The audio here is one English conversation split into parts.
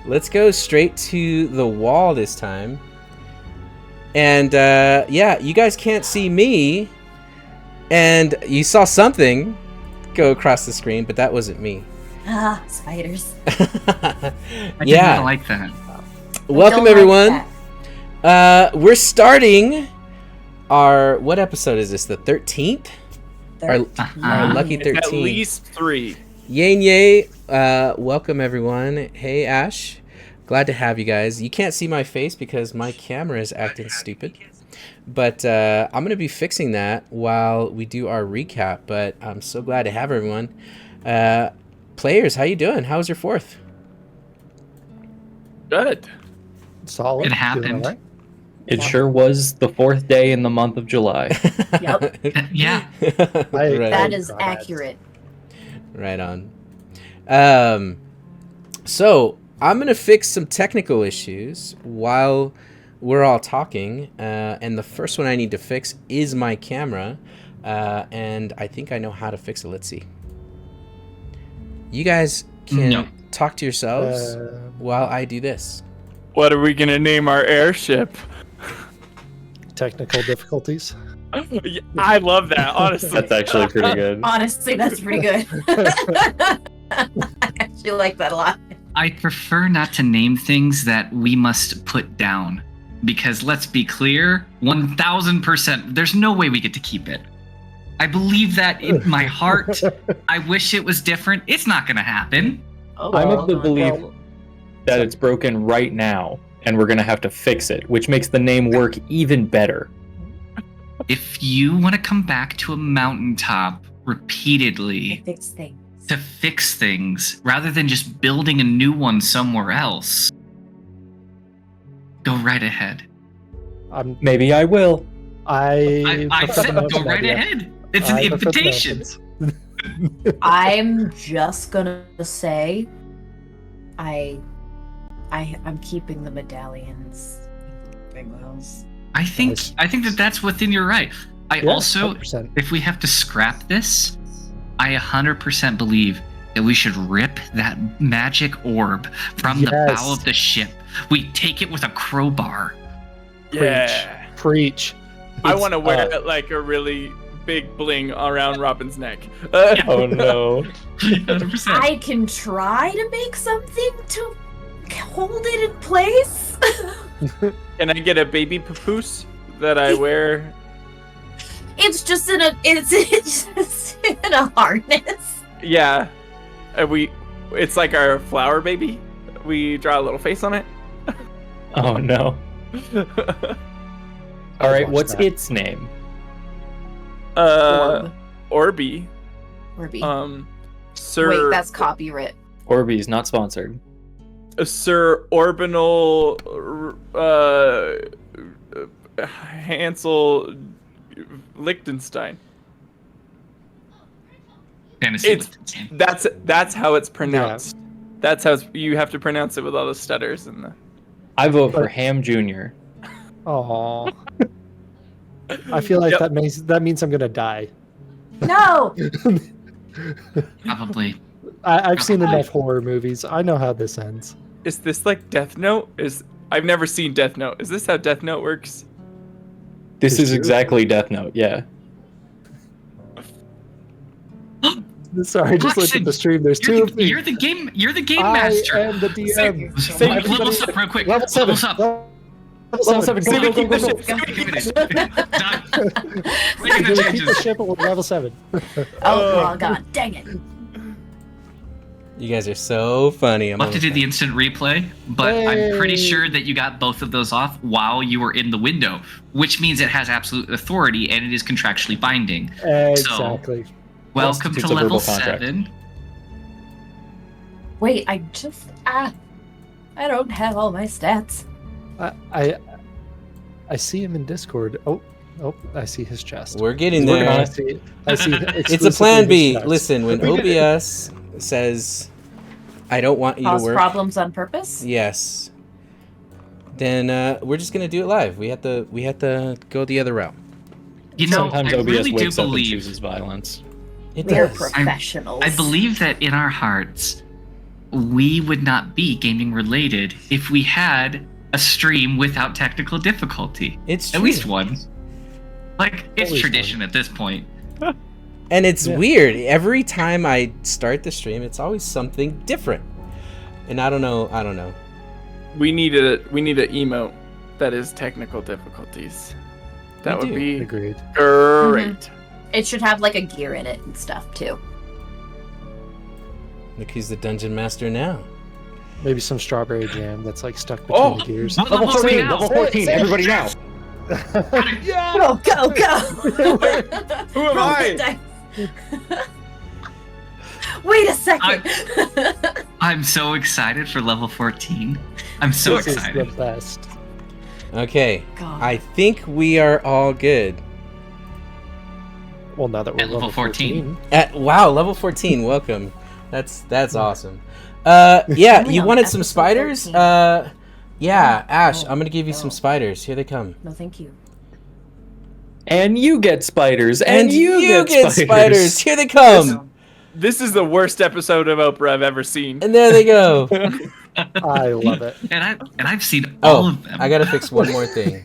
Let's go straight to the wall this time. And yeah, you guys can't see me. And you saw something go across the screen, but that wasn't me. Ah, spiders. I did Yeah. not like that. Welcome, Don't everyone. like that. We're starting our... What episode is this? The 13th? Our lucky It's 13. at least 3. Yay. Welcome, everyone. Hey, Ash. Glad to have you guys. You can't see my face because my camera is acting stupid. But I'm going to be fixing that while we do our recap. But I'm so glad to have everyone. Players, how you doing? How was your 4th? Good. Solid. It happened. Doing It sure was the 4th day in the month of July. Yep, Yeah. all right. Right. that is God. accurate. Right on. So I'm gonna fix some technical issues while we're all talking, and the first one I need to fix is my camera, and I think I know how to fix it. Let's see. You guys can No. talk to yourselves while I do this. What are we gonna name our airship? Technical difficulties. Yeah, I love that, honestly. That's actually pretty good. Honestly, that's pretty good. I actually like that a lot. I prefer not to name things that we must put down. Because let's be clear, 1000%, there's no way we get to keep it. I believe that in my heart. I wish it was different. It's not going to happen. Oh, I'm well of the done. belief that it's broken right now, and we're gonna have to fix it, which makes the name work even better. If you want to come back to a mountaintop repeatedly Fix things. to fix things, rather than just building a new one somewhere else, go right ahead. Maybe I will. I prefer said the go motion right idea. ahead. It's I an prefer the invitation. motions. I'm just gonna say, I'm keeping the medallions. Things. I think Nice. that's within your right. I Yeah, also, 100%. if we have to scrap this, I 100% believe that we should rip that magic orb from the Yes. bow of the ship. We take it with a crowbar. Yeah. Preach. I It's, want to wear like a really big bling around Robin's neck. Oh no. 100%. I can try to make something to hold it in place. Can I get a baby papoose that I wear? It's just in a harness. Yeah. It's like our flower baby. We draw a little face on it. Oh no. All right, watch what's that. its name? Orby. Orby. Sir. Wait, that's copyright. Orbeez, not sponsored. Sir Orbinal Hansel Liechtenstein. Fantasy It's Liechtenstein. that's how it's pronounced. That's how you have to pronounce it with all the stutters and the. I vote for Ham Jr. Aw. I feel like Yep. that means I'm gonna die. No. Probably. I've seen enough horror movies. I know how this ends. Is this like Death Note? I've never seen Death Note. Is this how Death Note works? This There's is two? exactly Death Note, yeah. Sorry, just looked at the stream. There's two of me. You're the game I master. am the DM. Levels up real quick. Level 7. Levels up. Level 7. Go, go, go, go, go. Done. I'm Making the gonna keep the changes. ship at level 7. Oh god, dang it. You guys are so funny. We'll have to do the instant replay, but I'm pretty Hey. sure that you got both of those off while you were in the window, which means it has absolute authority and it is contractually binding. Exactly. Welcome to Constitutes a level verbal contract. 7. Wait, I don't have all my stats. I see him in Discord. Oh, I see his chest. We're getting We're there. gonna- I see It's a plan exclusively B. his chest. Listen, when OBS says, I don't want you to Cause work. problems on purpose? Yes. Then we're just gonna do it live. We have to go the other route. You know, Sometimes I OBS really do wakes up and believe chooses violence. It We're does. professionals. I believe that in our hearts, we would not be gaming related if we had a stream without technical difficulty. It's At true. least one. Like, it's least tradition at this point. And it's Yeah. weird. Every time I start the stream, it's always something different. And I don't know. We need a emote that is technical difficulties. That We would do. be Agreed. great. It should have like a gear in it and stuff too. Look who's the dungeon master now. Maybe some strawberry jam that's like stuck between Oh! the gears. What Level level are we 14, now? level 14, everybody now. Go, go, go! Who am Roll I? the dice. Wait a second. I'm so excited for level 14. I'm so This is excited. the best. Okay, God. I think we are all good. Well, now that we're At level 14. Wow, level 14. Welcome. That's awesome. Yeah, Only you on wanted some episode spiders? 13. Yeah, Oh, Ash, oh, I'm gonna give you some oh. spiders. Here they come. No, thank you. And you get spiders. And you get spiders. Here they come. This is the worst episode of Oprah I've ever seen. And there they go. I love it. And I've seen all Oh, of them. I gotta fix one more thing.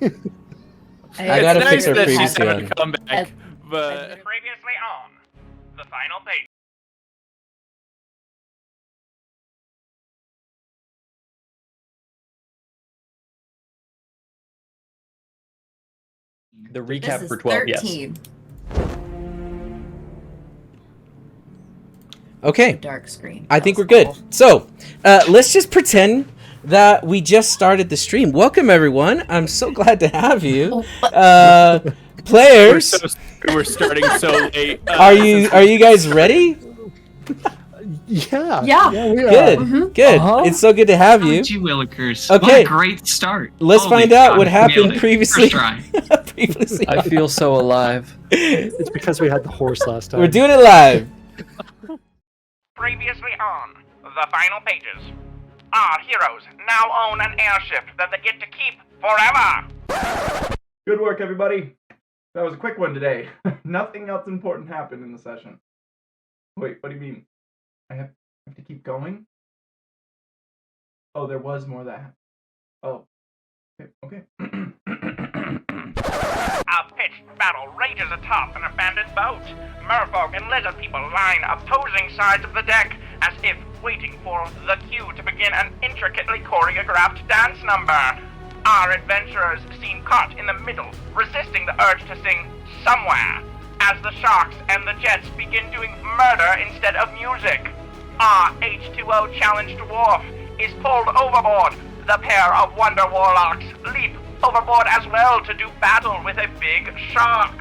I It's gotta nice fix our that she's previous having one. a comeback, but Previously on the final page. The This recap is for 12, 13. Okay, Dark screen. I think we're good. So, let's just pretend that we just started the stream. Welcome, everyone. I'm so glad to have you. Players, we're starting so late. are you guys ready? Yeah. Yeah. we are. Good, Mhm. good. Uh-huh. It's so good to have you. How'd you Willikers? Okay. What a great start. Let's Holy find out God, what we happened nailed it. previously. First try. Previously, I feel so alive. It's because we had the horse last time. we're doing it live. Previously on the final pages. Our heroes now own an airship that they get to keep forever. Good work, everybody. That was a quick one today. Nothing else important happened in the session. Wait, what do you mean? I have to keep going? Oh, there was more that happened. Oh. Okay. A pitched battle rages atop an abandoned boat. Merfolk and lizard people line opposing sides of the deck as if waiting for the cue to begin an intricately choreographed dance number. Our adventurers seem caught in the middle, resisting the urge to sing somewhere, as the sharks and the jets begin doing murder instead of music. Our H2O challenged dwarf is pulled overboard. The pair of wonder warlocks leap overboard as well to do battle with a big shark.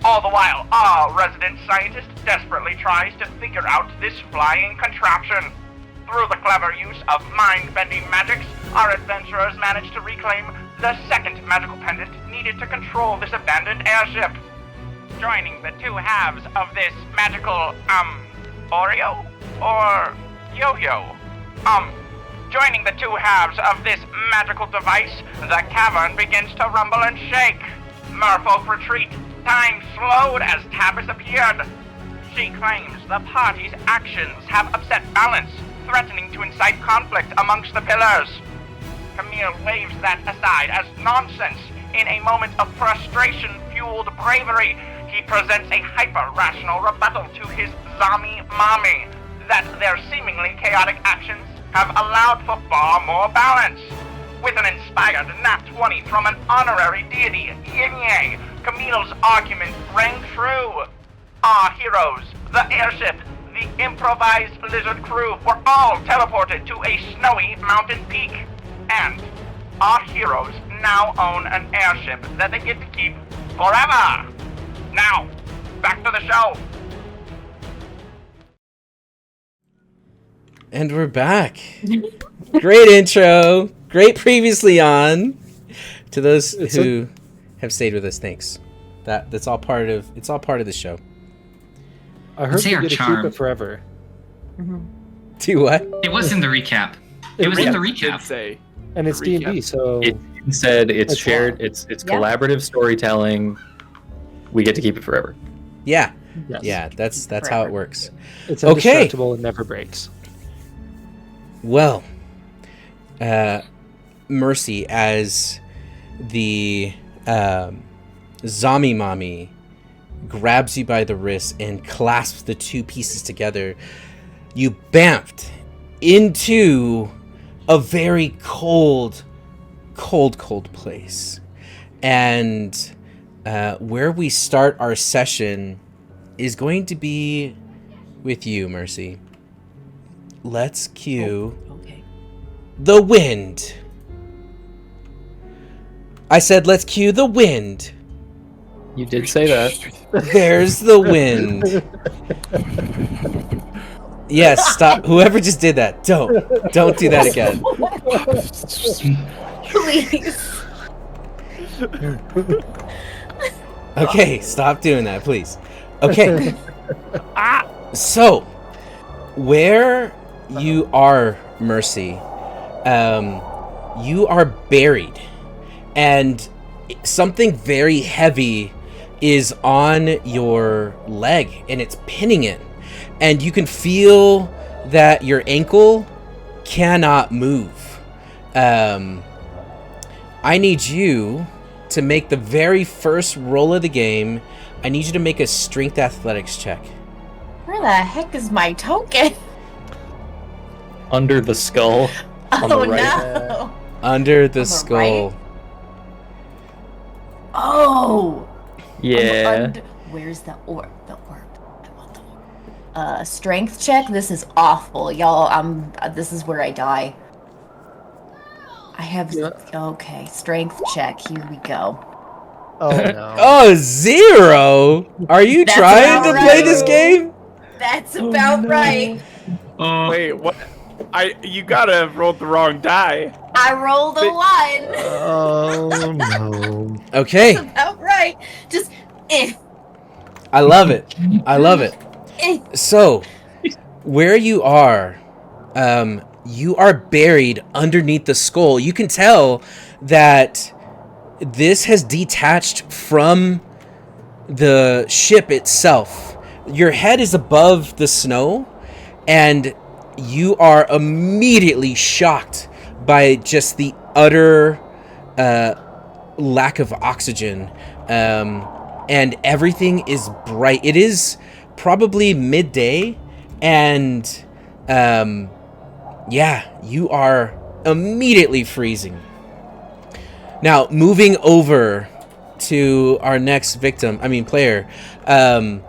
All the while, our resident scientist desperately tries to figure out this flying contraption. Through the clever use of mind-bending magics, our adventurers manage to reclaim the second magical pendant needed to control this abandoned airship. Joining the two halves of this magical, Oreo? Or yo-yo? Joining the two halves of this magical device, the cavern begins to rumble and shake. Merfolk retreat. Time slowed as Tabis appeared. She claims the party's actions have upset balance, threatening to incite conflict amongst the pillars. Camille waves that aside as nonsense. In a moment of frustration-fueled bravery, he presents a hyper-rational rebuttal to his zombie mommy that their seemingly chaotic actions have allowed for far more balance. With an inspired nat 20 from an honorary deity, Yin-Yang, Camille's argument rang true. Our heroes, the airship, the improvised lizard crew were all teleported to a snowy mountain peak. And our heroes now own an airship that they get to keep forever. Now, back to the show. And we're back. Great intro. Great previously on. To those who have stayed with us, thanks. That's all part of the show. I heard Say we our get to keep charm. it forever. Do what? It was in the recap. It was in the recap. Say. And it's Recap. D&D, so It said it's It's shared, wild. it's Yeah. collaborative storytelling. We get to keep it forever. Yeah. yes. Yeah, that's how it works. It's Okay. indestructible and never breaks. Well, Mercy, as the zombie mommy grabs you by the wrist and clasps the two pieces together, you bamfed into a very cold place. And where we start our session is going to be with you, Mercy. Let's cue Okay. the wind. I said let's cue the wind. You did say that. There's the wind. Yes, stop. Whoever just did that, don't do that again. Please. Okay, stop doing that, please. Okay. So, where you are, Mercy, you are buried, and something very heavy is on your leg, and it's pinning it, and you can feel that your ankle cannot move. I need you to make the very first roll of the game. I need you to make a strength athletics check. Where the heck is my token? Under the skull. On the Oh right. no. Under the On the skull. right? Oh. Yeah. Where's the orb? The orb. I want the orb. Strength check. This is awful, y'all. This is where I die. I have. Yeah. Okay, strength check. Here we go. Oh no. Oh, 0? Are you That's trying to about play right. this game? That's about right. Oh, Wait, what? You gotta have rolled the wrong die. I rolled a 1. Oh no. Okay, That's about right. Just I love it. I love it. eh. So, where you are buried underneath the skull. You can tell that this has detached from the ship itself. Your head is above the snow, and you are immediately shocked by just the utter lack of oxygen. And everything is bright. It is probably midday, and yeah, you are immediately freezing. Now, moving over to our next player, I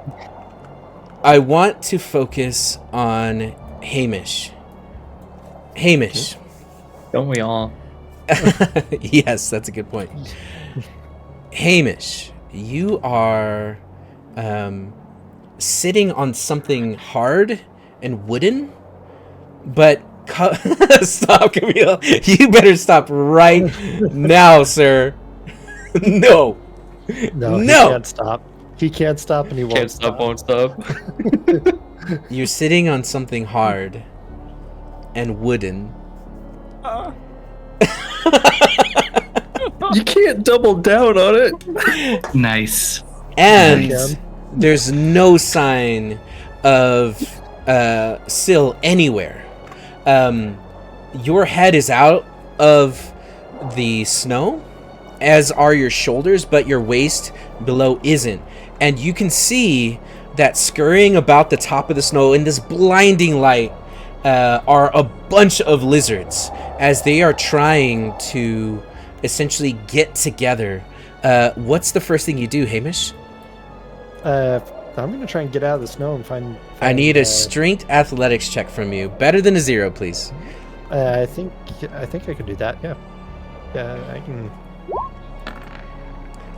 want to focus on Hamish. Hamish. Don't we all? Yes, that's a good point. Hamish, you are sitting on something hard and wooden, but stop, Camille. You better stop right now, sir. No. No, he No. can't stop. He can't stop and he won't Can't stop, won't stop. You're sitting on something hard and wooden. You can't double down on it. nice. And Nice. there's no sign of Syl anywhere. Your head is out of the snow, as are your shoulders, but your waist below isn't. And you can see that scurrying about the top of the snow in this blinding light are a bunch of lizards, as they are trying to essentially get together. What's the first thing you do, Hamish? I'm gonna try and get out of the snow and find I need a strength athletics check from you. Better than a 0, please. I think I could do that. Yeah. Yeah, I can.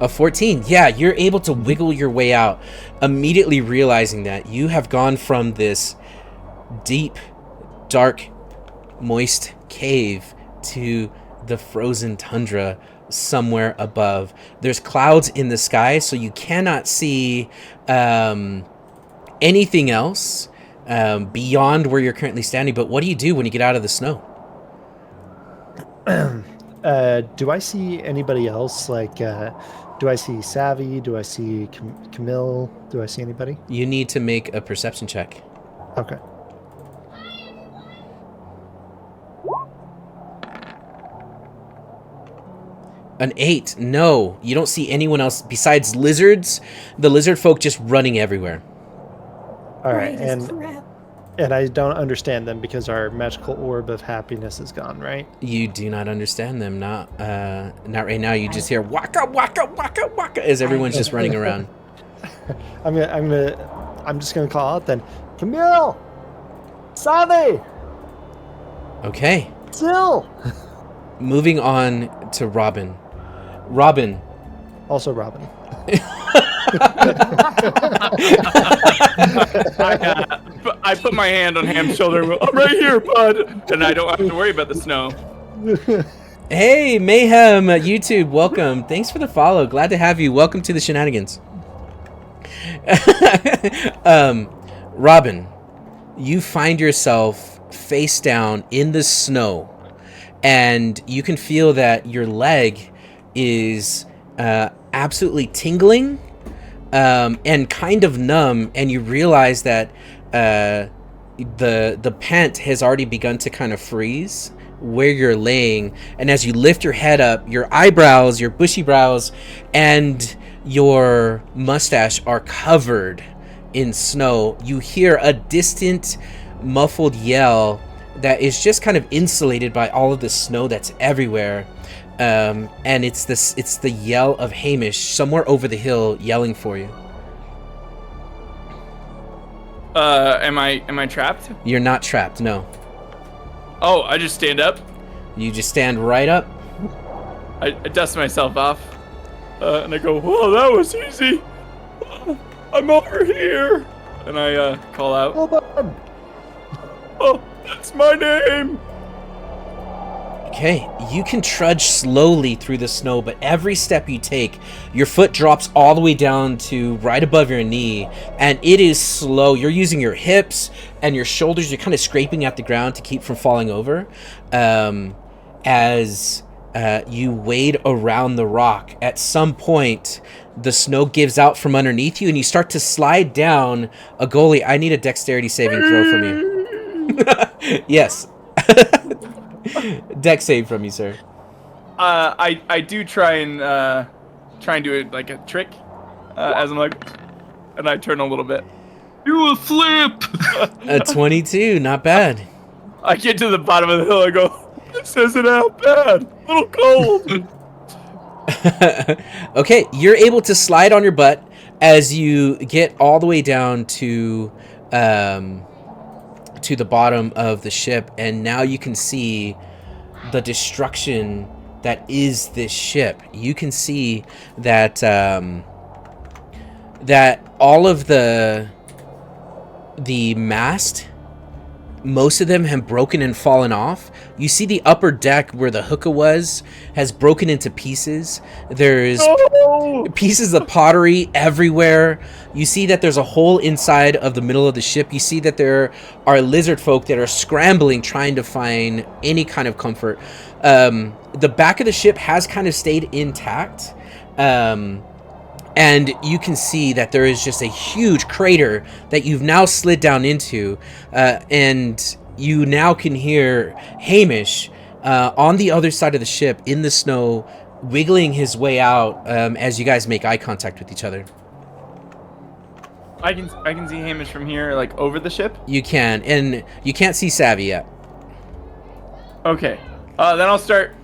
A 14. Yeah, you're able to wiggle your way out, immediately realizing that you have gone from this deep, dark, moist cave to the frozen tundra somewhere above. There's clouds in the sky, so you cannot see anything else beyond where you're currently standing. But what do you do when you get out of the snow? Do I see anybody else? Like, do I see Savvy? Do I see Camille? Do I see anybody? You need to make a perception check. Okay. An 8. No, you don't see anyone else besides lizards. The lizard folk just running everywhere. All right, and I don't understand them because our magical orb of happiness is gone, right? You do not understand them. Not right now. You just hear waka waka waka waka as everyone's just running around. I'm just gonna call out then. Camille, Savi, Okay. Sil. Moving on to Robin. Robin. Also Robin. I put my hand on Ham's shoulder. And go, I'm right here, bud, and I don't have to worry about the snow. Hey, Mayhem YouTube, welcome. Thanks for the follow. Glad to have you. Welcome to the shenanigans. Robin, you find yourself face down in the snow, and you can feel that your leg is absolutely tingling and kind of numb, and you realize that the pant has already begun to kind of freeze where you're laying, and as you lift your head up, your eyebrows, your bushy brows, and your mustache are covered in snow. You hear a distant muffled yell that is just kind of insulated by all of the snow that's everywhere, and it's the yell of Hamish somewhere over the hill yelling for you. Am I trapped? You're not trapped, no. Oh, I just stand up. You just stand right up. I dust myself off, and I go, "Whoa, that was easy. I'm over here," and I call out, "Oh, that's my name." Okay, you can trudge slowly through the snow, but every step you take, your foot drops all the way down to right above your knee, and it is slow. You're using your hips and your shoulders. You're kind of scraping at the ground to keep from falling over. As you wade around the rock, at some point, the snow gives out from underneath you, and you start to slide down. A goalie, I need a dexterity saving throw from you. Yes. Dex save from you, sir. I do try and do it like a trick, as I'm like, and I turn a little bit. Do a flip. A 22, not bad. I get to the bottom of the hill. I go, "This isn't out bad. A little cold." Okay, you're able to slide on your butt as you get all the way down to the bottom of the ship, and now you can see the destruction that is this ship. You can see that that all of the mast, most of them have broken and fallen off. You see the upper deck where the hookah was has broken into pieces. There's pieces of pottery everywhere. You see that there's a hole inside of the middle of the ship. You see that there are lizard folk that are scrambling, trying to find any kind of comfort. The back of the ship has kind of stayed intact. And you can see that there is just a huge crater that you've now slid down into, and you now can hear Hamish on the other side of the ship in the snow, wiggling his way out as you guys make eye contact with each other. I can see Hamish from here, like over the ship. You can, and you can't see Savvy yet. Okay, then I'll start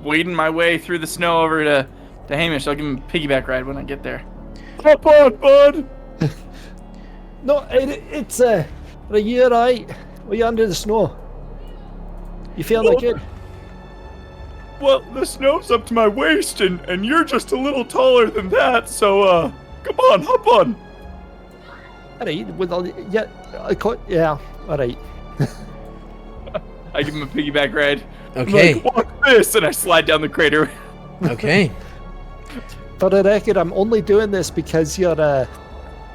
wading my way through the snow over to Hamish. I'll give him a piggyback ride when I get there. Hop on, bud. No, it's are you alright? Are you under the snow? You feeling good? Well, the snow's up to my waist, and you're just a little taller than that. So, come on, hop on. Alright, yeah, alright. I give him a piggyback ride. Okay. I'm like, "Walk this," and I slide down the crater. Okay. For the record, I'm only doing this because you're a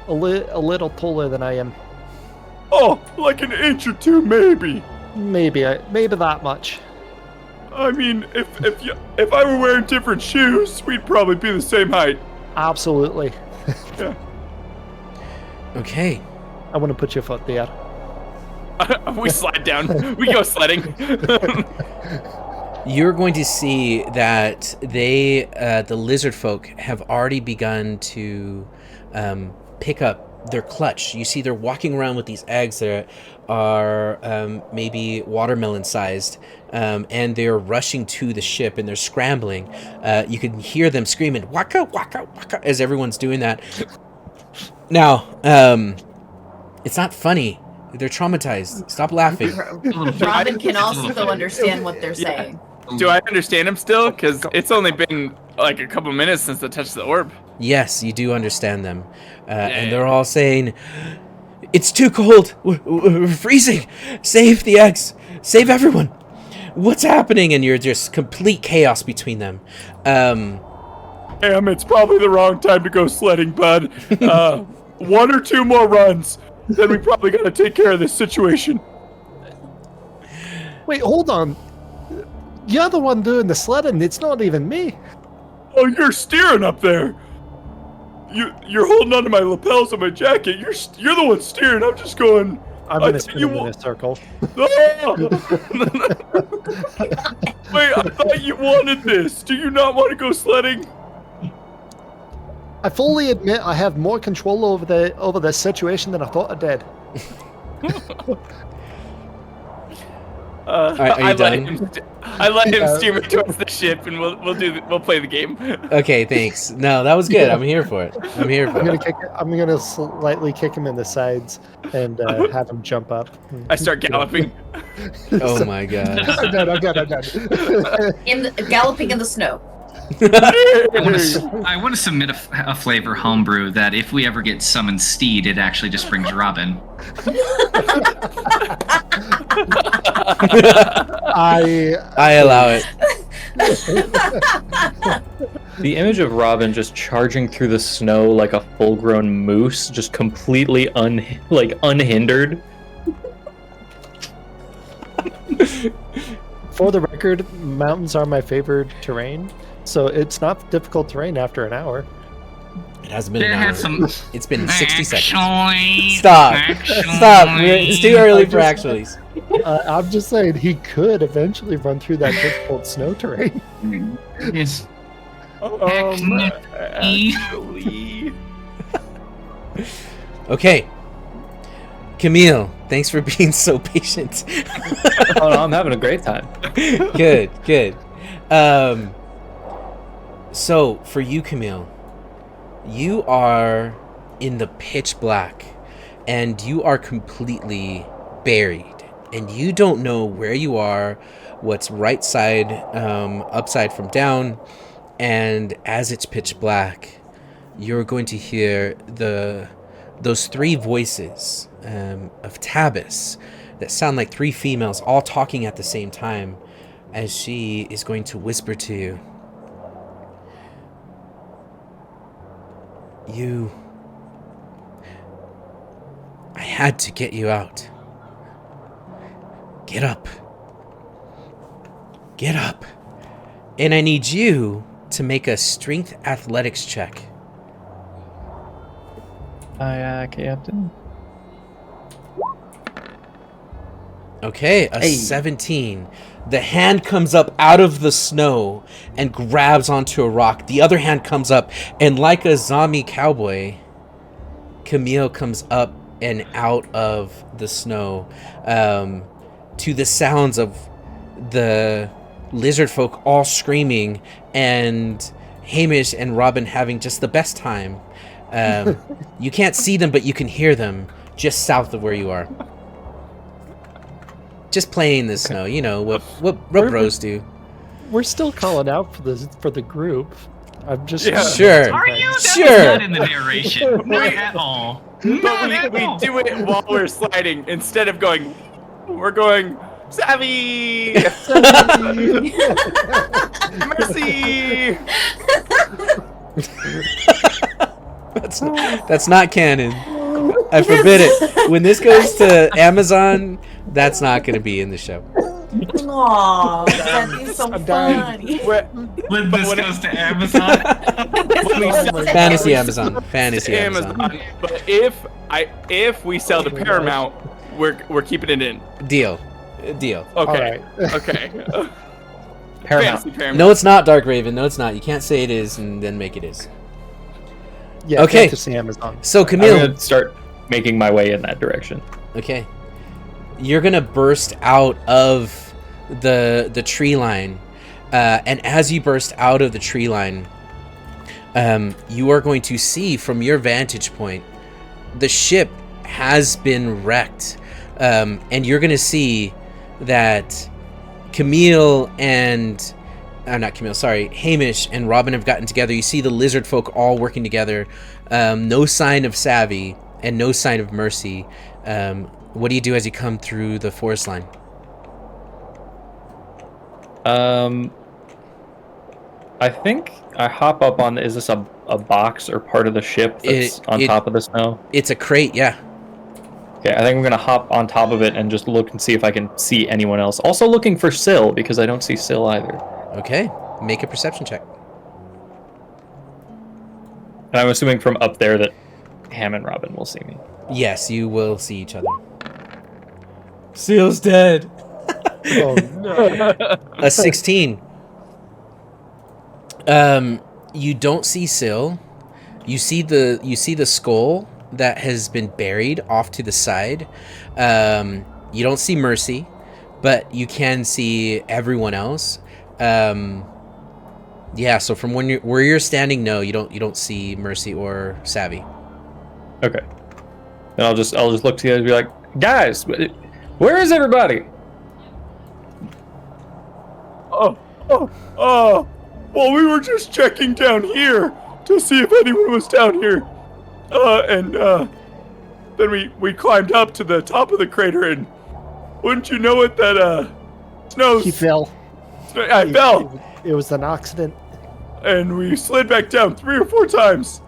little taller than I am. Oh, like an inch or two, maybe. Maybe that much. I mean, if I were wearing different shoes, we'd probably be the same height. Absolutely. Yeah. Okay. I want to put your foot there. We slide down. We go sledding. you're going to see that they, the lizard folk, have already begun to pick up their clutch. You see they're walking around with these eggs that are maybe watermelon sized, and they're rushing to the ship and they're scrambling. You can hear them screaming, waka, waka, waka, as everyone's doing that. Now, it's not funny. They're traumatized. Stop laughing. Robin can also understand what they're saying. Do I understand him still? Because it's only been like a couple minutes since I touched the orb. Yes, you do understand them. And they're all saying, it's too cold. We're freezing. Save the eggs. Save everyone. What's happening? And you're just complete chaos between them. It's probably the wrong time to go sledding, bud. 1 or 2 more runs, then we probably gotta take care of this situation. Wait, hold on. You're the one doing the sledding. It's not even me. Oh, you're steering up there. You're holding onto my lapels of my jacket. You're the one steering. I'm just going. I'm gonna spin him in a circle. Ah! Wait, I thought you wanted this. Do you not want to go sledding? I fully admit I have more control over the situation than I thought I did. Are you done? I let him steer me towards the ship, and we'll play the game. Okay, thanks. No, that was good. I'm here for it. I'm gonna slightly kick him in the sides and have him jump up. I start galloping. Oh my god. I'm done. Galloping in the snow. I want to submit a flavor homebrew that if we ever get summoned Steed, it actually just brings Robin. I allow it. The image of Robin just charging through the snow like a full-grown moose, just completely unhindered. For the record, mountains are my favorite terrain, so it's not difficult terrain after an hour. It hasn't been an There hour. had some. It's been 60 seconds. Actually, Stop. It's too early for actuallys. I'm just saying he could eventually run through that difficult snow terrain. Yes. Actually. Okay. Camille, thanks for being so patient. Oh, no, I'm having a great time. Good. So, for you, Camille, you are in the pitch black, and you are completely buried, and you don't know where you are, what's right side, upside from down, and as it's pitch black, you're going to hear those 3 voices of Tabis that sound like 3 females all talking at the same time, as she is going to whisper to you. I had to get you out. Get up. And I need you to make a strength athletics check. Aye, Captain. Okay, a 17. The hand comes up out of the snow and grabs onto a rock. The other hand comes up, and like a zombie cowboy, Camille comes up and out of the snow to the sounds of the lizard folk all screaming and Hamish and Robin having just the best time. You can't see them, but you can hear them just south of where you are. Just playing in the snow, you know what bros do. We're still calling out for the group. I'm just Sure. Are you? That Sure. was not in the narration. Not at all. But we do it while we're sliding. Instead of going, we're going, Savvy! Mercy! That's not canon. I forbid it. When this goes to Amazon, that's not going to be in the show. Aww, that'd be so funny. When this goes to Amazon. Fantasy Amazon. Fantasy Amazon. But if we sell to Paramount, we're keeping it in. Deal. Okay. All right. Okay. Paramount. Fancy Paramount. No, it's not Dark Raven. No, it's not. You can't say it is and then make it is. Yeah, Okay. Fantasy Amazon. So I'm Camille, gonna start making my way in that direction. okay, you're gonna burst out of the tree line, and as you burst out of the tree line, you are going to see from your vantage point the ship has been wrecked, and you're gonna see that Camille and not Camille, sorry, Hamish and Robin have gotten together. You see the lizard folk all working together. No sign of Savvy and no sign of Mercy. What do you do as you come through the forest line? I think I hop up on. Is this a box or part of the ship that's on top of the snow? It's a crate, yeah. Okay, I think I'm gonna hop on top of it and just look and see if I can see anyone else. Also looking for Syl because I don't see Syl either. Okay, make a perception check. And I'm assuming from up there that Ham and Robin will see me. Yes, you will see each other. Seal's dead. Oh no! A 16. You don't see Syl. You see the skull that has been buried off to the side. You don't see Mercy, but you can see everyone else. Yeah, so from where you're standing, no, you don't see Mercy or Savvy. Okay. Then I'll just look to you and be like, guys, where is everybody? Well, we were just checking down here to see if anyone was down here. Then we climbed up to the top of the crater, and wouldn't you know it, that snow. He fell. I fell, It was an accident. and we slid back down 3 or 4 times.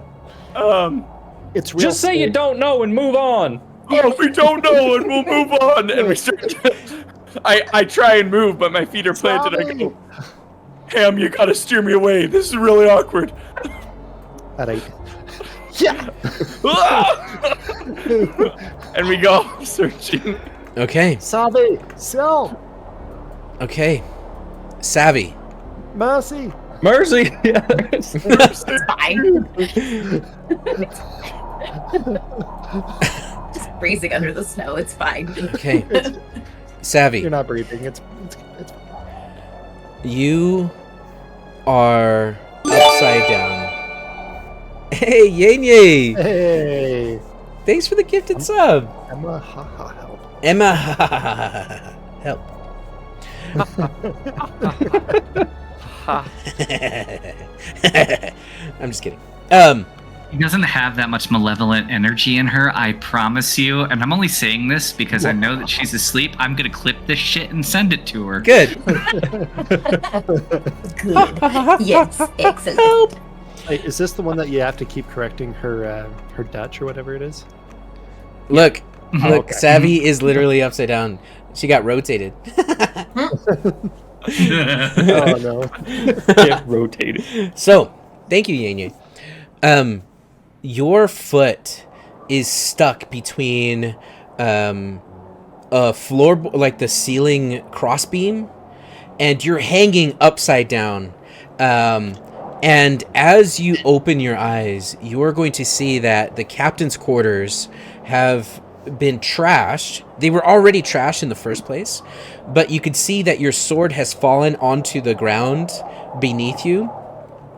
It's real. Just say you don't know and move on. Oh, we don't know, and we'll move on. And we start. I try and move, but my feet are planted. I go, Ham, you gotta steer me away. This is really awkward. All right. Yeah. And we go searching. Okay, Savvy, Syl, okay. Savvy. Mercy. Mercy. Yes. It's fine. Just freezing under the snow. It's fine. Okay. Savvy. You're not breathing. It's You are upside down. Hey, Yenye! Hey, Thanks for the gifted sub. Emma, haha, help. Emma, help. I'm just kidding. She doesn't have that much malevolent energy in her, I promise you. And I'm only saying this because I know that she's asleep. I'm gonna clip this shit and send it to her. Good. Good. Yes, excellent. Help. Hey, is this the one that you have to keep correcting her Dutch or whatever it is? Look, Okay. Savvy is literally upside down. She got rotated. Oh no. Get rotated. So, thank you, Yenye. Your foot is stuck between a floor, like the ceiling crossbeam, and you're hanging upside down. And as you open your eyes, you are going to see that the captain's quarters have been trashed. They were already trashed in the first place, but you could see that your sword has fallen onto the ground beneath you.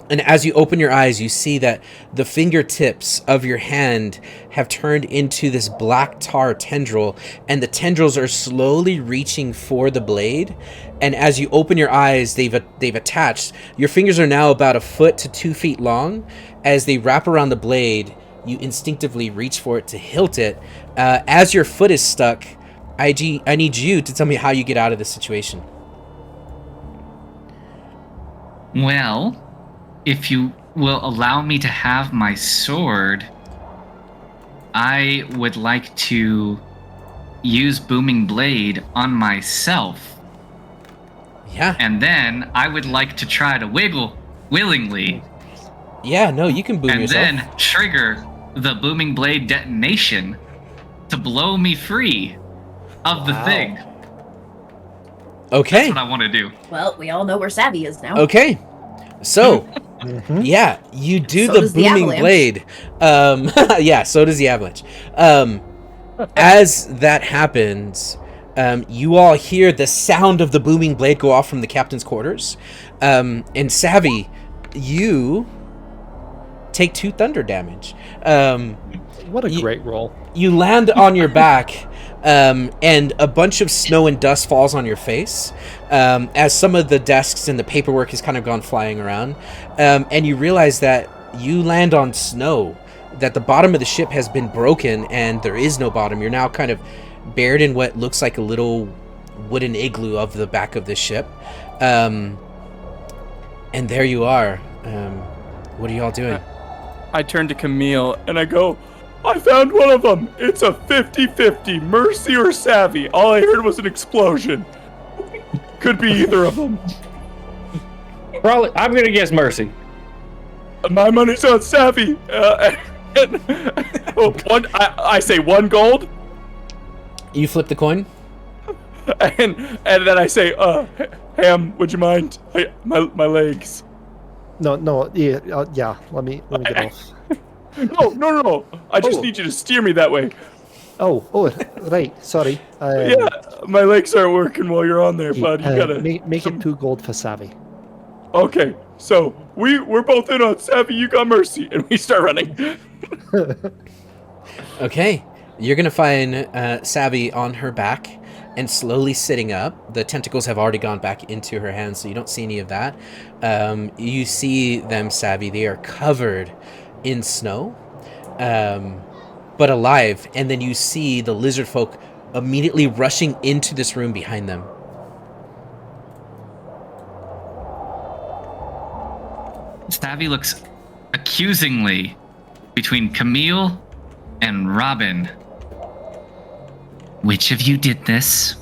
And as you open your eyes, you see that the fingertips of your hand have turned into this black tar tendril, and the tendrils are slowly reaching for the blade. And as you open your eyes, they've attached. Your fingers are now about 1 foot to 2 feet long. As they wrap around the blade, you instinctively reach for it to hilt it. As your foot is stuck, I need you to tell me how you get out of this situation. Well, if you will allow me to have my sword, I would like to use Booming Blade on myself. Yeah. And then I would like to try to wiggle willingly. Yeah, no, you can boom And yourself. then trigger the Booming Blade detonation to blow me free of the Wow. thing. Okay. That's what I want to do. Well, we all know where Savvy is now. Okay. So, Mhm. yeah, you do So the does the booming avalanche. blade. Yeah, so does the avalanche. As that happens, you all hear the sound of the booming blade go off from the captain's quarters. And Savvy, you take 2 thunder damage. What a You- great roll. You land on your back, and a bunch of snow and dust falls on your face, as some of the desks and the paperwork has kind of gone flying around. And you realize that you land on snow, that the bottom of the ship has been broken and there is no bottom. You're now kind of buried in what looks like a little wooden igloo of the back of the ship. And there you are. What are y'all doing? I turn to Camille and I go, I found one of them. It's a 50-50, Mercy or Savvy. All I heard was an explosion. Could be either of them. Probably, I'm gonna guess Mercy. My money's on Savvy. I say 1 gold, You flip the coin? and then I say, Ham, would you mind? My legs. No, yeah. Let me get off. No. I just Oh. need you to steer me that way. Oh, right. Sorry. Yeah, my legs aren't working while you're on there, bud. You gotta make it 2 gold for Savvy. Okay, so we're both in on Savvy. You got Mercy, and we start running. Okay, you're gonna find Savvy on her back and slowly sitting up. The tentacles have already gone back into her hands, so you don't see any of that. You see them, Savvy. They are covered in snow, but alive. And then you see the lizard folk immediately rushing into this room behind them. Savvy looks accusingly between Camille and Robin. Which of you did this?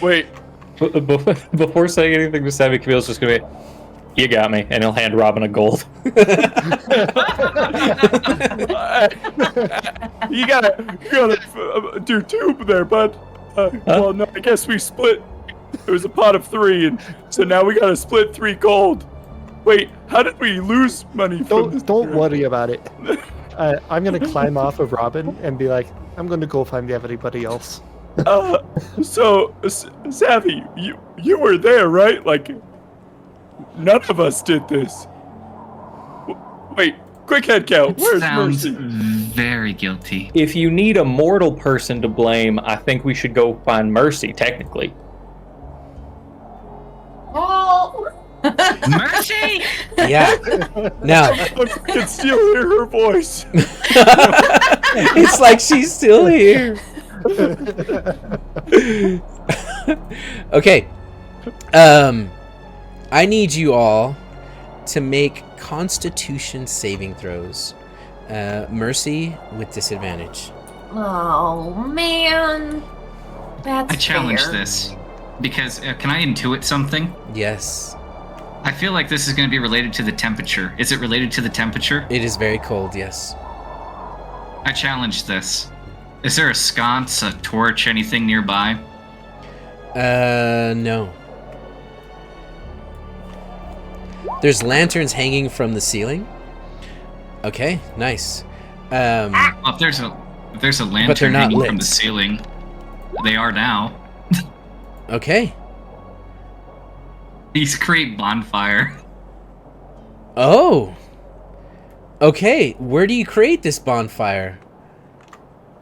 Wait, Before saying anything to Savvy, Camille's just gonna be, you got me, and he'll hand Robin a gold. you gotta do 2 there, bud. Well, no, I guess we split. It was a pot of 3, and so now we gotta split 3 gold. Wait, how did we lose money from this? Don't worry about it. I'm gonna climb off of Robin and be like, I'm gonna go find everybody else. So, Savvy, you were there, right? Like, none of us did this. Wait, quick head count. Where's Sounds Mercy? very guilty. If you need a mortal person to blame, I think we should go find Mercy, technically. Oh. Mercy! Yeah. Now, I can still hear her voice. it's like she's still here. Okay. I need you all to make Constitution saving throws. Mercy with disadvantage. Oh man, that's I challenge fair. this because can I intuit something? Yes. I feel like this is going to be related to the temperature. Is it related to the temperature? It is very cold, yes. I challenge this. Is there a sconce, a torch, anything nearby? No. There's lanterns hanging from the ceiling. Okay, nice. Well, if there's a they're lantern not hanging lit. from the ceiling, they are now. Okay. These create bonfire. Oh. Okay, where do you create this bonfire?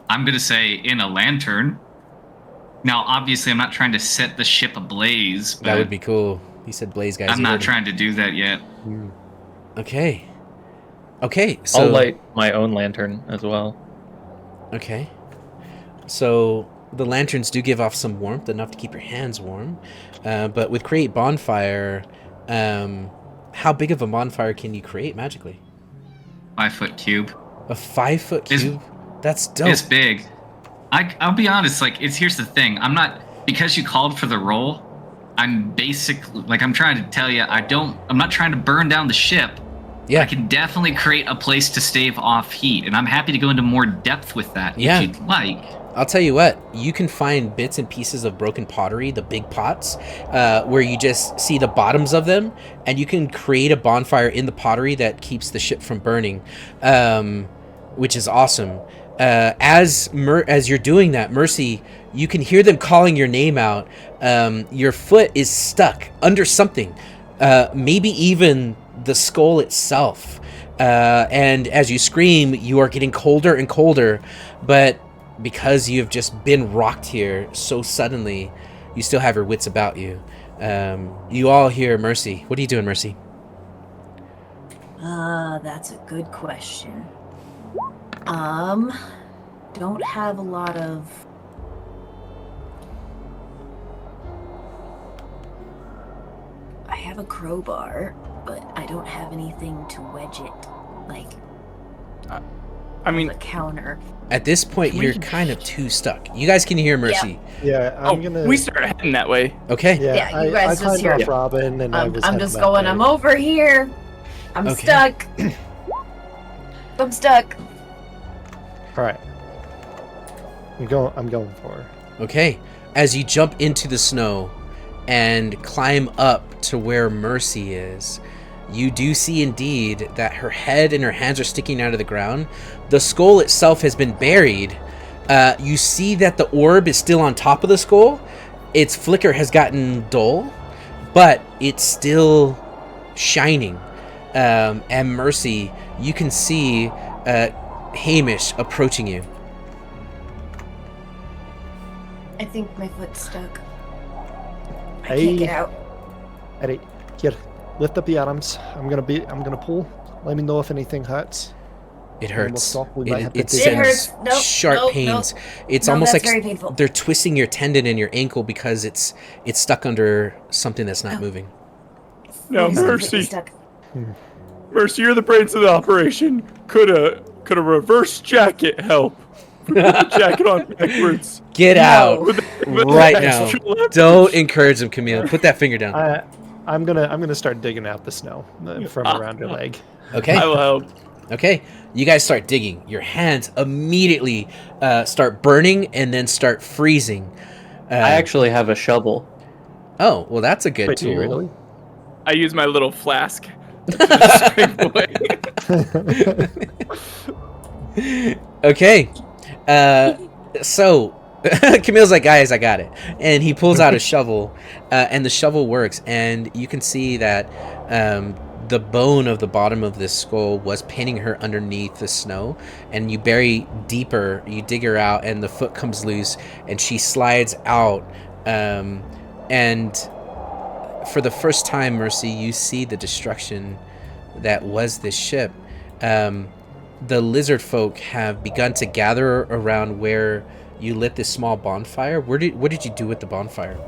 I'm gonna say in a lantern. Now, obviously, I'm not trying to set the ship ablaze. That but would be cool. He said blaze, guys. I'm you not heard him. trying to do that yet. Okay. Okay, so I'll light my own lantern as well. Okay. So the lanterns do give off some warmth, enough to keep your hands warm. But with create bonfire, how big of a bonfire can you create magically? 5-foot cube. A 5-foot It's- cube? That's dope. It's big. I'll be honest. Like, here's the thing. I'm not, because you called for the roll. I'm basically, like, I'm trying to tell you, I'm not trying to burn down the ship. Yeah. I can definitely create a place to stave off heat, and I'm happy to go into more depth with that Yeah. if you'd like. I'll tell you what, you can find bits and pieces of broken pottery, the big pots, where you just see the bottoms of them, and you can create a bonfire in the pottery that keeps the ship from burning, which is awesome. As you're doing that, Mercy, you can hear them calling your name out. Your foot is stuck under something, maybe even the skull itself. And as you scream, you are getting colder and colder, but because you've just been rocked here so suddenly, you still have your wits about you. You all hear Mercy. What are you doing, Mercy? That's a good question. Don't have a lot of... I have a crowbar, but I don't have anything to wedge it, like, I mean, a counter. At this point, you're kind of too stuck. You guys can hear Mercy. Yeah, I'm gonna. we started heading that way. Okay? Yeah, you I guys just climbed hear off it. Robin, and I was. I'm heading just that going, way. I'm over here. I'm Okay. stuck. I'm stuck. All right. I'm going for her. Okay. As you jump into the snow and climb up to where Mercy is, you do see indeed that her head and her hands are sticking out of the ground. The skull itself has been buried. You see that the orb is still on top of the skull. Its flicker has gotten dull, but it's still shining. And Mercy, you can see Hamish approaching you. I think my foot's stuck. I Hey. can't get out. Eddie, here, lift up the arms. I'm gonna pull. Let me know if anything hurts. It And we'll hurts. stop. We might have to It dig It sends hurts. Nope, sharp nope, pains. nope. It's No, almost that's like very painful. they're twisting your tendon in your ankle because it's stuck under something that's not Oh. ing. No, It's completely Mercy. stuck. Mercy, you're the brains of the operation. Could a reverse jacket help? Put the jacket on backwards. Get No. out With right now. extra leverage. Don't encourage him, Camille. Put that finger down. I'm gonna start digging out the snow from around your leg. Okay. I will help. Okay. You guys start digging. Your hands immediately start burning and then start freezing. I actually have a shovel. Oh, well, that's a good Wait, do you tool. really? I use my little flask. to scrape away. Okay. So Camille's like, guys, I got it. And he pulls out a shovel, and the shovel works. And you can see that the bone of the bottom of this skull was pinning her underneath the snow. And you bury deeper, you dig her out, and the foot comes loose, and she slides out. And for the first time, Mercy, you see the destruction that was this ship. The lizard folk have begun to gather around where you lit this small bonfire. What did you do with the bonfire?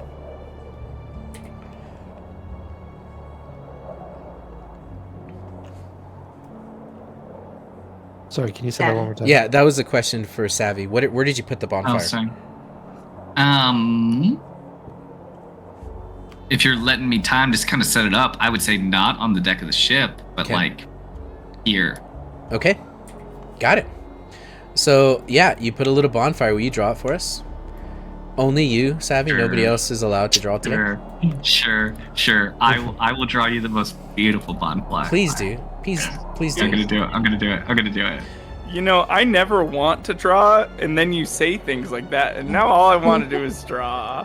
Sorry, can you say that one more time? Yeah, that was a question for Savvy. Where did you put the bonfire? Oh, sorry. If you're letting me time to kind of set it up, I would say not on the deck of the ship, but Okay. like here. Okay, got it. So yeah, you put a little bonfire. Will you draw it for us? Only you, Savvy. Sure. Nobody else is allowed to draw it today. Sure. I will draw you the most beautiful bonfire. Please do. Please I'm do. gonna do it. You know, I never want to draw, and then you say things like that, and now all I want to do is draw.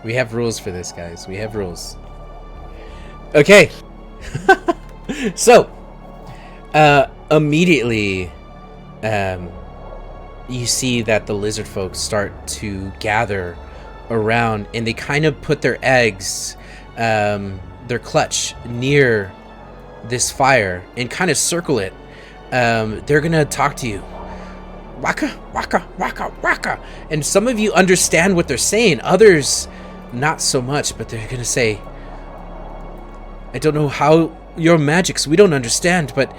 We have rules for this, guys. We have rules. Okay. So, immediately, you see that the lizard folk start to gather around, and they kind of put their eggs, their clutch near this fire and kind of circle it. They're gonna talk to you. Waka, waka, waka, waka. And some of you understand what they're saying. Others, not so much, but they're gonna say, I don't know how your magics, we don't understand, but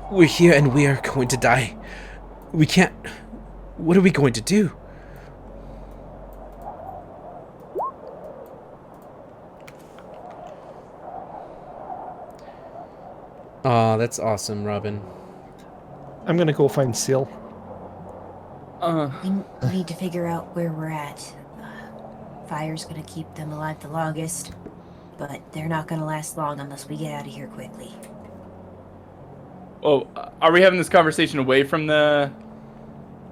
we're here and we are going to die. We can't. What are we going to do? Oh, that's awesome, Robin. I'm gonna go find Seal. We need to figure out where we're at. Fire's gonna keep them alive the longest, but they're not gonna last long unless we get out of here quickly. Oh, are we having this conversation away from the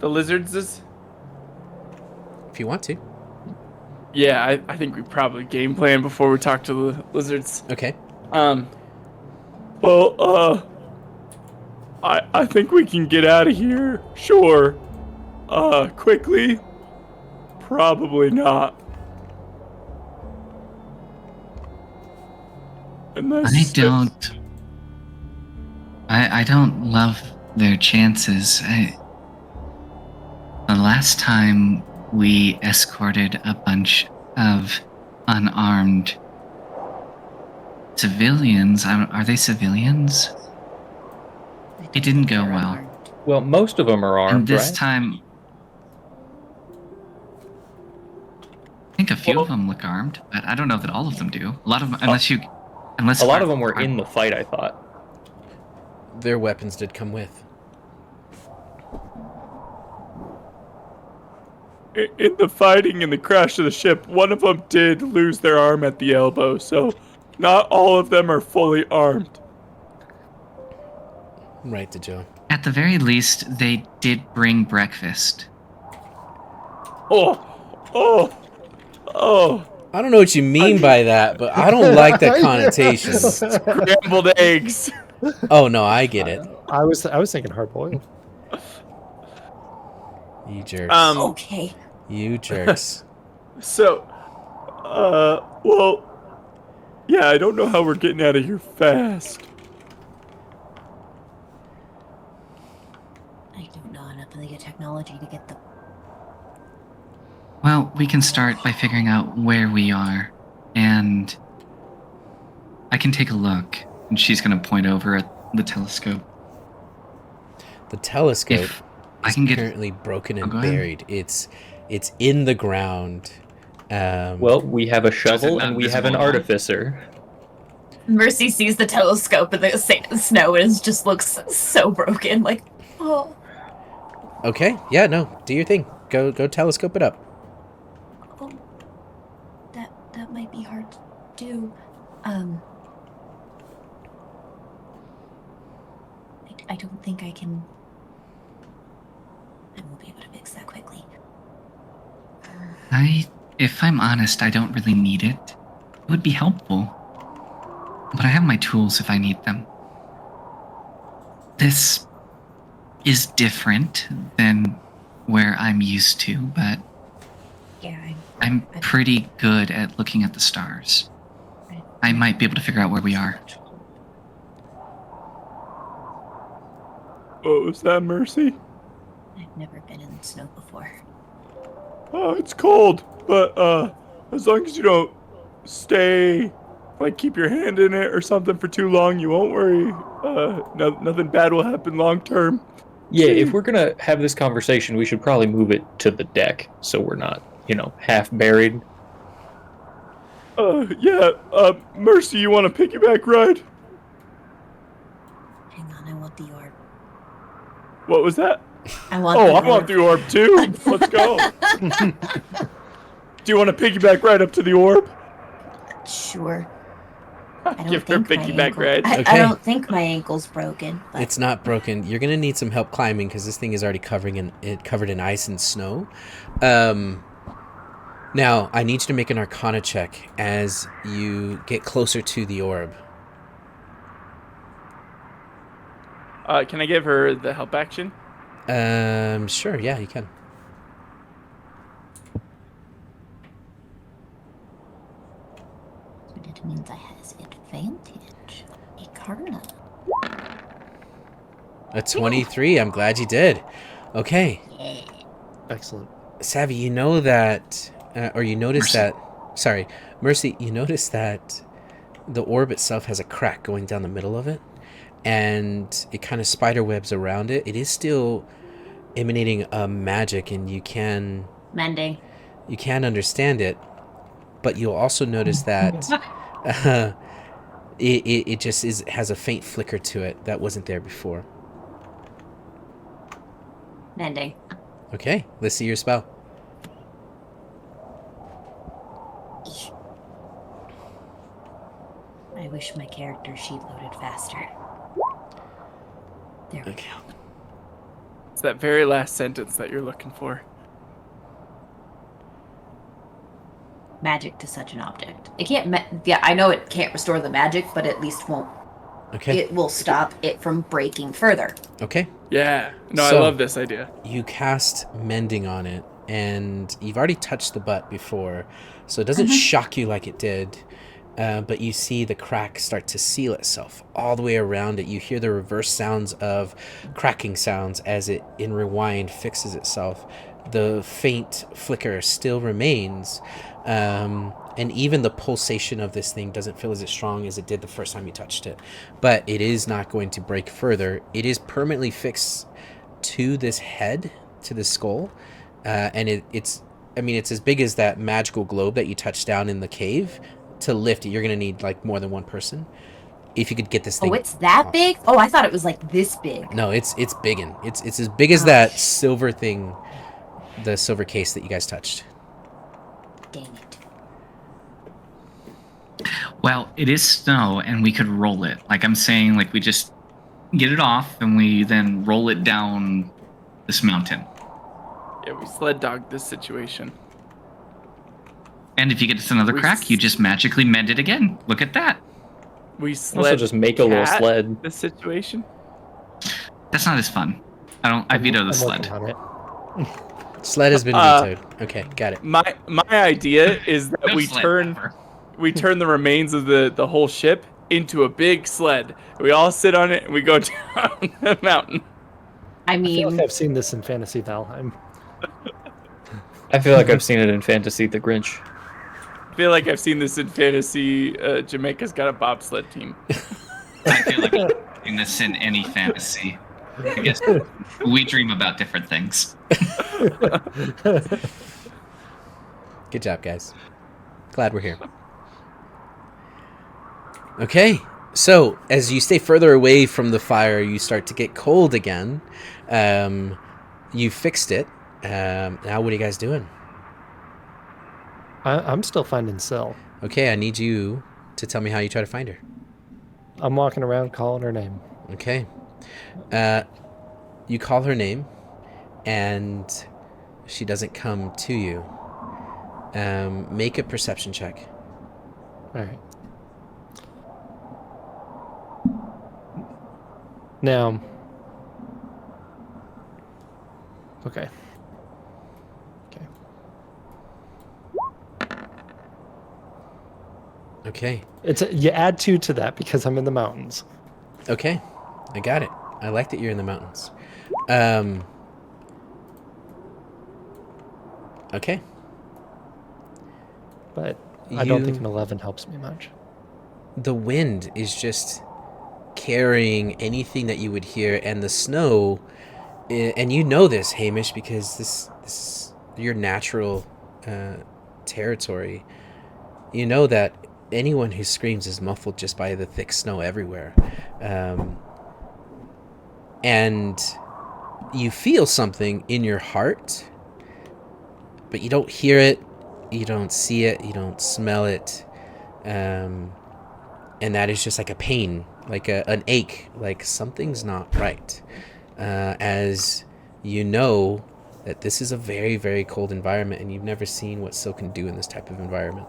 lizards? If you want to. Yeah, I think we probably game plan before we talk to the lizards. Okay. Well, I think we can get out of here. Sure. Quickly? Probably not. Unless I don't love their chances. The last time we escorted a bunch of unarmed civilians, are they civilians? It didn't go well. Well, most of them are armed, And this right? time, I think a few of them look armed, but I don't know that all of them do. A lot of them, unless A lot of them were in the fight, I thought. Their weapons did come with. in the fighting and the crash of the ship, one of them did lose their arm at the elbow, so not all of them are fully armed. Right to Joe. At the very least, they did bring breakfast. Oh. I don't know what you mean by that, but I don't like that connotation. Scrambled eggs. Oh no, I get it. I was thinking hard boiled. You jerks. Okay. You jerks. So, well, yeah, I don't know how we're getting out of here fast. I don't know enough of the technology to get the. Well, we can start by figuring out where we are, and I can take a look. And she's going to point over at the telescope. The telescope If I is can get currently broken and go ahead. buried. It's in the ground. Well, we have a shovel not and we have an visible? artificer. Mercy sees the telescope and the snow and it just looks so broken. Like, oh. Okay, yeah, no, do your thing. Go telescope it up. Oh, that might be hard to do. I don't think I can. I won't be able to fix that quickly. If I'm honest, I don't really need it. It would be helpful. But I have my tools if I need them. This is different than where I'm used to, but Yeah, I'm pretty good at looking at the stars. I might be able to figure out where we are. What was that, Mercy? I've never been in the snow before. Oh, it's cold, but as long as you don't stay, like keep your hand in it or something for too long, you won't worry. Nothing bad will happen long term. Yeah, if we're gonna have this conversation, we should probably move it to the deck so we're not, half buried. Mercy, you want a piggyback ride? Hang on, I want the orb. What was that? I want Oh, the I orb. want the orb too. Let's go. Do you want to piggyback right up to the orb? Sure. I don't Give her a think my piggyback ankle- ride. I Okay. don't think my ankle's broken. But It's not broken. You're gonna need some help climbing because this thing is already covered in ice and snow. Now I need you to make an Arcana check as you get closer to the orb. Can I give her the help action? Sure, yeah, you can. it means I has advantage. Arcana. A 23. I'm glad you did. Okay, Excellent. Savvy, you know that, or you notice Mercy. that. Sorry, Mercy. You notice that the orb itself has a crack going down the middle of it, and it kind of spider webs around it. It is still emanating magic, and you can Mending. understand it, but you'll also notice that it just has a faint flicker to it that wasn't there before. Mending. Okay, let's see your spell. I wish my character sheet loaded faster. There we Okay. go. It's that very last sentence that you're looking for. Magic to such an object. It can't. Yeah, I know it can't restore the magic, but at least won't. Okay. It will stop it from breaking further. Okay. Yeah. No, So- I love this idea. You cast Mending on it, and you've already touched the butt before, so it doesn't shock you like it did. But you see the crack start to seal itself all the way around it. You hear the reverse sounds of cracking sounds as it, in rewind, fixes itself. The faint flicker still remains, and even the pulsation of this thing doesn't feel as strong as it did the first time you touched it. But it is not going to break further. It is permanently fixed to this head, to the skull, and it's as big as that magical globe that you touched down in the cave. To lift it, you're gonna need like more than one person. If you could get this thing. Oh, it's that off. big? Oh, I thought it was like this big. No, it's biggin'. It's as big as that silver thing, the silver case that you guys touched. Dang it. Well, it is snow, and we could roll it. Like I'm saying, like we just get it off, and we then roll it down this mountain. Yeah, we sled dogged this situation. And if you get another We crack, you just magically mend it again. Look at that. We sled. Also, just make a little cat sled. This situation. That's not as fun. I veto the I'm sled. working on it. Sled has been vetoed. Okay, got it. My idea is that No we sled turn ever. the remains of the whole ship into a big sled. We all sit on it and we go down the mountain. I I feel mean, like I've seen this in Fantasy Valheim. I feel like I've seen it in Fantasy the Grinch. I feel like I've seen this in fantasy. Jamaica's got a bobsled team. I feel like I'm doing this in any fantasy. I guess we dream about different things. Good job, guys. Glad we're here. Okay, so as you stay further away from the fire, you start to get cold again. You fixed it. Now what are you guys doing? I'm still finding Syl. Okay, I need you to tell me how you try to find her. I'm walking around calling her name. Okay. You call her name, and she doesn't come to you. Make a perception check. All right. Now. Okay. Okay. Okay. You add 2 to that because I'm in the mountains. Okay. I got it. I like that you're in the mountains. Okay. But I don't think You- an 11 helps me much. The wind is just carrying anything that you would hear, and the snow, and you know this, Hamish, because this is your natural territory. You know that anyone who screams is muffled just by the thick snow everywhere. And you feel something in your heart, but you don't hear it, you don't see it, you don't smell it. And that is just like a pain, like an ache, like something's not right. As you know that this is a very, very cold environment, and you've never seen what Syl can do in this type of environment.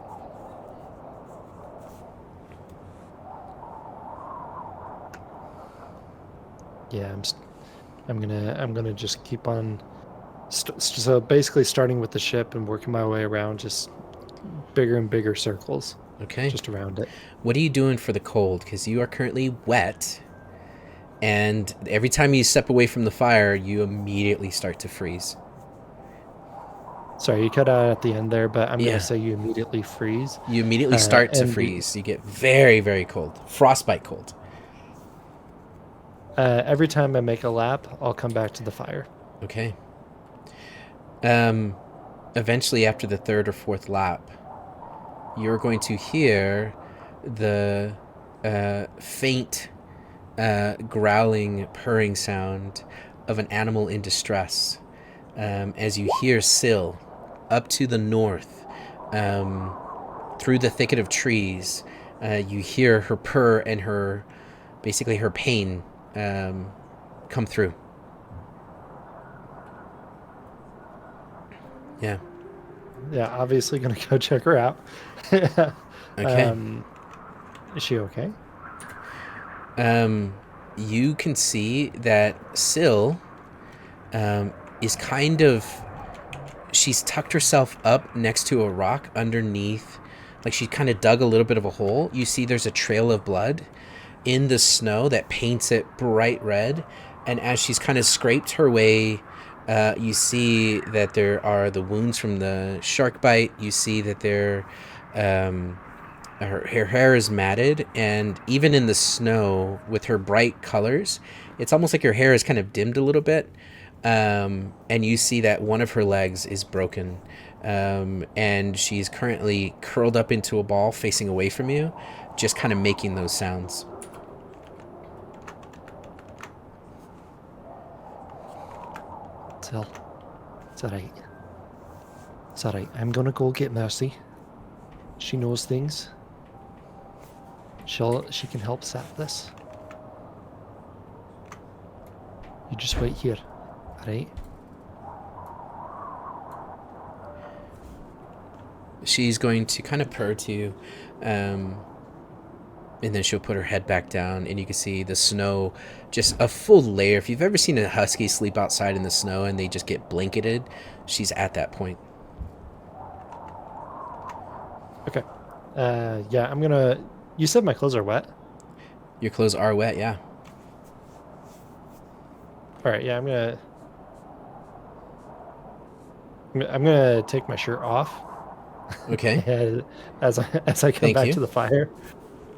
Yeah, I'm gonna just keep on. So basically, starting with the ship and working my way around, just bigger and bigger circles, Okay. just around it. What are you doing for the cold? Because you are currently wet, and every time you step away from the fire, you immediately start to freeze. Sorry, you cut out at the end there, but I'm Yeah. gonna say you immediately freeze. You immediately start to and you- freeze. You get very, very cold. Frostbite cold. Every time I make a lap, I'll come back to the fire. Okay. Eventually, after the third or fourth lap, you're going to hear the faint growling, purring sound of an animal in distress as you hear Syl up to the north through the thicket of trees. You hear her purr and her pain come through. Yeah. Yeah, obviously gonna go check her out. Okay. Is she okay? You can see that Syl is kind of... She's tucked herself up next to a rock underneath. Like she kind of dug a little bit of a hole. You see there's a trail of blood in the snow that paints it bright red. And as she's kind of scraped her way, you see that there are the wounds from the shark bite. You see that her hair is matted, and even in the snow with her bright colors, it's almost like her hair is kind of dimmed a little bit. And you see that one of her legs is broken, and she's currently curled up into a ball facing away from you, just kind of making those sounds. Syl, it's alright. It's alright. I'm gonna go get Mercy. She knows things. She can help set this. You just wait here, alright? She's going to kind of purr to you, and then she'll put her head back down, and you can see the snow, just a full layer. If you've ever seen a husky sleep outside in the snow and they just get blanketed, she's at that point. Okay. Yeah, I'm gonna... You said my clothes are wet? Your clothes are wet, yeah. Alright, yeah, I'm gonna take my shirt off. Okay. as I come Thank back you. to the fire,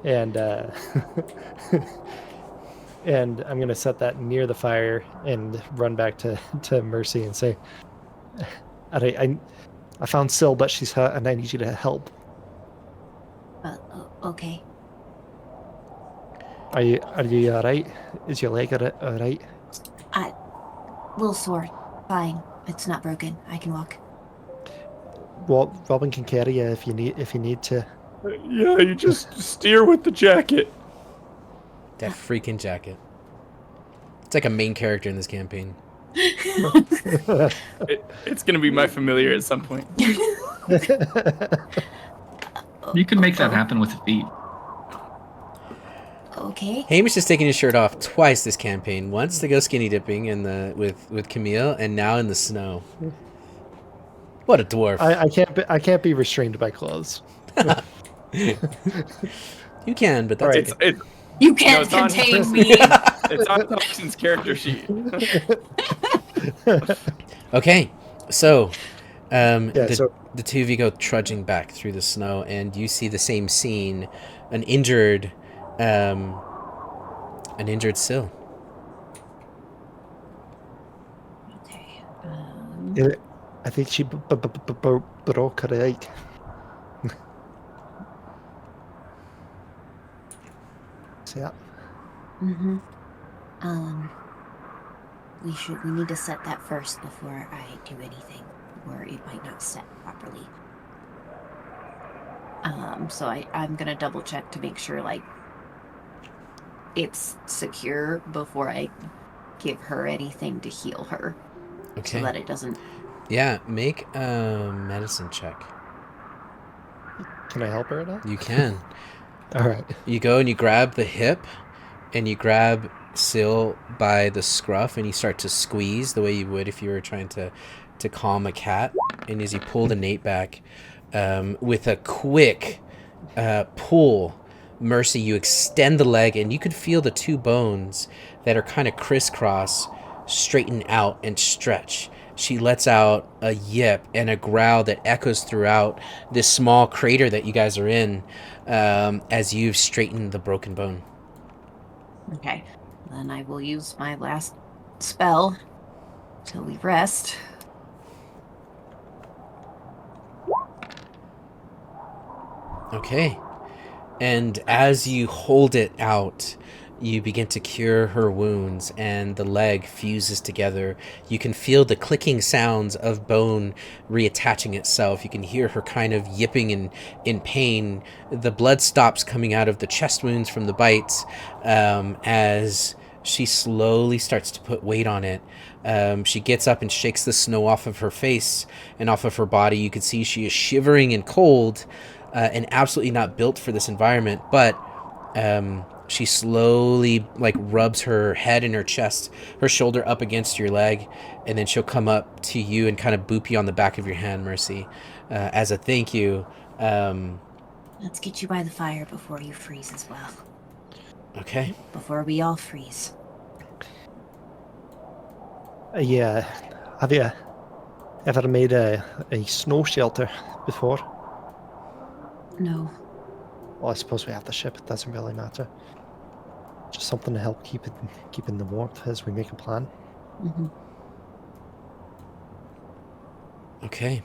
and and I'm gonna set that near the fire and run back to Mercy and say, I found Syl, but she's hurt, and I need you to help. Okay. Are you all right? Is your leg all right? Little sore. Fine. It's not broken. I can walk. Well, Robin can carry you if you need to. Yeah, you just steer with the jacket. That freaking jacket. It's like a main character in this campaign. It's gonna be my familiar at some point. You can make that happen with feet. Okay. Hamish is taking his shirt off twice this campaign. Once to go skinny dipping with Camille, and now in the snow. What a dwarf! I can't be restrained by clothes. You can, but that's Right. okay. You can't it's on- contain me. It's on Thompson's character sheet. Okay, so so the two of you go trudging back through the snow, and you see the same scene: an injured Syl. Okay. I think she broke her leg. See that? Mm-hmm. We need to set that first before I do anything, or it might not set properly. So I'm gonna double check to make sure, like, it's secure before I give her anything to heal her. Okay. So that it doesn't... Yeah, make a medicine check. Can I help her at all? You can. All right. You go and you grab the hip, and you grab Syl by the scruff, and you start to squeeze the way you would if you were trying to calm a cat. And as you pull the nape back, with a quick pull, Mercy, you extend the leg, and you could feel the two bones that are kind of crisscross straighten out and stretch. She lets out a yip and a growl that echoes throughout this small crater that you guys are in, as you've straightened the broken bone. Okay. Then I will use my last spell till we rest. Okay. And as you hold it out, you begin to cure her wounds, and the leg fuses together. You can feel the clicking sounds of bone reattaching itself. You can hear her kind of yipping in pain. The blood stops coming out of the chest wounds from the bites as she slowly starts to put weight on it. She gets up and shakes the snow off of her face and off of her body. You can see she is shivering and cold and absolutely not built for this environment, but she slowly rubs her head and her chest, her shoulder up against your leg, and then she'll come up to you and kind of boop you on the back of your hand, Mercy, as a thank you. Let's get you by the fire before you freeze as well. Okay. Before we all freeze. Yeah. Have you ever made a snow shelter before? No. Well, I suppose we have the ship. It doesn't really matter. Just something to help keep in the warmth as we make a plan. Mm-hmm. Okay.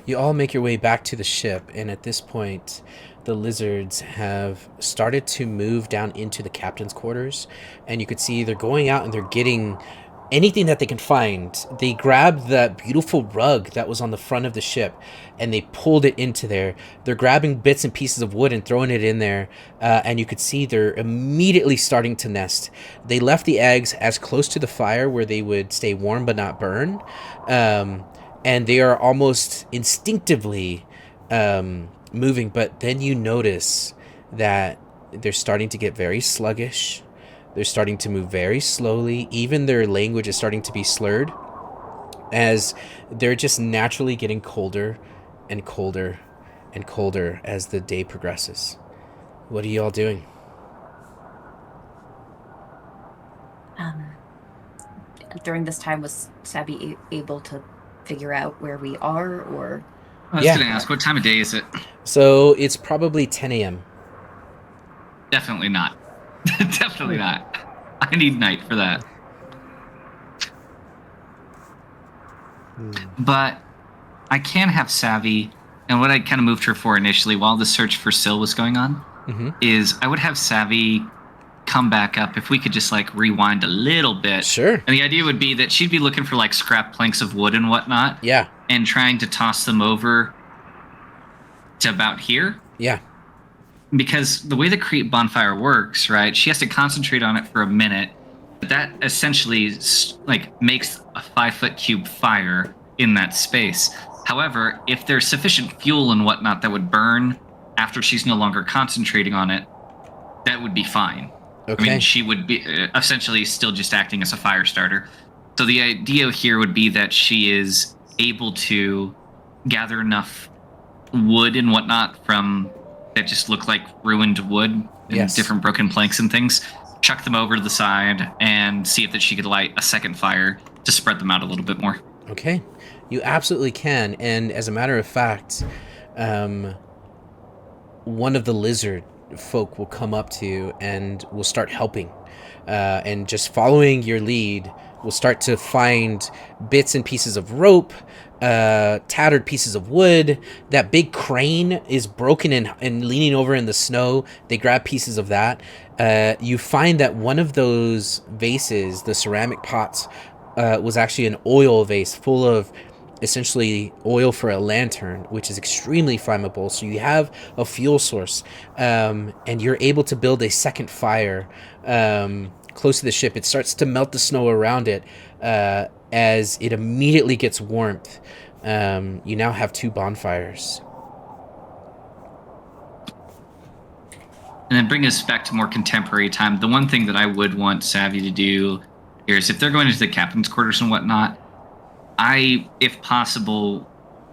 You all make your way back to the ship, and at this point, the lizards have started to move down into the captain's quarters, and you could see they're going out and they're getting anything that they can find. They grabbed that beautiful rug that was on the front of the ship, and they pulled it into there. They're grabbing bits and pieces of wood and throwing it in there, and you could see they're immediately starting to nest. They left the eggs as close to the fire where they would stay warm but not burn, and they are almost instinctively moving, but then you notice that they're starting to get very sluggish. They're starting to move very slowly. Even their language is starting to be slurred as they're just naturally getting colder and colder and colder as the day progresses. What are you all doing? During this time, was Sabby able to figure out where we are, or? I was going to ask, what time of day is it? So it's probably 10 a.m. Definitely not. Definitely not. I need night for that. But I can have Savvy, and what I kind of moved her for initially while the search for Syl was going on is I would have Savvy come back up if we could just rewind a little bit. Sure. And the idea would be that she'd be looking for scrap planks of wood and whatnot. Yeah. And trying to toss them over to about here. Yeah. Because the way the Crete bonfire works, right, she has to concentrate on it for a minute. But that essentially makes a 5-foot cube fire in that space. However, if there's sufficient fuel and whatnot that would burn after she's no longer concentrating on it, that would be fine. Okay. I mean, she would be essentially still just acting as a fire starter. So the idea here would be that she is able to gather enough wood and whatnot from that just look like ruined wood and different broken planks and things, chuck them over to the side and see if that she could light a second fire to spread them out a little bit more. Okay. You absolutely can. And as a matter of fact, one of the lizard folk will come up to you and will start helping. And just following your lead, we'll start to find bits and pieces of rope, tattered pieces of wood. That big crane is broken and leaning over in the snow. They grab pieces of that. You find that one of those vases, the ceramic pots, was actually an oil vase full of essentially oil for a lantern, which is extremely flammable. So you have a fuel source, and you're able to build a second fire close to the ship. It starts to melt the snow around it as it immediately gets warmth. You now have 2 bonfires. And then bring us back to more contemporary time. The one thing that I would want Savvy to do here is if they're going into the captain's quarters and whatnot, I, if possible,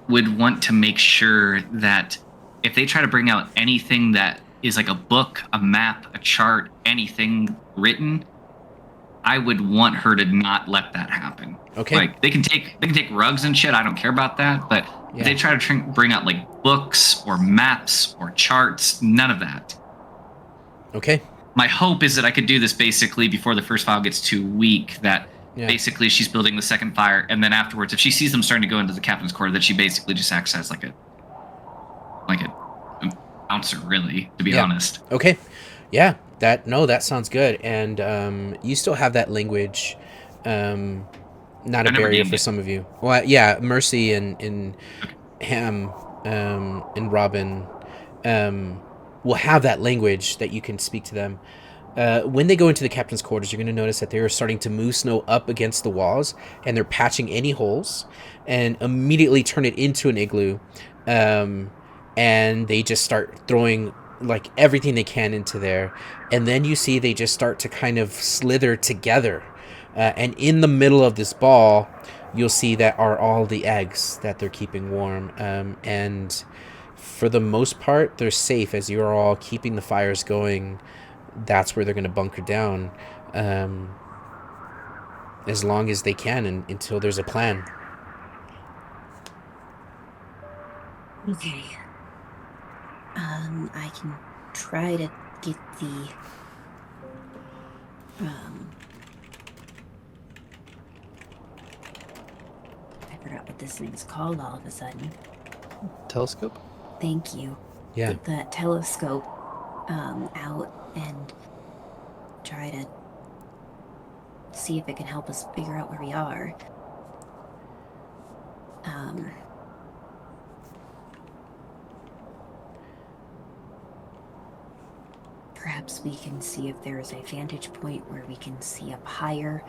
would want to make sure that if they try to bring out anything that is like a book, a map, a chart, anything written, I would want her to not let that happen. Okay. They can take rugs and shit. I don't care about that. But if they try to bring out books or maps or charts, none of that. Okay. My hope is that I could do this basically before the first file gets too weak. That basically she's building the second fire, and then afterwards, if she sees them starting to go into the captain's quarter, that she basically just acts as like a bouncer, really, to be Yeah. honest. Okay. Yeah. That sounds good. And you still have that language, not a I never barrier gained for it. some of you. Well, yeah, Mercy and Ham, and Robin, will have that language that you can speak to them. When they go into the captain's quarters, you're going to notice that they're starting to move snow up against the walls, and they're patching any holes, and immediately turn it into an igloo. And they just start throwing like everything they can into there, and then you see they just start to kind of slither together. And in the middle of this ball, you'll see that are all the eggs that they're keeping warm. And for the most part, they're safe as you're all keeping the fires going. That's where they're going to bunker down, as long as they can, until there's a plan. Okay. I can try to get the I forgot what this thing's called all of a sudden. Telescope? Thank you. Yeah. Get that telescope out and try to see if it can help us figure out where we are. Perhaps we can see if there is a vantage point where we can see up higher.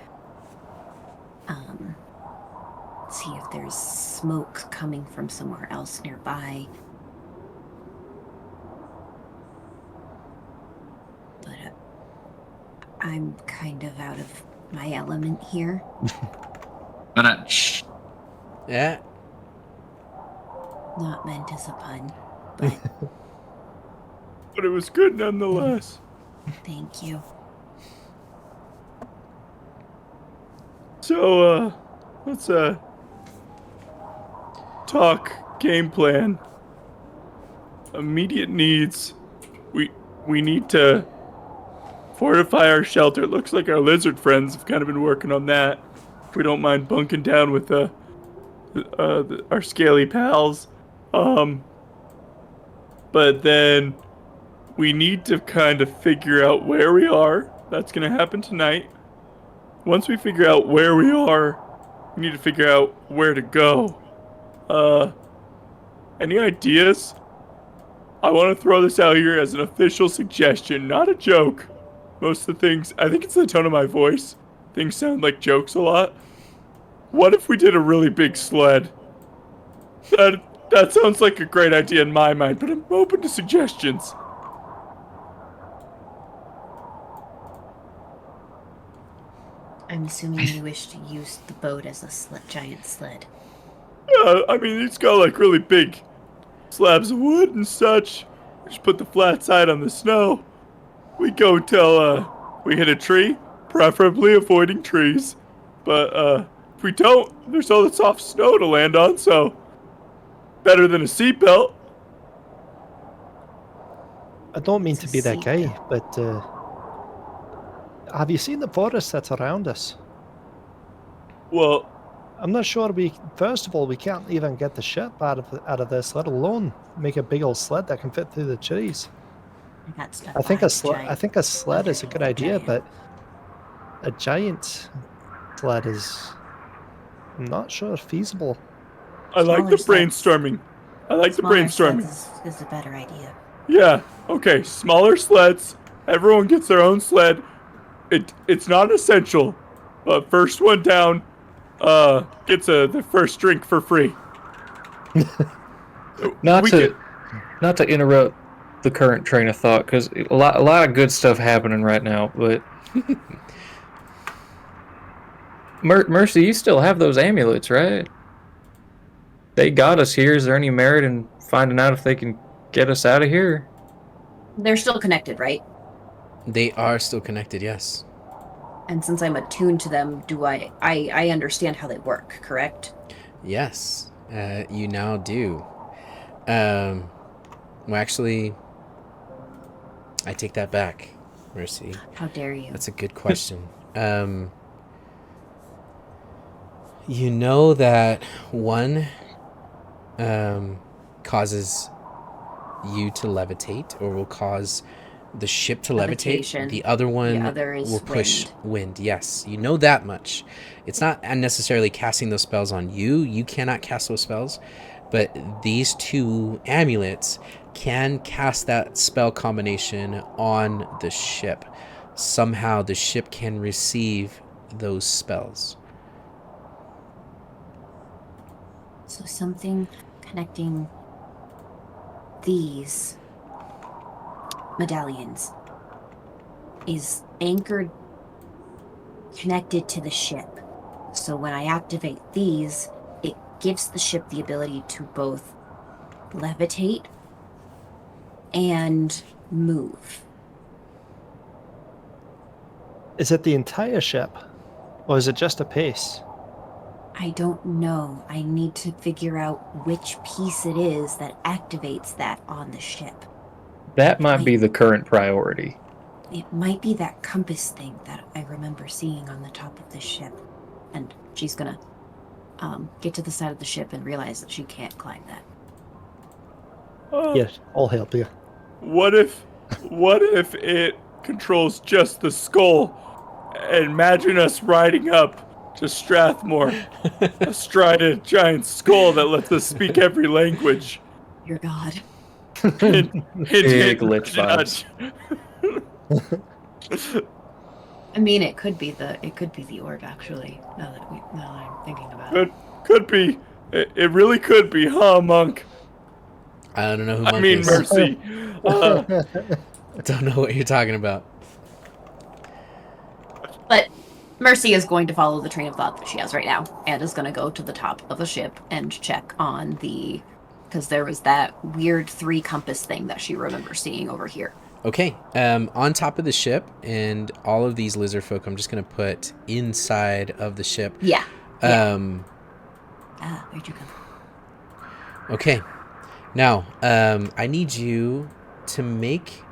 See if there's smoke coming from somewhere else nearby. But I'm kind of out of my element here. But shh. Yeah. Not meant as a pun, but But it was good nonetheless. thank you. So, let's talk game plan. Immediate needs. We need to fortify our shelter. It looks like our lizard friends have kind of been working on that. If we don't mind bunking down with our scaly pals. But then we need to kind of figure out where we are. That's going to happen tonight. Once we figure out where we are, we need to figure out where to go. Any ideas? I want to throw this out here as an official suggestion, not a joke. Most of the things, I think it's the tone of my voice. Things sound like jokes a lot. What if we did a really big sled? That sounds like a great idea in my mind, but I'm open to suggestions. I'm assuming you wish to use the boat as a giant sled. I mean, it's got like really big slabs of wood and such. Just put the flat side on the snow. We go till we hit a tree, preferably avoiding trees. But if we don't, there's all the soft snow to land on, so better than a seatbelt. I don't mean to be that guy, but have you seen the forest that's around us? Well, I'm not sure first of all, we can't even get the ship out of this, let alone make a big old sled that can fit through the trees. I think a sled is a good idea, but a giant sled is, I'm not sure feasible. I like the brainstorming. Is a better idea. Yeah, okay, smaller sleds. Everyone gets their own sled. It's not essential, but first one down gets the first drink for free. Not to interrupt the current train of thought, because a lot of good stuff happening right now, but Mercy, you still have those amulets, right? They got us here. Is there any merit in finding out if they can get us out of here? They're still connected, right? They are still connected, yes. And since I'm attuned to them, I understand how they work, correct? Yes, you now do. Well, actually, I take that back, Mercy. How dare you? That's a good question. You know that one causes you to levitate, or will cause the ship to Levitation. levitate. The other one The other is will push wind. Yes, you know that much. It's not necessarily casting those spells on you. You cannot cast those spells, but these two amulets can cast that spell combination on the ship. Somehow the ship can receive those spells. So something connecting these medallions is anchored, connected to the ship. So when I activate these, it gives the ship the ability to both levitate and move. Is it the entire ship, or is it just a piece? I don't know. I need to figure out which piece it is that activates that on the ship. That might be the current priority. It might be that compass thing that I remember seeing on the top of the ship. And she's gonna get to the side of the ship and realize that she can't climb that. Yes, I'll help you. What if it controls just the skull? And imagine us riding up to Strathmore astride a giant skull that lets us speak every language. Your god. Big glitch vibes. I mean, it could be the orb actually. Now that I'm thinking about it. Could be. It really could be, huh, Monk? I don't know who Monk I mean, is. Mercy. I don't know what you're talking about. But Mercy is going to follow the train of thought that she has right now, and is going to go to the top of the ship and check on because there was that weird 3 compass thing that she remembers seeing over here. Okay, on top of the ship, and all of these lizard folk, I'm just going to put inside of the ship. Yeah. Where'd you come from? Okay, now I need you to make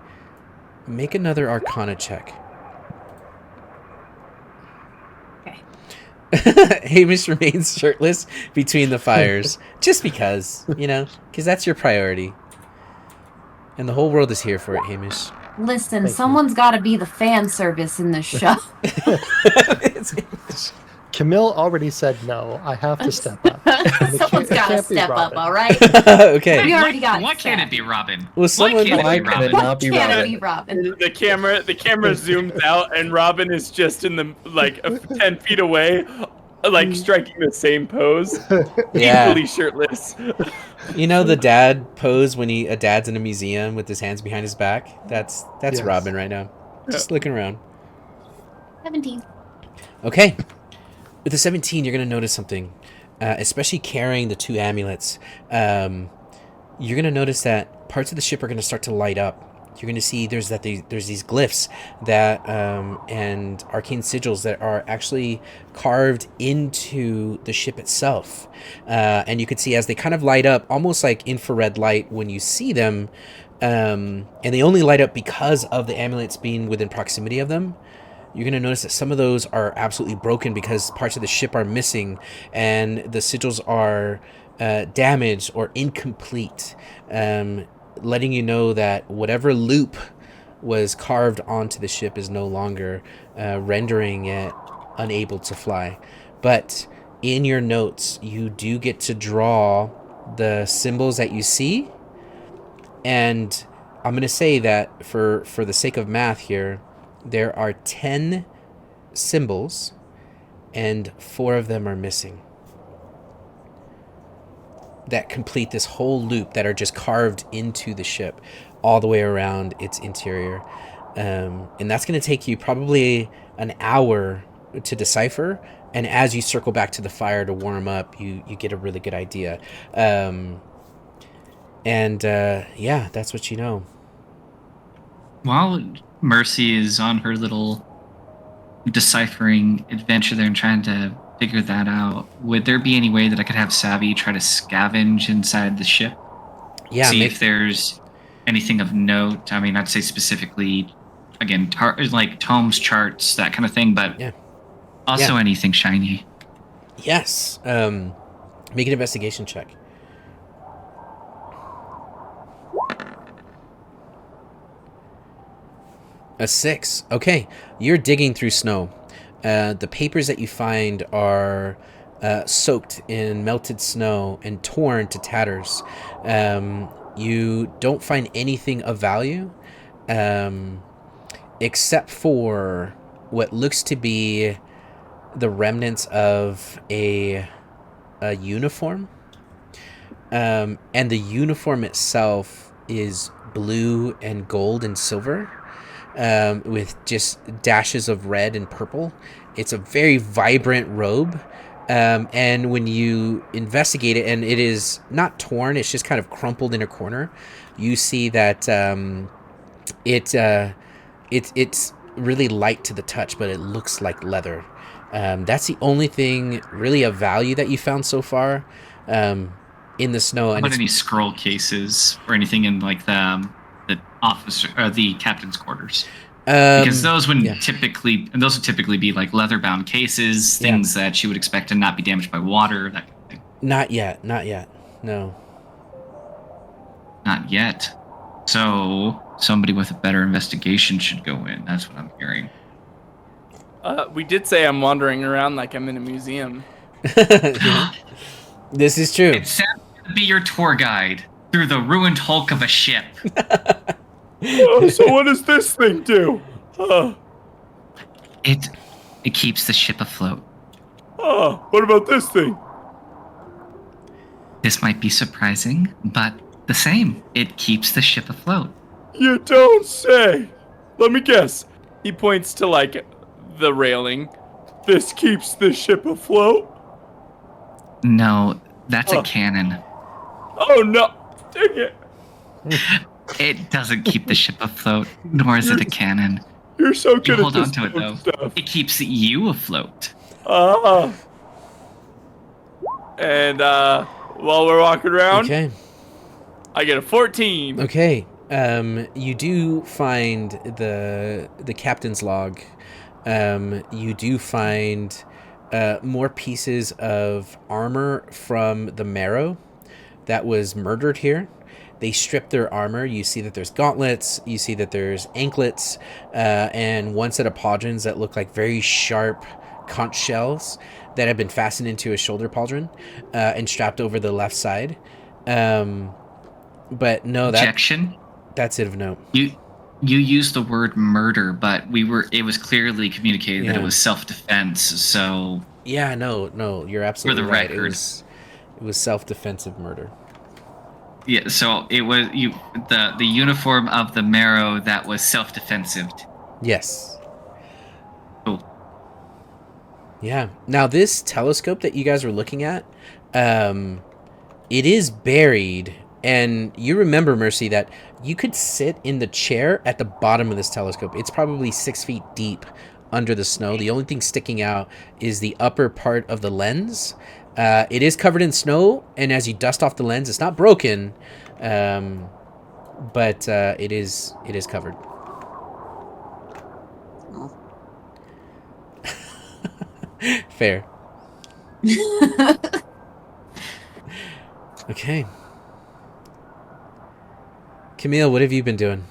another Arcana check. Hamish remains shirtless between the fires, just because, because that's your priority. And the whole world is here for it, Hamish. Listen, someone's got to be the fan service in this show. Camille already said no. I have to step up. Someone's got to step up, all right? Okay. We already got Why can't it be Robin? Well, someone Why can it not be Can it Robin? be Robin? The camera zooms out, and Robin is just in the 10 feet away, striking the same pose, Yeah. equally shirtless. You know the dad pose when a dad's in a museum with his hands behind his back? That's Yes. Robin right now. Just looking around. 17. Okay. With the 17, you're going to notice something, especially carrying the 2 amulets. You're going to notice that parts of the ship are going to start to light up. You're going to see there's these glyphs that and arcane sigils that are actually carved into the ship itself. And you can see as they kind of light up, almost like infrared light when you see them, and they only light up because of the amulets being within proximity of them. You're going to notice that some of those are absolutely broken because parts of the ship are missing and the sigils are damaged or incomplete, letting you know that whatever loop was carved onto the ship is no longer rendering it unable to fly. But in your notes, you do get to draw the symbols that you see. And I'm going to say that for the sake of math here, there are 10 symbols and 4 of them are missing that complete this whole loop, that are just carved into the ship all the way around its interior. And that's going to take you probably an hour to decipher. And as you circle back to the fire to warm up, you get a really good idea. Yeah, that's what you know. While Mercy is on her little deciphering adventure there and trying to figure that out, would there be any way that I could have Savvy try to scavenge inside the ship? Yeah, See if there's anything of note. I mean, I'd say specifically, again, like tomes, charts, that kind of thing, but also anything shiny. Yes. Make an investigation check. A 6. Okay, you're digging through snow. The papers that you find are soaked in melted snow and torn to tatters. You don't find anything of value, except for what looks to be the remnants of a uniform. And the uniform itself is blue and gold and silver, with just dashes of red and purple. It's a very vibrant robe. And when you investigate it, and it is not torn, it's just kind of crumpled in a corner, you see that it's really light to the touch, but it looks like leather. That's the only thing really of value that you found so far in the snow. How And about any scroll cases or anything in like the officer or the captain's quarters? Because those would typically be like leather-bound cases, things that you would expect to not be damaged by water, that kind of thing. Not yet. No. Not yet. So somebody with a better investigation should go in. That's what I'm hearing. We did say I'm wandering around like I'm in a museum. This is true. It's Sam to be your tour guide through the ruined hulk of a ship. So what does this thing do? It keeps the ship afloat. What about this thing? This might be surprising, but the same. It keeps the ship afloat. You don't say. Let me guess. He points to like the railing. This keeps the ship afloat? No, that's a cannon. Oh no! Dang it! It doesn't keep the ship afloat, nor is it a cannon. You're so good at Hold this on to it though. stuff. It keeps you afloat. And while we're walking around, Okay. I get a 14. Okay. You do find the captain's log. You do find more pieces of armor from the Marrow that was murdered here. They stripped their armor. You see that there's gauntlets. You see that there's anklets, and one set of pauldrons that look like very sharp conch shells that have been fastened into a shoulder pauldron and strapped over the left side. But no, Objection. That's it of note. You used the word murder, but it was clearly communicated that it was self-defense. So yeah, no, you're absolutely for the right. record, it was self-defensive murder. Yeah, so it was the uniform of the Marrow that was self-defensive. Yes. Cool. Yeah. Now this telescope that you guys were looking at, it is buried, and you remember, Mercy, that you could sit in the chair at the bottom of this telescope. It's probably 6 feet deep under the snow. The only thing sticking out is the upper part of the lens. It is covered in snow, and as you dust off the lens, it's not broken, but it is covered. Oh. Fair. Okay. Camille, what have you been doing?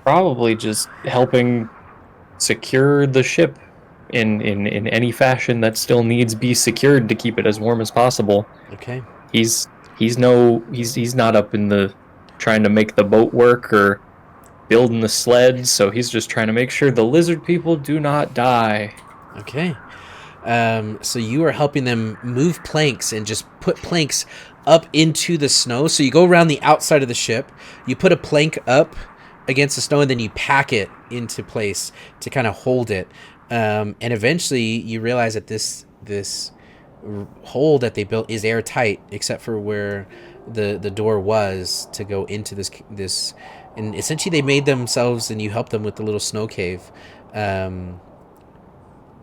Probably just helping secure the ship in any fashion that still needs be secured to keep it as warm as possible. Okay. He's not up in the trying to make the boat work or building the sleds, so he's just trying to make sure the lizard people do not die. Okay. So you are helping them move planks and just put planks up into the snow. So you go around the outside of the ship, you put a plank up against the snow, and then you pack it into place to kind of hold it. And eventually you realize that this hole that they built is airtight, except for where the door was to go into this. And essentially they made themselves, and you helped them with the little snow cave. And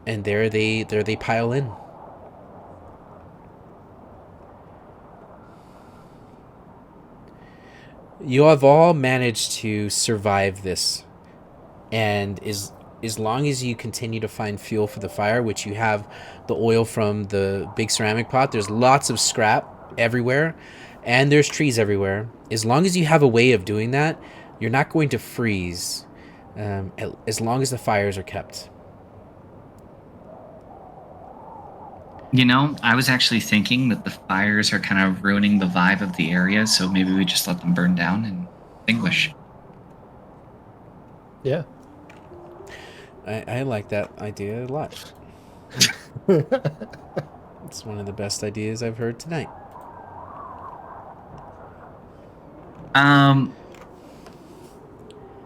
there they pile in. You have all managed to survive this, and as long as you continue to find fuel for the fire, which you have the oil from the big ceramic pot, there's lots of scrap everywhere. and there's trees everywhere. As long as you have a way of doing that, you're not going to freeze, as long as the fires are kept. You know, I was actually thinking that the fires are kind of ruining the vibe of the area, so maybe we just let them burn down and extinguish. Yeah. I like that idea a lot. It's one of the best ideas I've heard tonight.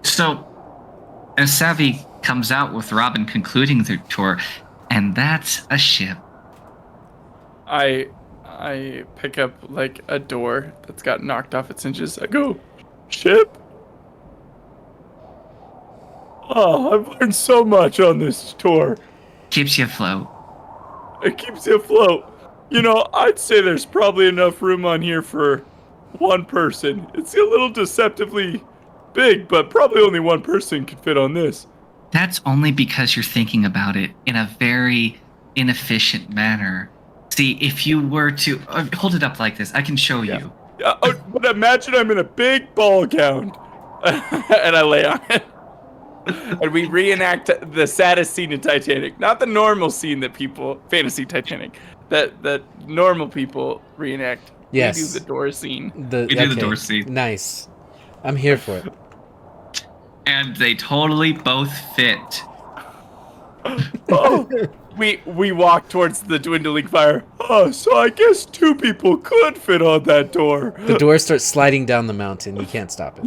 So, as Savvy comes out with Robin concluding their tour, and that's a ship. I pick up like a door that's got knocked off its hinges. I go, ship? Oh, I've learned so much on this tour. Keeps you afloat. It keeps you afloat. You know, I'd say there's probably enough room on here for one person. It's a little deceptively big, but probably only one person could fit on this. That's only because you're thinking about it in a very inefficient manner. See, if you were to hold it up like this, I can show you. But imagine I'm in a big ball gown, and I lay on it. And we reenact the saddest scene in Titanic, not the normal scene that people fantasy Titanic, that normal people reenact. Yes. We do the door scene. We do the door scene. Nice. I'm here for it. And they totally both fit. Oh, we walk towards the dwindling fire. Oh, so I guess two people could fit on that door. The door starts sliding down the mountain. You can't stop it.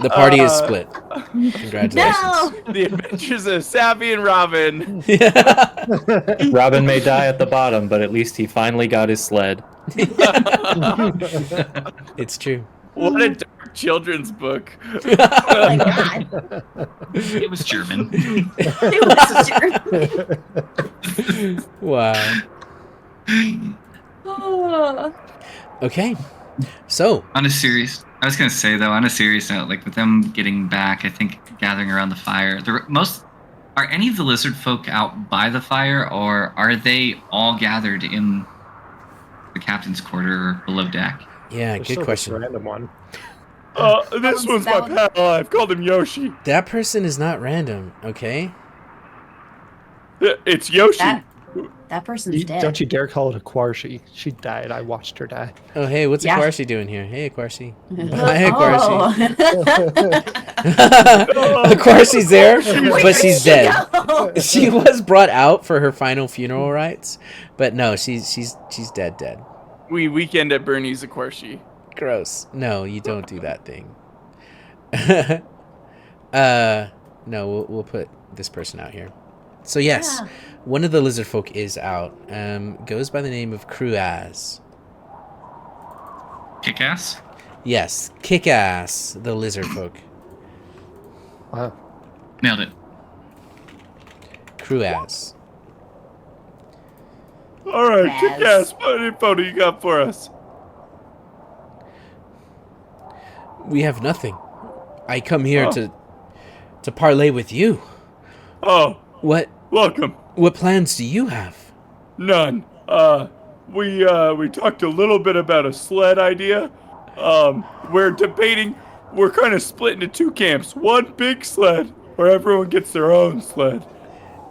The party is split. Congratulations. No! The adventures of Savvy and Robin. Robin may die at the bottom, but at least he finally got his sled. It's true. What a dark children's book. Oh my god. It was German. It was German. Wow. Oh. Okay. So, I was gonna say though, on a serious note, like with them getting back, I think gathering around the fire, are any of the lizard folk out by the fire, or are they all gathered in the captain's quarter below deck? yeah, There's good still question. This random one. This one's my pal. I've called him Yoshi. That person is not random, okay? It's Yoshi. That person's dead. Don't you dare call it a Quarshi. She died. I watched her die. Oh, hey, what's Yeah. Akwarshi doing here? Hey, Akwarshi. Oh. Hi, Akwarshi. Akwarshi's there, but she's dead. She was brought out for her final funeral rites, but no, she's dead. We weekend at Bernie's Akwarshi. Gross. No, you don't do that thing. No, we'll put this person out here. So yes, Yeah. one of the lizard folk is out. Goes by the name of Kruaz. Kick-ass? Yes, Kick-Ass, the lizard folk. Wow. Nailed it. Kruaz. All right, Yes. kick-ass. What info do you got for us? We have nothing. I come here to parlay with you. Oh, What welcome. plans do you have? None. We talked a little bit about a sled idea. We're debating. We're kind of split into two camps. One big sled, where everyone gets their own sled.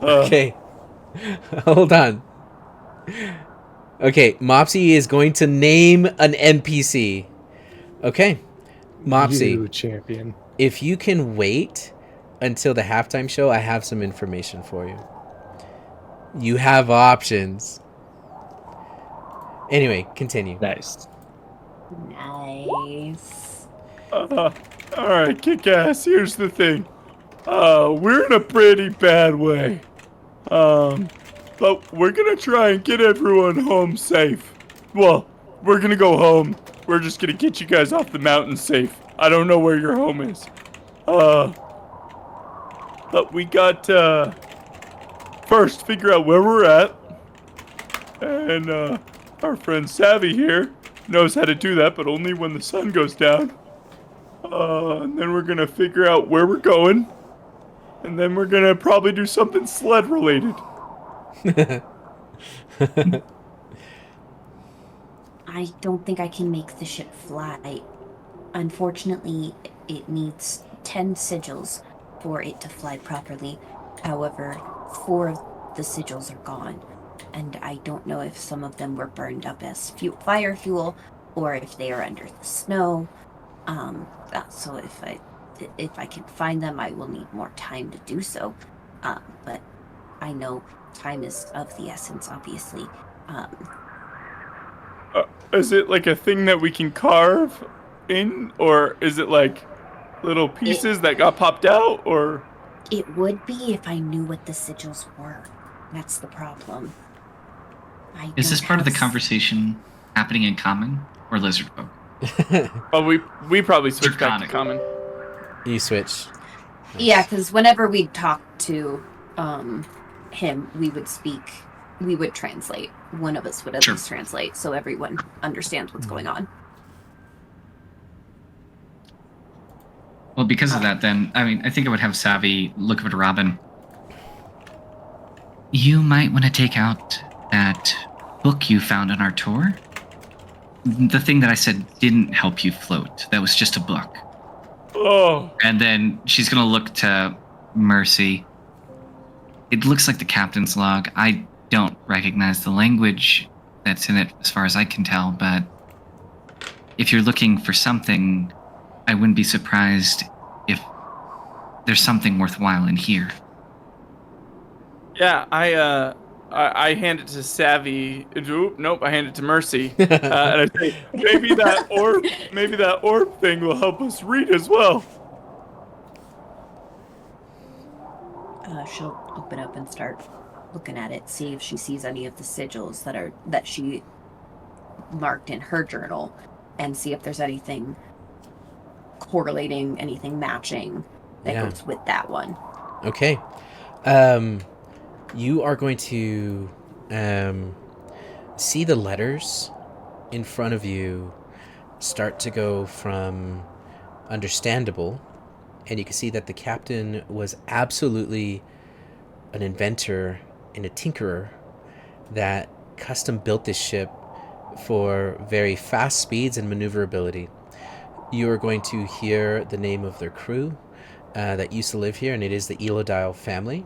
Okay. Hold on. Okay, Mopsy is going to name an NPC. Okay. Mopsy, You champion. if you can wait until the halftime show, I have some information for you. You have options. Anyway, continue. Nice. Nice. All right, kick-ass. Here's the thing. We're in a pretty bad way. But we're gonna try and get everyone home safe. Well, we're gonna go home. We're just gonna get you guys off the mountain safe. I don't know where your home is. But we got to first figure out where we're at. And our friend Savvy here knows how to do that, but only when the sun goes down. And then we're gonna figure out where we're going. And then we're gonna probably do something sled related. I don't think I can make the ship fly. Unfortunately, it needs 10 sigils for it to fly properly. However, 4 of the sigils are gone, and I don't know if some of them were burned up as fire fuel or if they are under the snow. So if I can find them, I will need more time to do so. But I know time is of the essence, obviously. Is it like a thing that we can carve in, or is it like little pieces that got popped out, or? It would be if I knew what the sigils were. That's the problem. Is this part of the conversation happening in common or lizard folk? Oh, we probably switch back to common. You switch. Yeah, because whenever we talk to him, we would translate. One of us would at least translate, so everyone understands what's going on. Well, because of that, then, I think I would have Savvy look over to Robin. You might want to take out that book you found on our tour. The thing that I said didn't help you float. That was just a book. Oh. And then she's going to look to Mercy. It looks like the captain's log. I don't recognize the language that's in it as far as I can tell, but if you're looking for something, I wouldn't be surprised if there's something worthwhile in here. Yeah, I hand it to Savvy. Nope, I hand it to Mercy. And I say, maybe that orb thing will help us read as well. She'll open up and start looking at it, see if she sees any of the sigils that she marked in her journal, and see if there's anything correlating, anything matching that goes with that one. Okay. You are going to see the letters in front of you start to go from understandable, and you can see that the captain was absolutely an inventor and a tinkerer that custom built this ship for very fast speeds and maneuverability. You are going to hear the name of their crew that used to live here, and it is the Elodile family.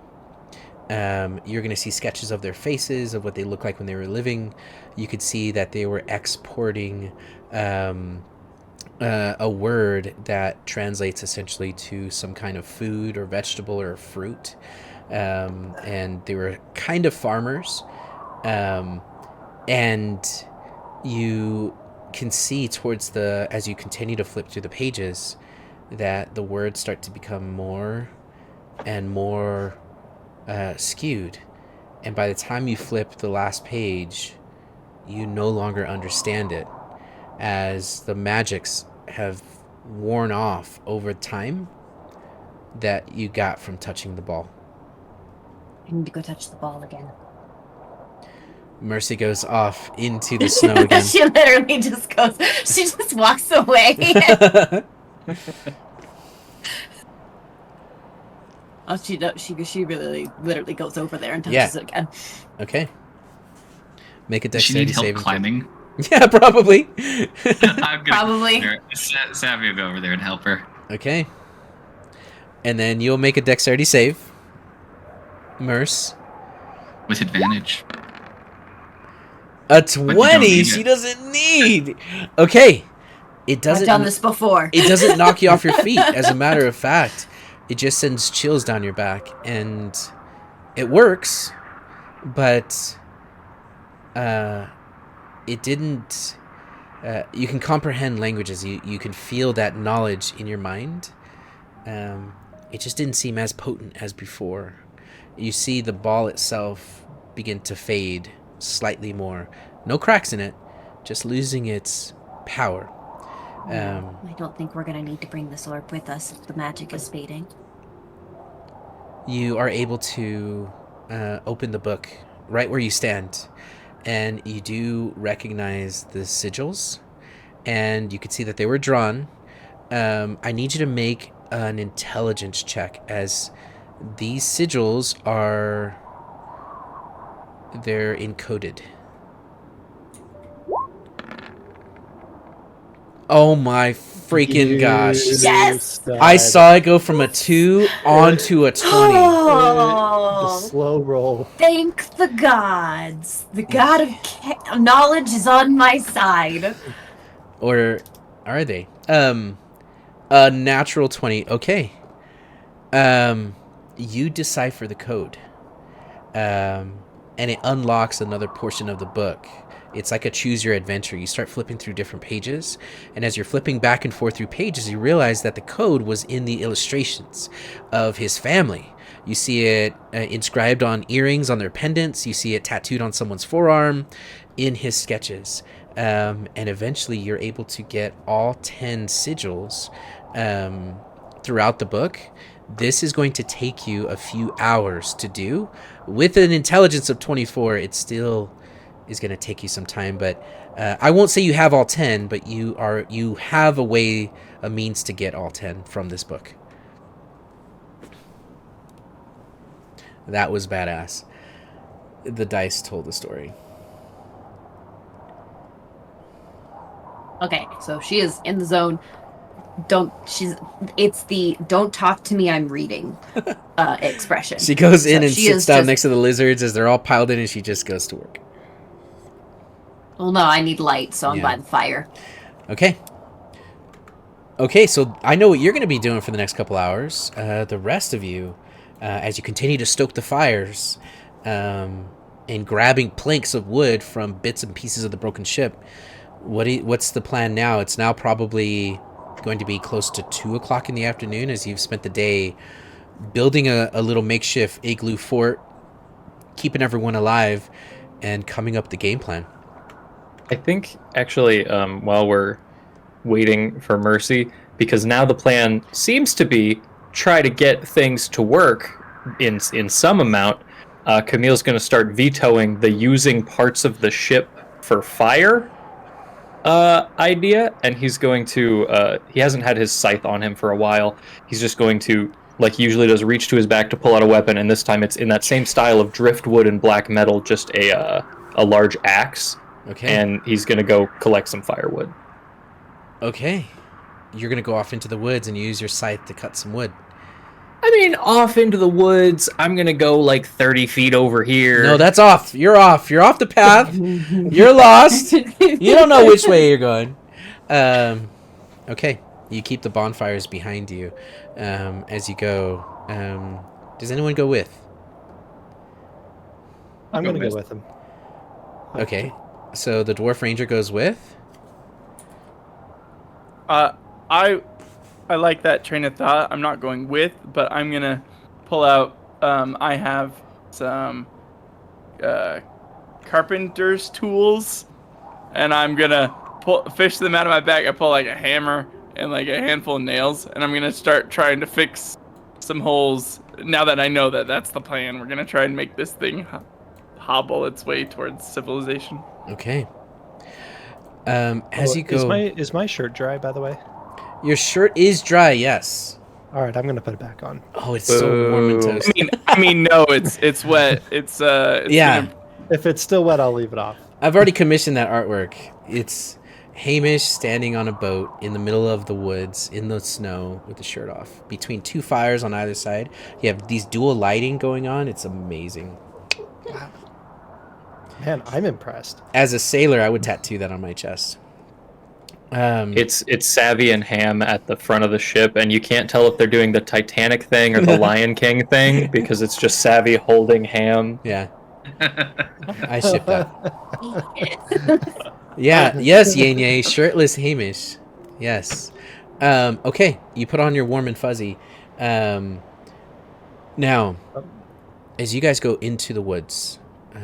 You're going to see sketches of their faces, of what they look like when they were living. You could see that they were exporting a word that translates essentially to some kind of food or vegetable or fruit. And they were kind of farmers. And you can see towards as you continue to flip through the pages, that the words start to become more and more skewed, and by the time you flip the last page, you no longer understand it, as the magics have worn off over time that you got from touching the ball. I need to go touch the ball again. Mercy goes off into the snow again. She literally just goes. She just walks away. Oh, she really literally goes over there and touches it again. Okay. Make a dexterity saving. Climbing? Yeah, probably. Probably. Savvy will go over there and help her. Okay. And then you'll make a dexterity save. Merce. With advantage. A 20 she doesn't need. Okay. It doesn't. I've done this before. It doesn't knock you off your feet. As a matter of fact, it just sends chills down your back, and it works, but it didn't. You can comprehend languages. You can feel that knowledge in your mind. It just didn't seem as potent as before. You see the ball itself begin to fade slightly more. No cracks in it, just losing its power. I don't think we're going to need to bring this orb with us if the magic is fading. You are able to open the book right where you stand, and you do recognize the sigils, and you can see that they were drawn. I need you to make an intelligence check, as these sigils they're encoded. Oh my freaking gosh. Yes! I saw it go from a 2 onto a 20. The slow roll. Thank the gods. The god of knowledge is on my side. Or are they? A natural 20. Okay. You decipher the code. And it unlocks another portion of the book. It's like a choose your adventure. You start flipping through different pages, and as you're flipping back and forth through pages, you realize that the code was in the illustrations of his family. You see it inscribed on earrings on their pendants. You see it tattooed on someone's forearm in his sketches. And eventually you're able to get all 10 sigils throughout the book. This is going to take you a few hours to do. With an intelligence of 24, it still is going to take you some time, but I won't say you have all 10, but you have a means to get all 10 from this book. That was badass. The dice told the story. Okay, so she is in the zone. It's the don't talk to me, I'm reading expression. She goes in So and she sits is down just- next to the lizards as they're all piled in, and she just goes to work. Well, no, I need light, so I'm Yeah. by the fire. Okay. Okay, so I know what you're going to be doing for the next couple hours. The rest of you, as you continue to stoke the fires and grabbing planks of wood from bits and pieces of the broken ship, what's the plan now? It's now probably going to be close to 2 o'clock in the afternoon as you've spent the day building a little makeshift igloo fort, keeping everyone alive, and coming up the game plan. I think actually, while we're waiting for Mercy, because now the plan seems to be try to get things to work in some amount. Camille's going to start vetoing the using parts of the ship for fire idea, and he's going to. He hasn't had his scythe on him for a while. He's just going to, like he usually does, reach to his back to pull out a weapon, and this time it's in that same style of driftwood and black metal, just a large axe. Okay. And he's going to go collect some firewood. Okay. You're going to go off into the woods and use your scythe to cut some wood. I mean, off into the woods. I'm going to go like 30 feet over here. No, that's off. You're off. You're off the path. You're lost. You don't know which way you're going. Okay. You keep the bonfires behind you as you go. Does anyone go with? I'm going to go with him. Okay. So the Dwarf Ranger goes with? I like that train of thought. I'm not going with, but I'm gonna pull out. I have some carpenter's tools, and I'm gonna fish them out of my bag. I pull like a hammer and like a handful of nails, and I'm gonna start trying to fix some holes. Now that I know that that's the plan, we're gonna try and make this thing hobble its way towards civilization. Okay. As you go, Is my shirt dry, by the way? your shirt is dry. Yes. All right, I'm gonna put it back on. Oh, it's so warm and toasty. I mean, no, it's wet. It's Yeah. If it's still wet, I'll leave it off. I've already commissioned that artwork. It's Hamish standing on a boat in the middle of the woods in the snow with the shirt off. Between two fires on either side. You have these dual lighting going on. It's amazing. Man, I'm impressed. As a sailor, I would tattoo that on my chest. It's Savvy and Ham at the front of the ship, and you can't tell if they're doing the Titanic thing or the Lion King thing because it's just Savvy holding Ham. Yeah. I ship that. Yeah, yes, Yanye, shirtless Hamish. Yes. Okay, you put on your warm and fuzzy. Now, as you guys go into the woods,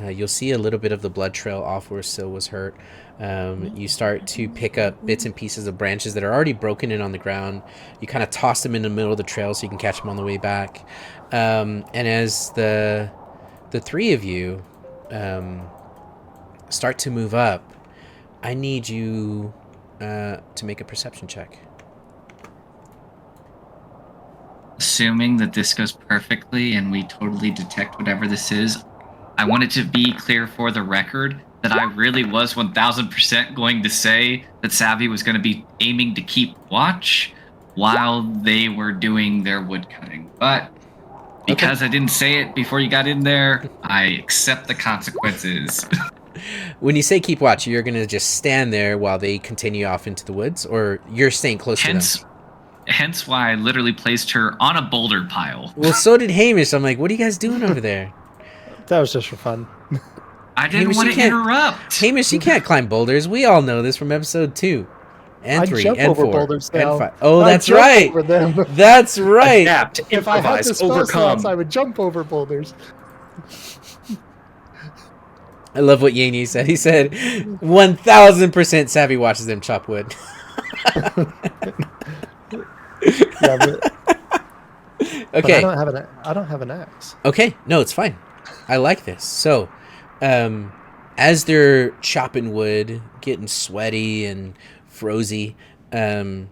you'll see a little bit of the blood trail off where Syl was hurt. You start to pick up bits and pieces of branches that are already broken in on the ground. You kind of toss them in the middle of the trail so you can catch them on the way back. And as the three of you start to move up, I need you to make a perception check. Assuming that this goes perfectly and we totally detect whatever this is, I want it to be clear for the record that I really was 1000% going to say that Savvy was going to be aiming to keep watch while they were doing their woodcutting. But because I didn't say it before you got in there, I accept the consequences. When you say keep watch, you're going to just stand there while they continue off into the woods, or you're staying close to them? Hence why I literally placed her on a boulder pile. Well, so did Hamish. I'm like, what are you guys doing over there? That was just for fun. I didn't want to interrupt. Hamish, you can't climb boulders. We all know this from episode 2 and 3 jump and over 4 boulders and now. 5. Oh, I that's jump right. over them. That's right. Adapt, If I had the improvise, spell overcome. slots, I would jump over boulders. I love what Yaney said. He said 1000% Savvy watches them chop wood. Yeah, but Okay. I don't have an axe. Okay, no, it's fine. I like this. So, as they're chopping wood, getting sweaty and frozy, you're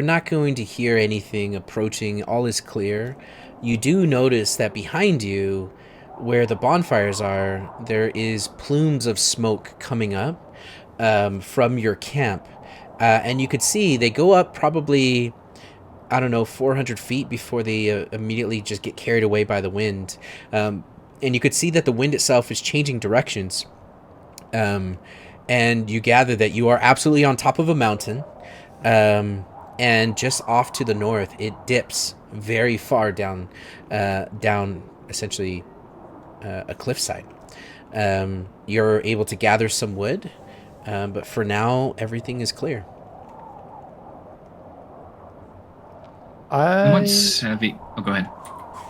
not going to hear anything approaching. All is clear. You do notice that behind you, where the bonfires are, there is plumes of smoke coming up from your camp. And you could see they go up probably, I don't know, 400 feet before they immediately just get carried away by the wind. And you could see that the wind itself is changing directions. And you gather that you are absolutely on top of a mountain. And just off to the north, it dips very far down essentially a cliffside. You're able to gather some wood, but for now, everything is clear. Once Savvy... Oh, go ahead.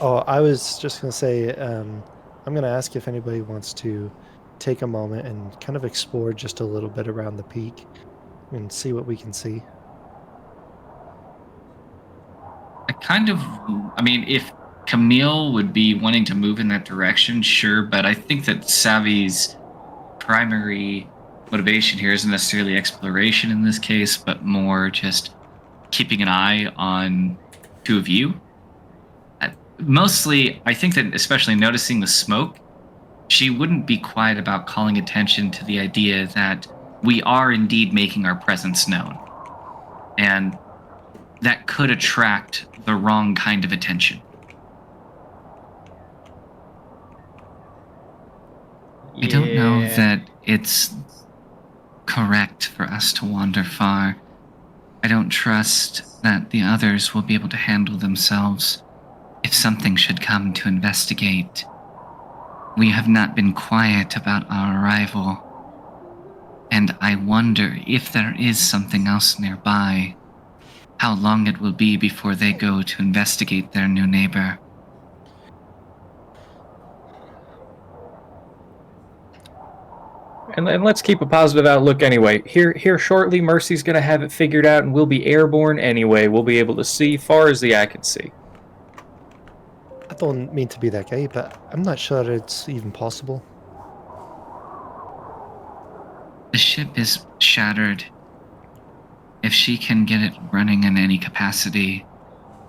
Oh, I was just going to say, I'm going to ask if anybody wants to take a moment and kind of explore just a little bit around the peak and see what we can see. I mean, if Camille would be wanting to move in that direction, sure, but I think that Savvy's primary motivation here isn't necessarily exploration in this case, but more just keeping an eye on two of you. Mostly, I think that especially noticing the smoke, she wouldn't be quiet about calling attention to the idea that we are indeed making our presence known. And that could attract the wrong kind of attention. I don't know that it's correct for us to wander far. I don't trust that the others will be able to handle themselves if something should come to investigate. We have not been quiet about our arrival, and I wonder if there is something else nearby, how long it will be before they go to investigate their new neighbor. And let's keep a positive outlook anyway. Here shortly, Mercy's going to have it figured out, and we'll be airborne anyway. We'll be able to see far as the eye can see. I don't mean to be that guy, but I'm not sure it's even possible. The ship is shattered. If she can get it running in any capacity,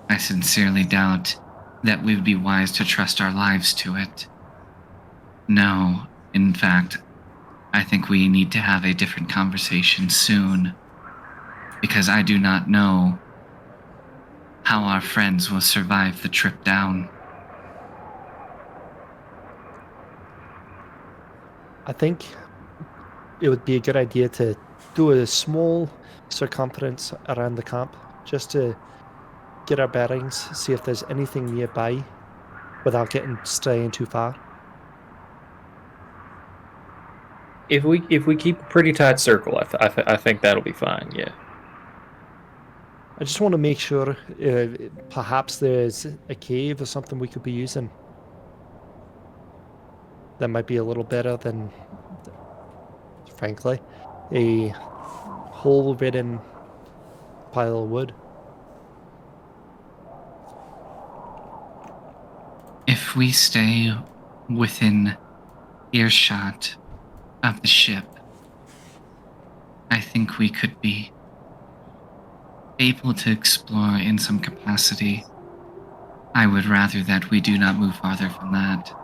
I sincerely doubt that we would be wise to trust our lives to it. No, in fact, I think we need to have a different conversation soon, because I do not know how our friends will survive the trip down. I think it would be a good idea to do a small circumference around the camp, just to get our bearings, see if there's anything nearby without getting straying too far. If we keep a pretty tight circle, I think that'll be fine. Yeah. I just want to make sure perhaps there's a cave or something we could be using that might be a little better than, frankly, a hole-ridden pile of wood. If we stay within earshot of the ship, I think we could be able to explore in some capacity. I would rather that we do not move farther from that.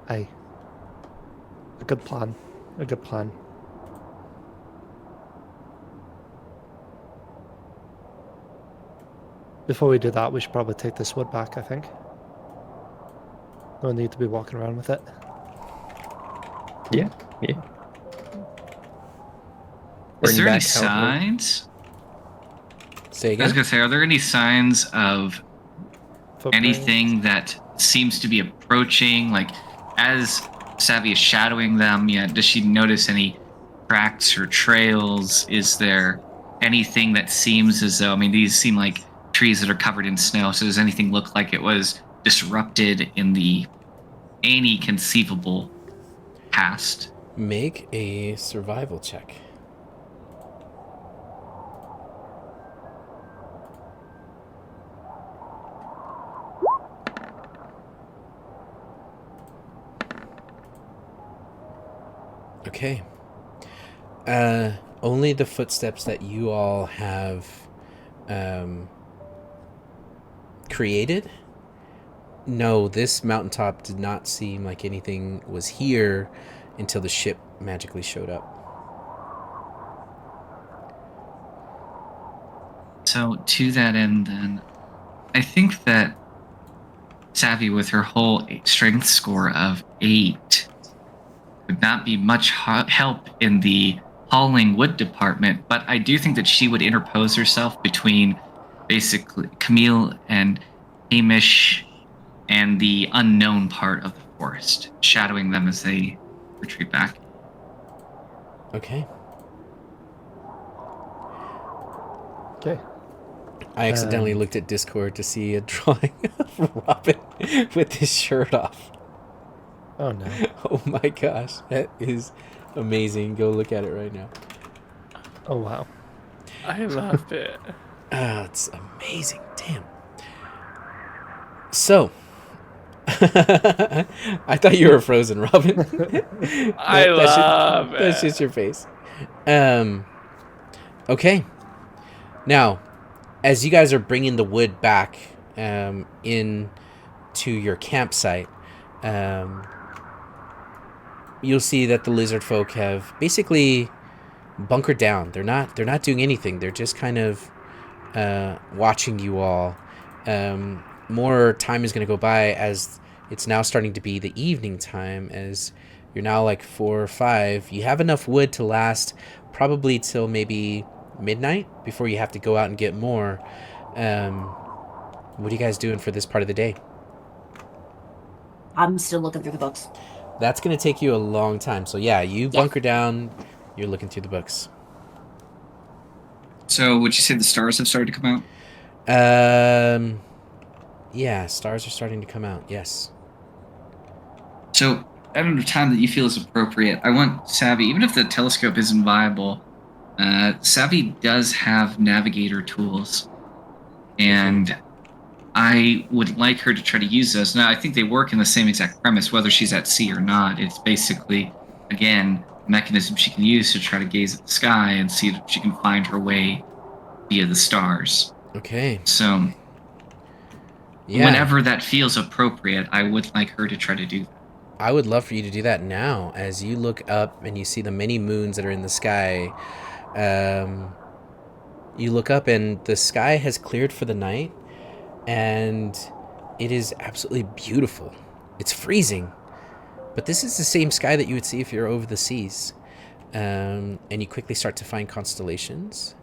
Aye. A good plan. A good plan. Before we do that, we should probably take this wood back, I think. No need to be walking around with it. Yeah. Is Bring there any back Howard. signs? Say I was again. gonna say, are there any signs of Footprints. anything that seems to be approaching? Like, as Savvy is shadowing them, does she notice any tracks or trails? Is there anything that seems as though, these seem like trees that are covered in snow, so does anything look like it was disrupted in any conceivable past? Make a survival check. Okay. Only the footsteps that you all have created. No, this mountaintop did not seem like anything was here until the ship magically showed up. So to that end, then, I think that Savvy, with her whole strength score of 8, would not be much help in the hauling wood department, but I do think that she would interpose herself between basically Camille and Hamish and the unknown part of the forest, shadowing them as they retreat back. Okay. Okay. I accidentally looked at Discord to see a drawing of Robin with his shirt off. Oh no. Oh my gosh, that is amazing. Go look at it right now. Oh wow. I love it. Ah, it's amazing. Damn. So, I thought you were frozen, Robin. I love That's it. just your face. Okay. Now, as you guys are bringing the wood back in to your campsite, you'll see that the lizard folk have basically bunkered down. They're not doing anything. They're just kind of watching you all. More time is going to go by as it's now starting to be the evening time, as you're now like 4 or 5. You have enough wood to last probably till maybe midnight before you have to go out and get more. What are you guys doing for this part of the day? I'm still looking through the books. That's going to take you a long time. So yeah, you bunker down, you're looking through the books. So would you say the stars have started to come out? Yeah, stars are starting to come out, yes. So at a time that you feel is appropriate, I want Savvy, even if the telescope isn't viable, Savvy does have navigator tools, and I would like her to try to use those. Now, I think they work in the same exact premise, whether she's at sea or not. It's basically, again, a mechanism she can use to try to gaze at the sky and see if she can find her way via the stars. Okay. So, Yeah. whenever that feels appropriate, I would like her to try to do that. I would love for you to do that now. As you look up and you see the many moons that are in the sky, you look up and the sky has cleared for the night, and it is absolutely beautiful. It's freezing, but this is the same sky that you would see if you're over the seas. And you quickly start to find constellations,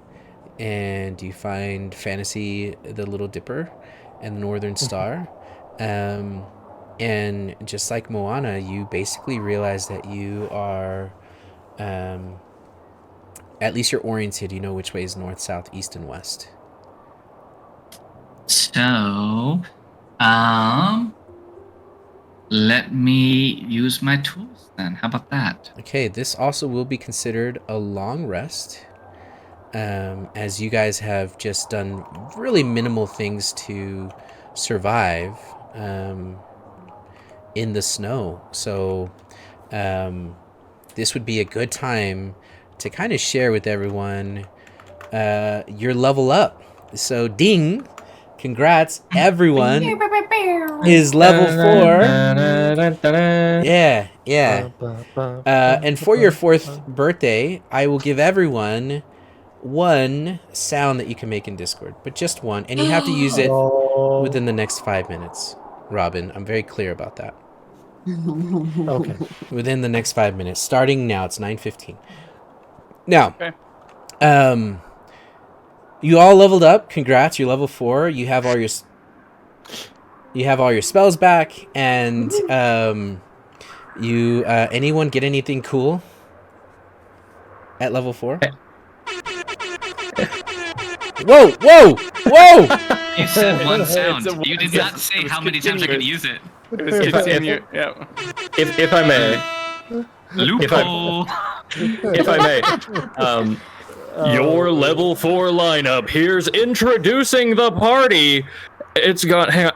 and you find Fantasy, the Little Dipper, and the Northern Star. And just like Moana, you basically realize that you are, at least you're oriented. You know which way is north, south, east, and west. So, let me use my tools then. How about that? Okay, this also will be considered a long rest, as you guys have just done really minimal things to survive in the snow. So this would be a good time to kind of share with everyone your level up. So ding, congrats, everyone is level 4. Yeah. And for your 4th birthday, I will give everyone one sound that you can make in Discord, but just one, and you have to use it within the next 5 minutes. Robin, I'm very clear about that. Okay. Within the next 5 minutes, starting now. It's 9:15. Now, Okay. you all leveled up. Congrats, you're level 4. You have all your spells back, and you anyone get anything cool at level 4? Whoa! You said one sound. It's a You did one not sound. say It was how many times you're going to use continuous. it. It was continue. Yeah. If I may, Loophole. if I may, your level 4 lineup. Here's introducing the party. It's got. Hang on.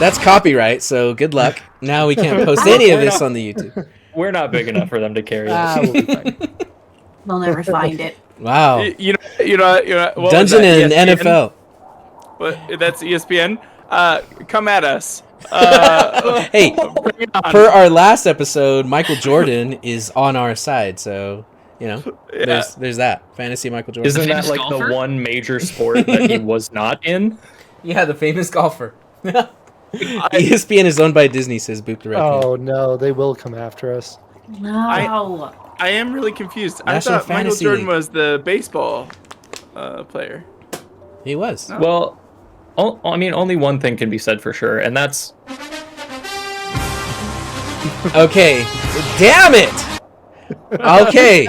That's copyright, so good luck. Now we can't post any of this on the YouTube. We're not big enough for them to carry Ah, this. we'll be fine. They'll never find it. Wow. You know. What was Dungeon that, and ESPN? NFL. What, that's ESPN. Come at us. Hey, Bring it on. per our last episode, Michael Jordan is on our side, so Yeah. there's that. Fantasy Michael Jordan. Isn't that famous like golfer? the one major sport that he was not in? Yeah, the famous golfer. ESPN is owned by Disney, says Boop the Raccoon. Oh no, they will come after us. No. I am really confused. I National thought Michael Fantasy Jordan League. was the baseball player. He was. No. Well, I mean, only one thing can be said for sure, and that's Okay. Damn it! Okay.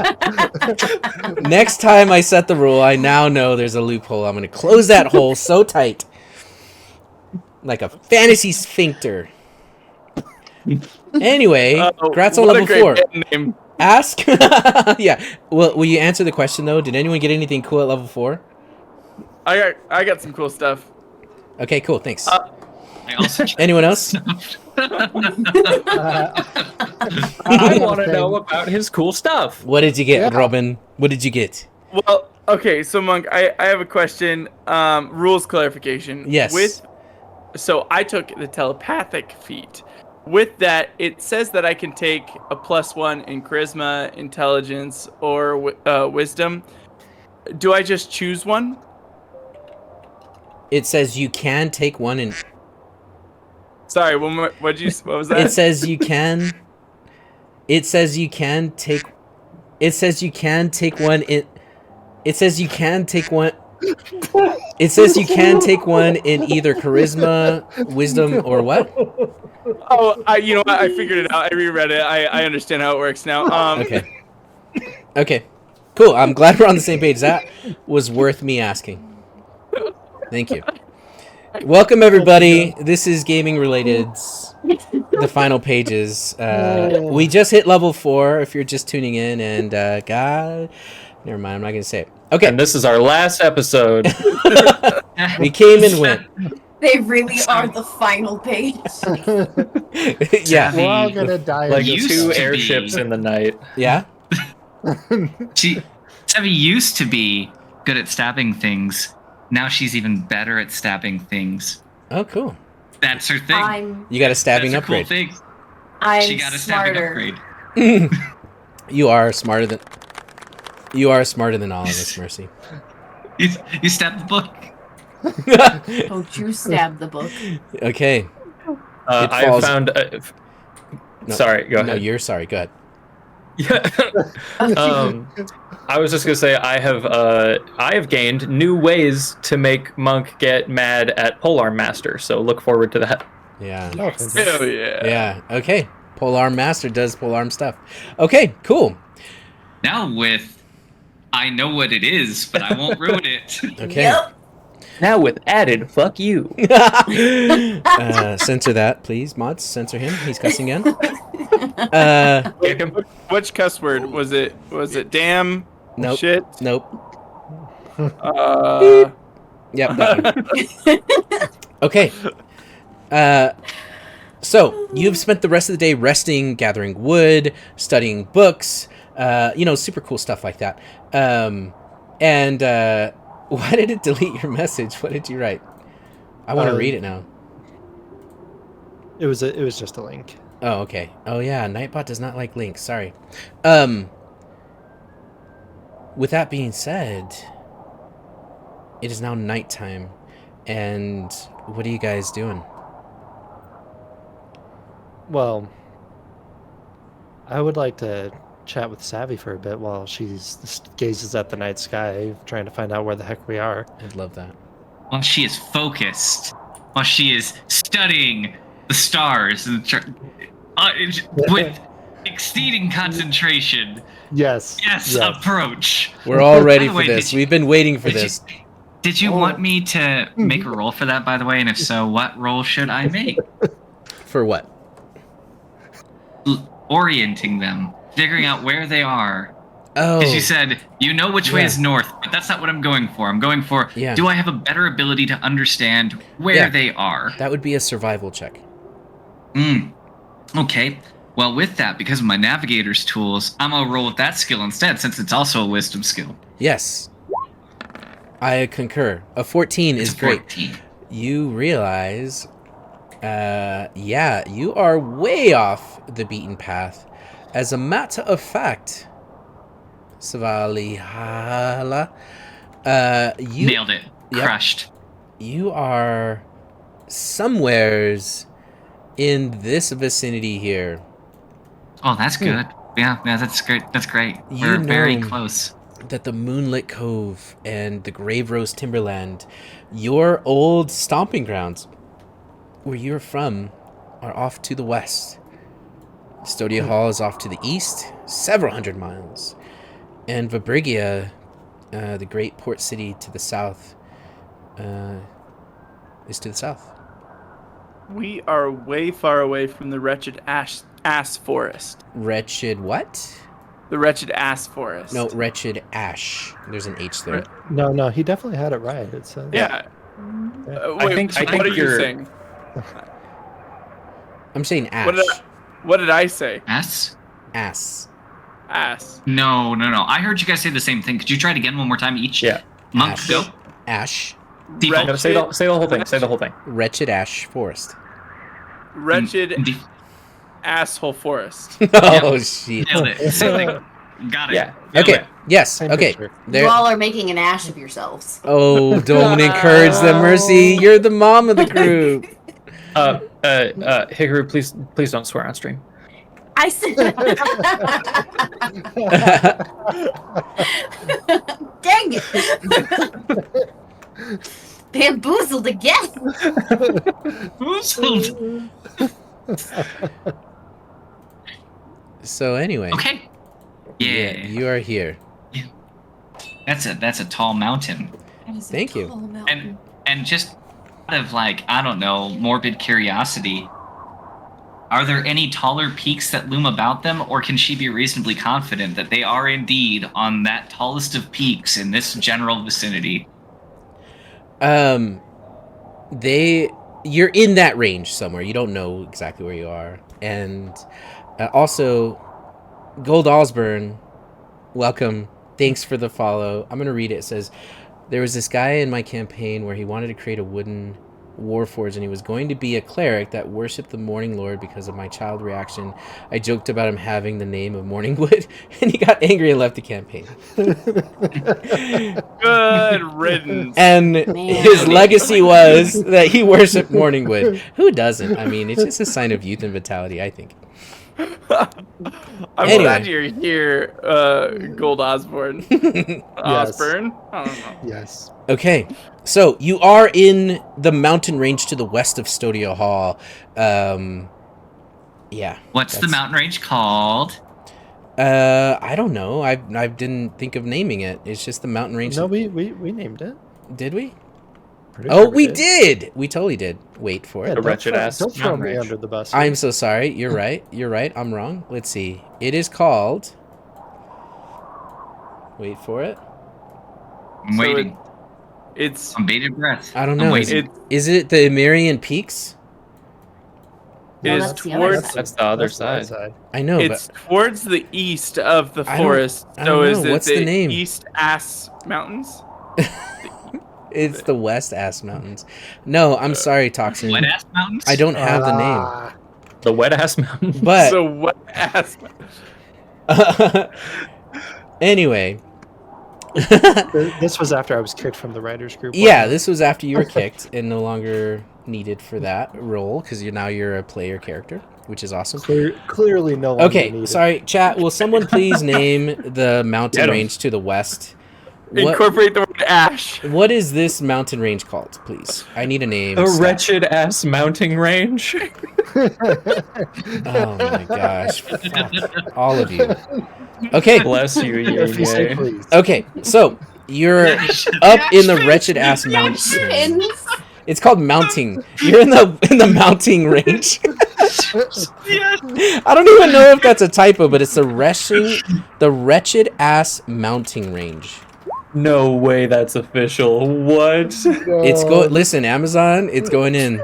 Next time I set the rule, I now know there's a loophole. I'm going to close that hole so tight. Like a fantasy sphincter. Anyway, congrats on what a level great 4. band name. Ask. Yeah. Well, will you answer the question though? Did anyone get anything cool at level 4? I got some cool stuff. Okay, cool. Thanks. I also Anyone else? I want to know about his cool stuff. What did you get, Yeah. Robin? What did you get? Well, okay, so Monk, I have a question. Rules clarification. Yes. So I took the telepathic feat. With that, it says that I can take a +1 in charisma, intelligence, or wisdom. Do I just choose one? It says you can take one in. Sorry, what was that? It says you can. It says you can take. It says you can take one in. It says you can take one. It says you can take one in either charisma, wisdom, or what? Oh, you know what? I figured it out. I reread it. I understand how it works now. Okay. Okay. Cool. I'm glad we're on the same page. That was worth me asking. Thank you. Welcome everybody. This is Gaming Related's the final pages. We just hit level 4 if you're just tuning in, and God, never mind, I'm not gonna say it. Okay. And this is our last episode. We came and went. They really are the final page. Yeah. We're all gonna die. Like in Used this. two to airships be. in the night. Yeah. Sevi used to be good at stabbing things. Now she's even better at stabbing things. Oh, cool. That's her thing. I'm You got a stabbing That's a cool upgrade. thing. I'm She got a stabbing smarter. upgrade. You are smarter than. You are smarter than all of us, Mercy. You stabbed the book. Don't you stab the book. Okay. It I falls- found. No, Sorry, go No, ahead. you're sorry. Go ahead. I was just gonna say I have gained new ways to make Monk get mad at Polearm Master. So look forward to that. Yeah. Oh, fantastic. Hell yeah. Yeah. Okay. Polearm Master does polearm stuff. Okay. Cool. Now with, I know what it is, but I won't ruin it. Okay. Yep. Now with added fuck you. Censor that, please, mods. Censor him. He's cussing again. Kick him. Which cuss word was it? Was it damn? Nope. Shit. Nope. Yep. That one. Okay. So you've spent the rest of the day resting, gathering wood, studying books. Super cool stuff like that. And why did it delete your message? What did you write? I want to read it now. It was just a link. Oh, okay. Oh yeah, Nightbot does not like links. Sorry. With that being said, it is now nighttime, and what are you guys doing? Well, I would like to chat with Savvy for a bit while she gazes at the night sky, trying to find out where the heck we are. I'd love that. While she is focused, while she is studying the stars and with exceeding concentration. Yes. Yes, approach. We're all ready By the for way, this. We've been waiting for this. Did you want me to make a roll for that, by the way? And if so, what roll should I make? For what? Orienting them, figuring out where they are. Oh. Because you said, you know which way is north, but that's not what I'm going for. I'm going for, do I have a better ability to understand where they are? That would be a survival check. Okay. Well, with that, because of my navigator's tools, I'm going to roll with that skill instead, since it's also a wisdom skill. Yes. I concur. A 14 is great. 14. You realize, you are way off the beaten path. As a matter of fact, Savalihala, you... Nailed it. Crushed. You are somewheres in this vicinity here. Oh, that's good. Yeah, that's great. That's great. We're very close. That the Moonlit Cove and the Grave Rose Timberland, your old stomping grounds, where you're from, are off to the west. Stodia Hall is off to the east, several hundred miles. And Vibrigia, the great port city to the south, is to the south. We are way far away from the wretched ass forest. Wretched what? The wretched ass forest. No, wretched ash. There's an H there. No, he definitely had it right. It's yeah. I Wait, think what are you saying? I'm saying ash. What did I say? Ass? Ass. Ass. No. I heard you guys say the same thing. Could you try it again one more time each? Yeah. Monk, Ash. go. Ash. Default. Say the whole thing. Say the whole thing. Wretched ash forest. Wretched asshole forest. Oh, shit. Nailed it. Same thing. Got it. Yeah. Nailed Okay. it. Yes. Same Okay. picture. You all are making an ash of yourselves. Oh, don't encourage them, Mercy. You're the mom of the group. Hikaru, please don't swear on stream. I said. Dang it! Bamboozled again. Bamboozled. So anyway. Okay. Yeah. You are here. That's a tall mountain. Thank you. And just out of I don't know, morbid curiosity, are there any taller peaks that loom about them, or can she be reasonably confident that they are indeed on that tallest of peaks in this general vicinity? You're in that range somewhere. You don't know exactly where you are. And also, Gold Osborne, welcome. Thanks for the follow. I'm going to read it. It says, there was this guy in my campaign where he wanted to create a wooden warforge, and he was going to be a cleric that worshipped the Morning Lord because of my child reaction. I joked about him having the name of Morningwood, and he got angry and left the campaign. Good riddance. And his legacy was that he worshipped Morningwood. Who doesn't? I mean, it's just a sign of youth and vitality, I think. I'm glad you're here, Gold Osborne. Osborne? I don't know. Yes. Okay, so you are in the mountain range to the west of Stodia Hall. Yeah. What's the mountain range called? I don't know. I didn't think of naming it. It's just the mountain range. No, we named it. Did we? Pretty Oh, sure we did. We totally did. Wait for it. The wretched ass Don't throw mountain me range. under the bus. I'm so sorry. You're right. You're right. I'm wrong. Let's see. It is called. Wait for it. I'm waiting. It's on bated breath. I don't know. I'm waiting. Is it the Emirian Peaks? It is towards. That's the other side. I know, It's but towards the east of the I don't- forest. I So don't is know. it What's the name? East Ass Mountains? It's the West Ass Mountains. No, I'm sorry, Toxin. Wet ass mountains. I don't have the name. The wet ass mountains. But So what ass? anyway. This was after I was kicked from the writers group. Yeah, this was after you were kicked and no longer needed for that role because you're a player character, which is awesome. Clearly no one. Okay, sorry, chat. Will someone please name the mountain Get 'em. range to the west? What, Incorporate the word ash. what is this mountain range called, please? I need a name. The Stop. wretched ass mounting range. Oh my gosh. Fuck. All of you. Okay. Bless you, If you say Ying. please. Okay, so you're up in the wretched ass mountains. It's called mounting. You're in the mounting range. I don't even know if that's a typo, but it's the wretched ass mounting range. No way that's official. What? It's listen, Amazon, it's going in.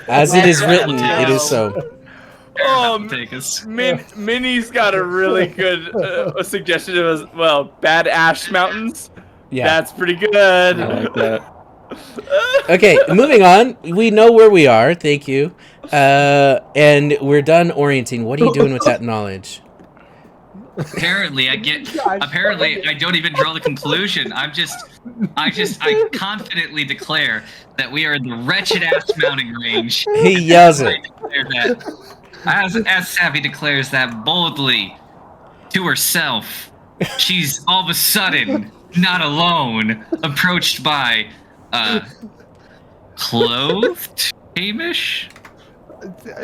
As it is written, it is so. Oh, Take us. Minnie's got a really good suggestion of as well. Bad ash mountains. Yeah. That's pretty good. I like that. Okay, moving on. We know where we are. Thank you. And we're done orienting. What are you doing with that knowledge? Apparently, I don't even draw the conclusion. I confidently declare that we are in the wretched ass mounting range. He yells I it. declare that, as Savvy declares that boldly to herself, she's all of a sudden not alone, approached by clothed Hamish.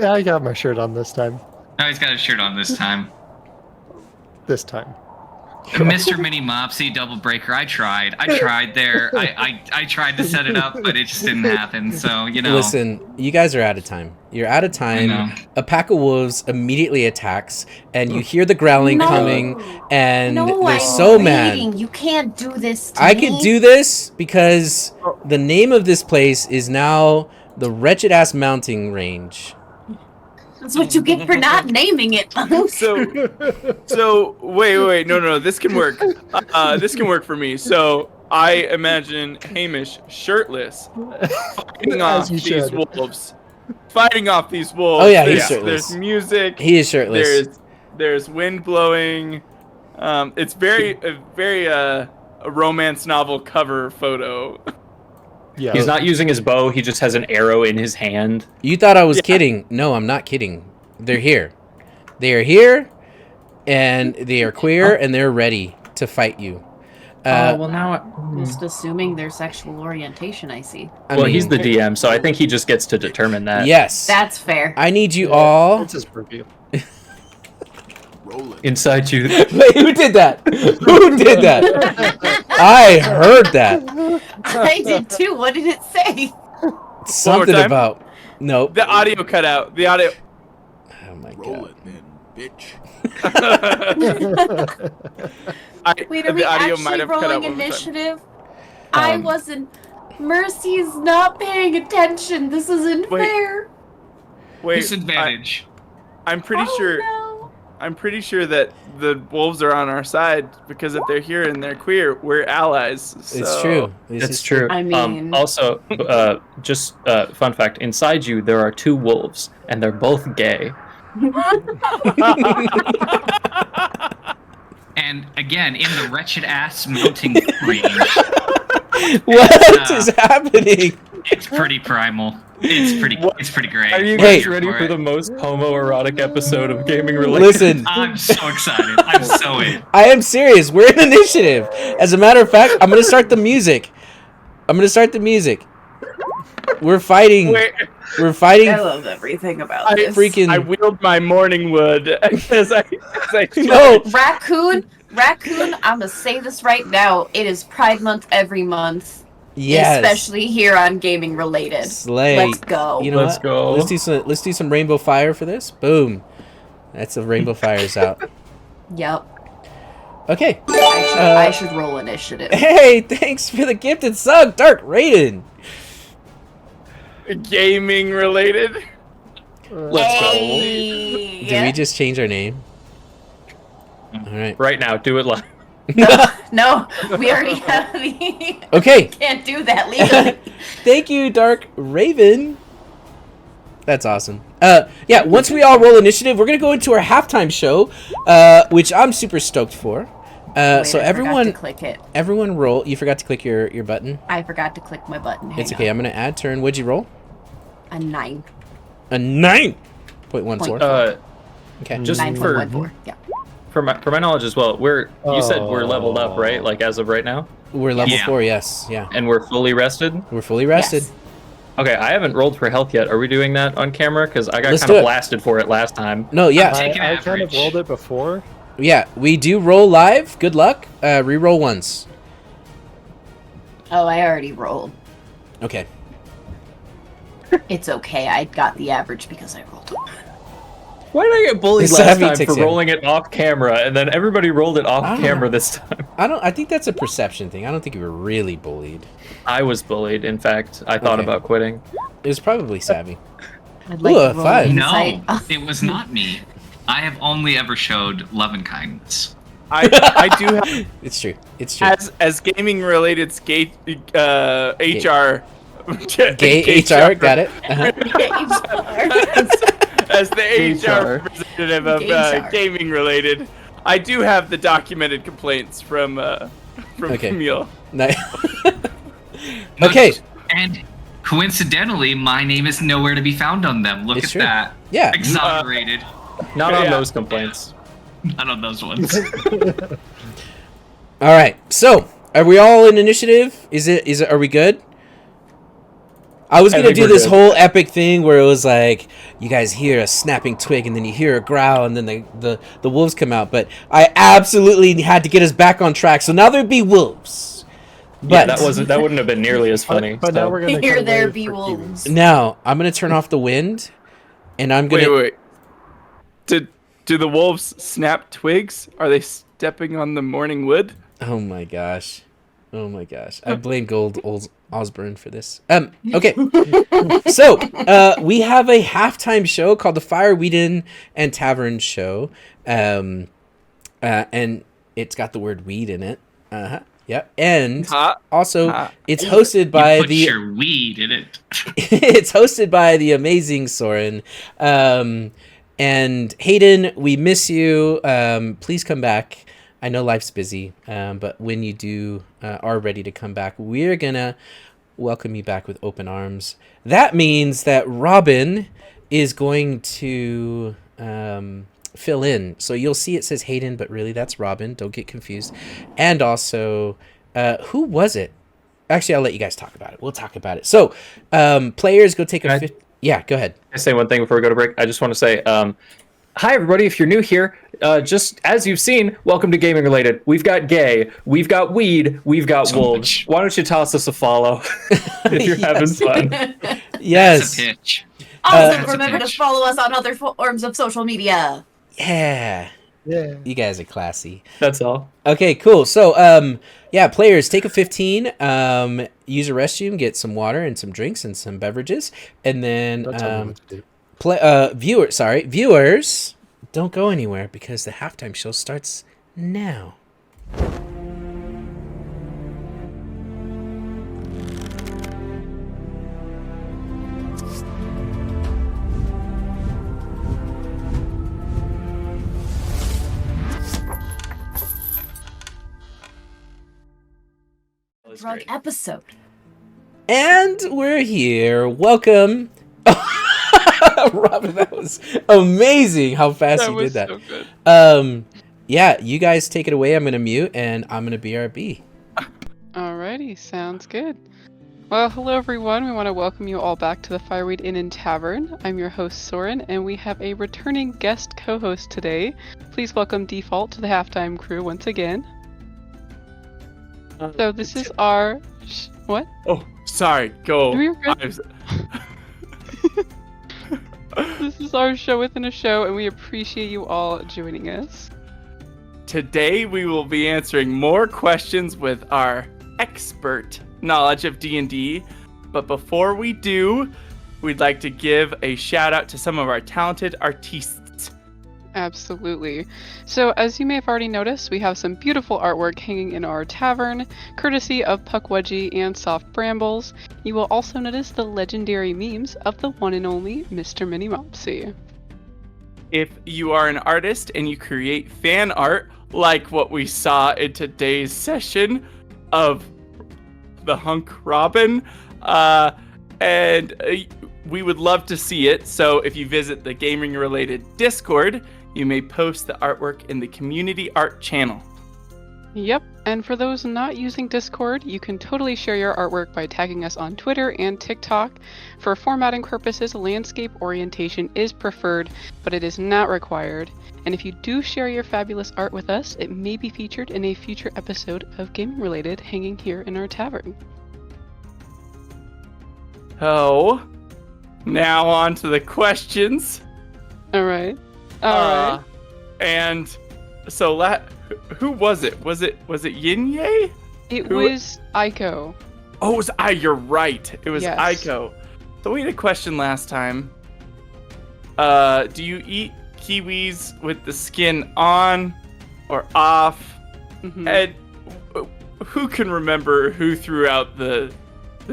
I got my shirt on this time. Oh, he's got his shirt on this time. This time. Mr. Mini Mopsy Double Breaker. I tried there. I tried to set it up, but it just didn't happen. So Listen, you guys are out of time. You're out of I know. time. A pack of wolves immediately attacks, and you hear the growling No. coming, and No, they're I'm so mad. reading. You can't do this to I me. can do this because the name of this place is now the Wretched Ass Mounting Range. That's what you get for not naming it. So wait, no, this can work. This can work for me. So I imagine Hamish shirtless, fighting off As you these should. wolves. Fighting off these wolves. Oh, yeah, he's there's, shirtless. There's music. He is shirtless. There's wind blowing. It's a romance novel cover photo. Yeah. He's not using his bow. He just has an arrow in his hand. You thought I was kidding. No, I'm not kidding. They're here. They are here, and they are queer, and they're ready to fight you. Now. Just assuming their sexual orientation, I see. I He's mean, the DM, so I think he just gets to determine that. Yes. That's fair. I need you all. That's his purview. Inside you. Wait, who did that? Who did that? I heard that. I did too. What did it say? Something time? about. Nope. The audio cut out. The audio. Oh my god. Wait, are we the audio actually might have cut out rolling one more time. initiative? I wasn't. Mercy's not paying attention. This isn't Wait. fair. Wait, Disadvantage. I'm pretty Oh, sure. no. I'm pretty sure that the wolves are on our side because if they're here and they're queer, we're allies. It's so- true. This That's is true. I mean- Also, just fun fact: inside you, there are two wolves, and they're both gay. And again, in the wretched ass mounting range, What is happening? it's pretty primal. It's pretty great. Are you Wait. guys ready for the most homoerotic episode of Gaming Related? Listen, I'm so excited. I'm so in. I am serious. We're in initiative. As a matter of fact, I'm gonna start the music. We're fighting. Wait, We're fighting. I love everything about this. Freaking. I wield my morning wood as I No. Raccoon, I'm gonna say this right now. It is Pride Month every month. Yes. Especially here on Gaming Related. Slay. Let's go. You know Let's what? go. Let's do some rainbow fire for this. Boom. That's the rainbow fire's out. Yep. Okay. I should roll initiative. Hey, thanks for the gifted sub, Dark Raiden. gaming related. Let's go. Did we just change our name? All right. Right now, do it live. No, we already have the. Okay. Can't do that legally. Thank you, Dark Raven. That's awesome. Yeah, once we all roll initiative, we're gonna go into our halftime show, which I'm super stoked for. Wait, So I everyone, forgot to click it. everyone roll. You forgot to click your button. I forgot to click my button. It's Hang okay. on. I'm gonna add turn. What'd you roll? A 9. A 9.14. Okay. Just 9.14. Yeah. For my knowledge as well, you said we're leveled up, right? Like as of right now, We're level Yeah. 4. Yes. Yeah. and we're fully rested. We're fully rested. Yes. Okay, I haven't rolled for health yet. Are we doing that on camera? Because I got Let's kind do of it. blasted for it last time. No. Yeah. Take an I kind of average. rolled it before. Yeah. We do roll live. Good luck. Reroll once. Oh, I already rolled. Okay. It's okay. I got the average because I rolled. Why did I get bullied It's last heavy time takes for it. rolling it off camera, and then everybody rolled it I off don't camera know. this time? I think that's a perception thing. I don't think you were really bullied. I was bullied. In fact, I thought Okay. about quitting. It was probably savvy. I'd like Ooh, to a roll 5. insight. No, it was not me. I have only ever showed love and kindness. I do have It's true. It's true. as gaming related skate HR. Gay HR. Got it. Uh-huh. As the HR. HR representative of HR. gaming related, I do have the documented complaints from Okay. Camille. Nice. Okay. And coincidentally, my name is nowhere to be found on them. Look It's at true. that. Yeah. Exonerated. Not on Yeah. those complaints. Not on those ones. All right. So, are we all in initiative? Is it? Are we good? I was I gonna think do we're this good. whole epic thing where it was like you guys hear a snapping twig and then you hear a growl and then the wolves come out. But I absolutely had to get us back on track. So now there'd be wolves. Yeah, But that wouldn't have been nearly as funny. But so. now we're gonna Here cut there away be for wolves. Kiwis. now I'm gonna turn off the wind, and I'm gonna. Wait. Do the wolves snap twigs? Are they stepping on the morning wood? Oh my gosh. Oh my gosh. I blame Gold Osborne for this. Okay. So, we have a halftime show called the Fire Weedin and Tavern Show. And it's got the word weed in it. Uh-huh. Yep. And also it's hosted by you put the your weed in it. it's hosted by the amazing Soren. And Hayden, we miss you. Please come back. I know life's busy, but when you do are ready to come back, we're gonna welcome you back with open arms. That means that Robin is going to fill in. So you'll see it says Hayden, but really that's Robin. Don't get confused. And also, who was it? Actually, I'll let you guys talk about it. We'll talk about it. So, players, go take a... Yeah, go ahead. Can I say one thing before we go to break? I just want to say, hi everybody, if you're new here, just as you've seen, welcome to Gaming Related. We've got gay, we've got weed, we've got So wolves. much. Why don't you toss us a follow if you're having fun? Yes. That's a pitch. Also, That's a remember to bitch. follow us on other forms of social media. Yeah. Yeah. You guys are classy. That's all. Okay, cool. So, yeah, players, take a 15, use a restroom, get some water and some drinks and some beverages, and then That's all we do. viewers, don't go anywhere because the halftime show starts now. Drug episode. And we're here. Welcome. Robin, that was amazing how fast you did that. so good. Yeah, you guys take it away. I'm going to mute and I'm going to BRB. Alrighty, sounds good. Well, hello everyone. We want to welcome you all back to the Fireweed Inn and Tavern. I'm your host Soren, and we have a returning guest co-host today. Please welcome Default to the halftime crew once again. So this is our what? Oh, sorry. Go. No, you're good. I was- This is our show within a show, and we appreciate you all joining us. Today we will be answering more questions with our expert knowledge of D&D. But before we do, we'd like to give a shout out to some of our talented artistes. Absolutely. So, as you may have already noticed, we have some beautiful artwork hanging in our tavern, courtesy of Puckwudgie and Soft Brambles. You will also notice the legendary memes of the one and only Mr. Minimopsy. If you are an artist and you create fan art, like what we saw in today's session of the Hunk Robin, we would love to see it. So if you visit the gaming related Discord, you may post the artwork in the community art channel. Yep, and for those not using Discord, you can totally share your artwork by tagging us on Twitter and TikTok. For formatting purposes, landscape orientation is preferred, but it is not required. And if you do share your fabulous art with us, it may be featured in a future episode of Gaming Related hanging here in our tavern. Oh, now on to the questions. Alright. And so who was it? Was it Yin-Ye? It was Aiko. Oh, it was you're right. It was Yes. Aiko. So we had a question last time. Do you eat kiwis with the skin on or off? Mhm. And who can remember who threw out the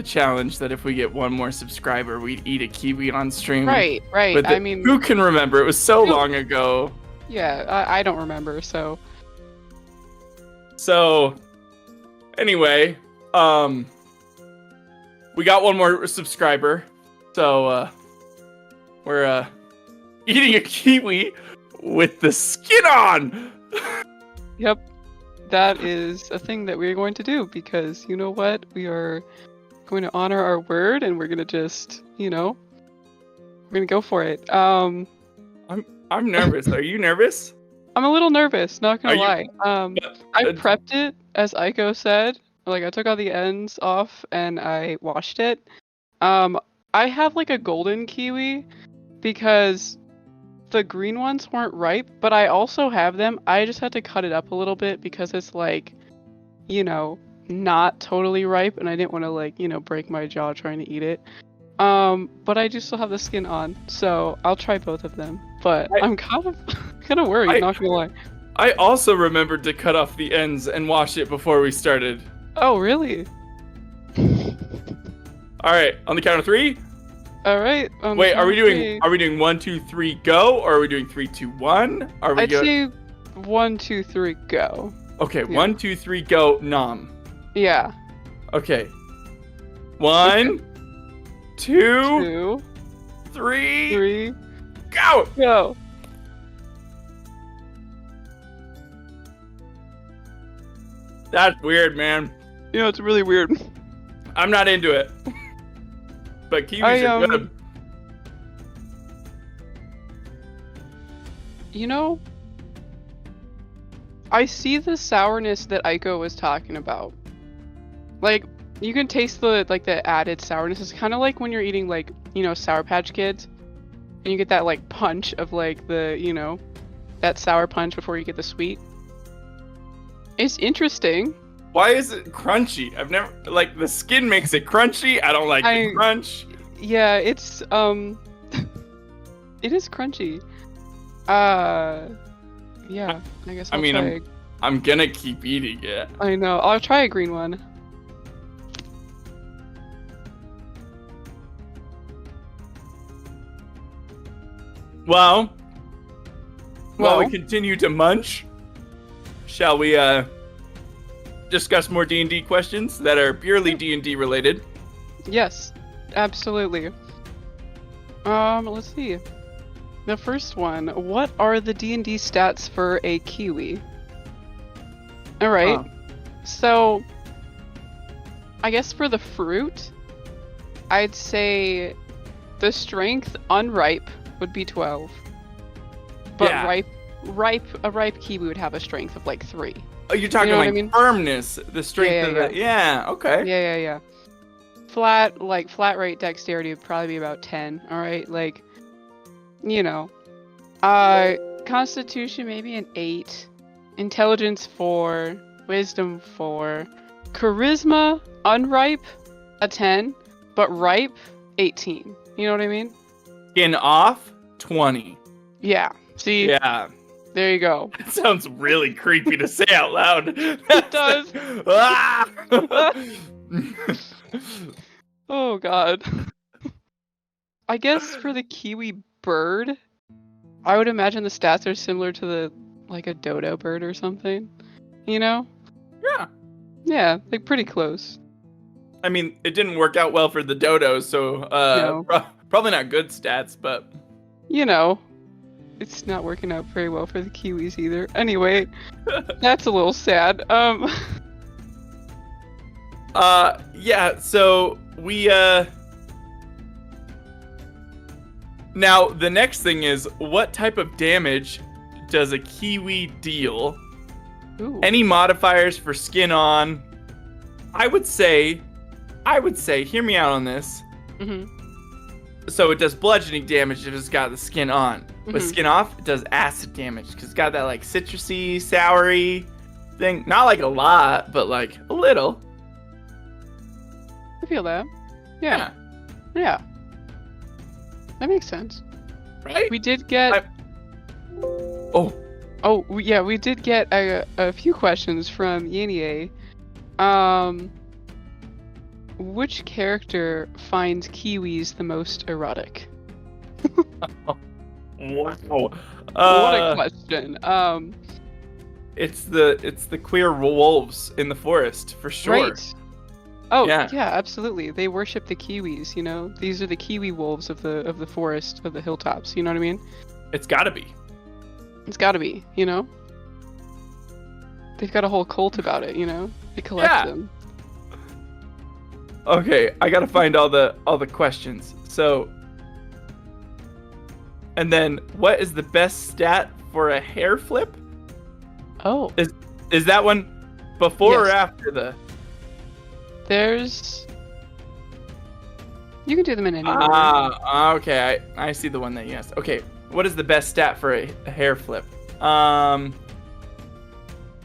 challenge that if we get one more subscriber, we'd eat a kiwi on stream? Right. I mean, who can remember? It was so long ago. yeah, I don't remember, so. So, anyway, we got one more subscriber. So, we're eating a kiwi with the skin on. Yep. That is a thing that we're going to do because you know what? We are going to honor our word and we're going to just, we're going to go for it. I'm nervous. Are you nervous? I'm a little nervous, not gonna Are lie. I prepped it, as Aiko said. Like, I took all the ends off and I washed it. I have like a golden kiwi because the green ones weren't ripe, but I also have them. I just had to cut it up a little bit because it's like, not totally ripe and I didn't want to break my jaw trying to eat it. But I do still have the skin on, so I'll try both of them. But I'm kind of worried, not gonna lie. I also remembered to cut off the ends and wash it before we started. Oh, really? All right, on the count of 3. All right. Wait, are we doing 1, 2, 3, go, or are we doing 3, 2, 1? I'd say 1, 2, 3, go. Okay, Yeah. 1, 2, 3, go. Nom. Yeah. Okay. 1, 2, 2, 3, 3, go. go. That's weird, man. It's really weird. I'm not into it. But kiwis are good. I see the sourness that Aiko was talking about. Like, you can taste the added sourness. It's kind of like when you're eating Sour Patch Kids, and you get that punch of that sour punch before you get the sweet. It's interesting. Why is it crunchy? I've never the skin makes it crunchy. I don't like the crunch. Yeah, it's it is crunchy. Yeah, I guess I'll try. I'm gonna keep eating it. I know. I'll try a green one. Well, while we continue to munch, shall we discuss more D&D questions that are purely D&D related? Yes, absolutely. Let's see. The first one, what are the D&D stats for a kiwi? All right. So, I guess for the fruit, I'd say the strength unripe would be 12. But Yeah. a ripe kiwi would have a strength of 3. Oh, you're talking what I mean? firmness, the strength of it. Yeah, okay. Yeah. Flat rate dexterity would probably be about 10, alright? Constitution maybe an 8. Intelligence 4. Wisdom 4. Charisma, unripe, a 10. But ripe, 18. You know what I mean? Skin off, 20. Yeah. See, Yeah. there you go. It sounds really creepy to say out loud. It does. Ah! Oh god. I guess for the kiwi bird, I would imagine the stats are similar to like a dodo bird or something. You know? Yeah. Yeah, like pretty close. I mean, it didn't work out well for the dodos, so No. probably not good stats, but You know, it's not working out very well for the kiwis either. Anyway, that's a little sad. Yeah, so we now the next thing is, what type of damage does a kiwi deal? Ooh. Any modifiers for skin on? I would say, hear me out on this. Mhm. So it does bludgeoning damage if it's got the skin on. With Mhm. skin off, it does acid damage because it's got that like citrusy, soury thing. Not like a lot, but like a little. I feel that. Yeah. Yeah. That makes sense. Right? We did get. We did get a few questions from Yenie. Which character finds kiwis the most erotic? Wow. What a question. It's the queer wolves in the forest for sure. Right. Oh Yeah. yeah, absolutely. They worship the kiwis. You know, these are the kiwi wolves of the forest, of the hilltops. You know what I mean? It's gotta be. It's got to be. You know. They've got a whole cult about it. You know, they collect Yeah. them. Okay, I gotta find all the questions. So, and then what is the best stat for a hair flip? Oh. Is that one before or Yes. after the? There's. You can do them in any order. Okay. I see the one that you asked. Okay, what is the best stat for a hair flip?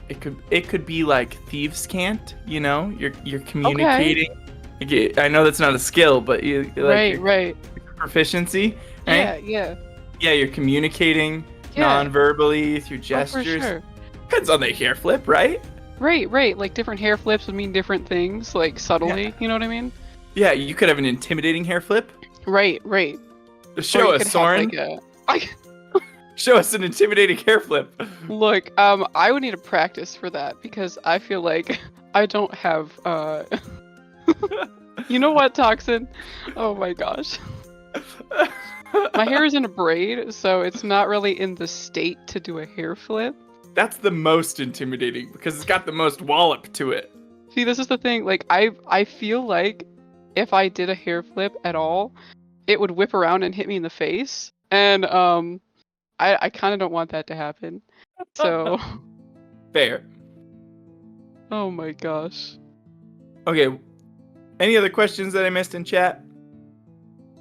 It could be like thieves' cant. You know, you're communicating. Okay, I know that's not a skill, but you like Right. proficiency. Right? Yeah. Yeah, you're communicating Yeah. non-verbally through Oh, for gestures. sure. Depends on the hair flip, right? Right. Like different hair flips would mean different things, like subtly. You know what I mean? Yeah, you could have an intimidating hair flip. Right. Show Or you us, could have, Soren. Show us an intimidating hair flip. Look, I would need to practice for that because I feel like I don't have. You know what, Toxin? Oh my gosh. My hair is in a braid, so it's not really in the state to do a hair flip. That's the most intimidating because it's got the most wallop to it. See, this is the thing. Like, I feel like if I did a hair flip at all, it would whip around and hit me in the face, and I kind of don't want that to happen. So. Fair. Oh my gosh. Okay. Any other questions that I missed in chat?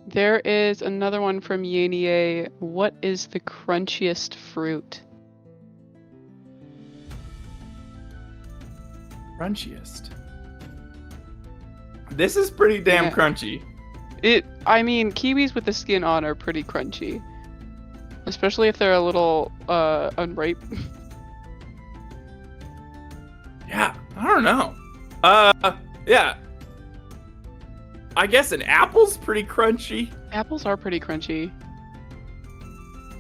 There is another one from Yenie. What is the crunchiest fruit? Crunchiest. This is pretty damn Yeah. crunchy. I mean, kiwis with the skin on are pretty crunchy. Especially if they're a little unripe. Yeah, I don't know. Yeah. I guess an apple's pretty crunchy. Apples are pretty crunchy.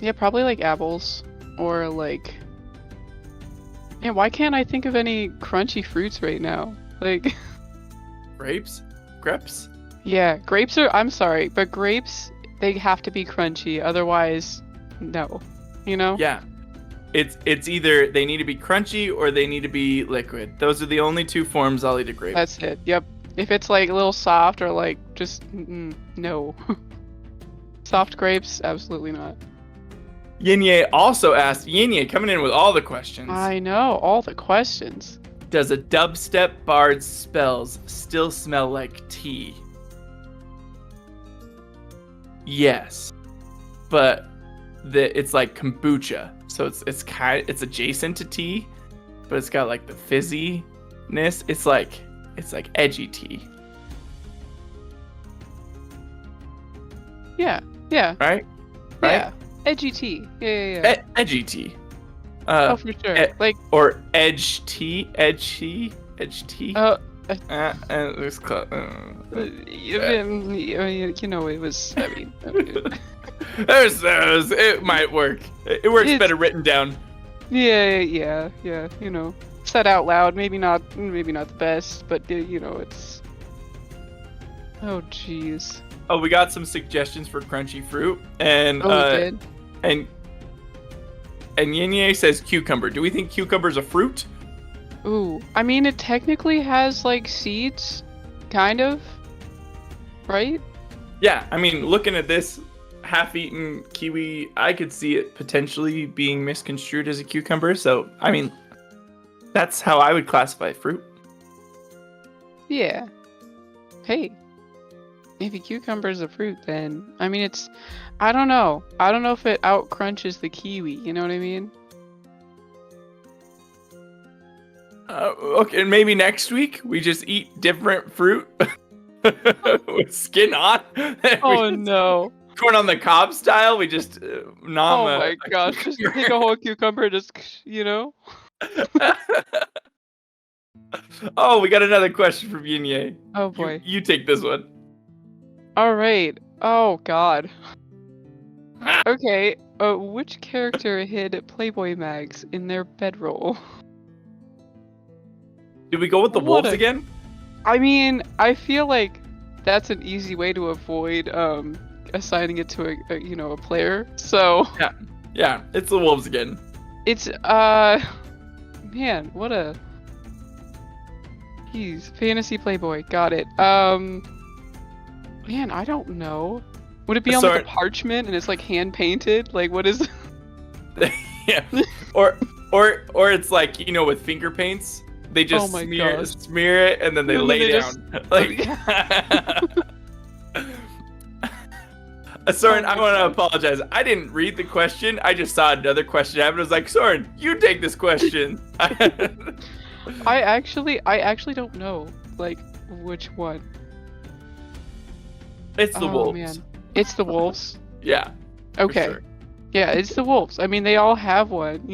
Yeah, probably like apples. Or like... Yeah, why can't I think of any crunchy fruits right now? Like... Grapes? Grapes? Yeah, grapes are... I'm sorry, but grapes, they have to be crunchy. Otherwise, no. You know? Yeah. It's either they need to be crunchy or they need to be liquid. Those are the only two forms I'll eat a grape. That's it. Yep. If it's like a little soft or like just no. Soft grapes, absolutely not. Yinye also asked, Yinye coming in with all the questions. I know, all the questions. Does a dubstep bard's spells still smell like tea? Yes. But it's like kombucha. So it's adjacent to tea, but it's got like the fizziness. It's like edgy tea. Yeah. Right? Yeah. Edgy tea. Yeah. Edgy tea. Oh, for sure. Like, or edge tea. Edge tea. It's close. you know, it was. I mean, There's those. It might work. It works better written down. Yeah. You know, said out loud. Maybe not the best, but you know, it's. Oh, jeez. Oh, we got some suggestions for crunchy fruit, and we did. and Yinye says cucumber. Do we think cucumber's a fruit? Ooh, I mean, it technically has like seeds, kind of, right? Yeah, I mean, looking at this half-eaten kiwi, I could see it potentially being misconstrued as a cucumber. So, I mean, that's how I would classify fruit. Yeah. Hey, maybe cucumber's a fruit then. I mean, I don't know. I don't know if it out crunches the kiwi. You know what I mean? Okay, maybe next week we just eat different fruit with skin on. Oh no! Corn on the cob style. We just nom. Oh my gosh! Just take a whole cucumber, just you know. Oh, we got another question from Yinye. Oh boy. You take this one. All right. Oh god. Okay. Which character hid Playboy mags in their bedroll? Did we go with the wolves again? I mean, I feel like that's an easy way to avoid assigning it to a player. So yeah, it's the wolves again. It's man, what a fantasy Playboy. Got it. Man, I don't know. Would it be on like a parchment and it's like hand painted? Like what is? Yeah, or it's like with finger paints. They just smear it and then they lay down. Like, Soren, I want to apologize. I didn't read the question. I just saw another question happen. I was like, Soren, you take this question. I actually don't know, like, which one. It's the wolves. Man. It's the wolves? Yeah. Okay. Sure. Yeah, it's the wolves. I mean, they all have one,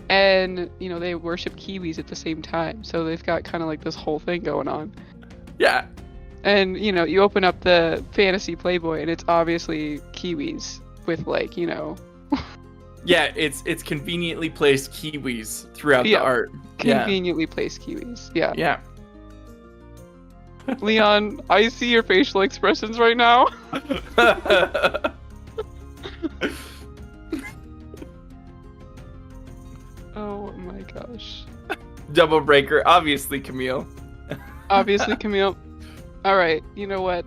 and they worship kiwis at the same time, so they've got kind of like this whole thing going on. Yeah. And you open up the fantasy Playboy and it's obviously kiwis with like Yeah, it's conveniently placed kiwis throughout the art. Conveniently placed kiwis. Yeah. Yeah. Leon, I see your facial expressions right now. Oh my gosh. Double breaker, obviously Camille. Obviously Camille. Alright, you know what?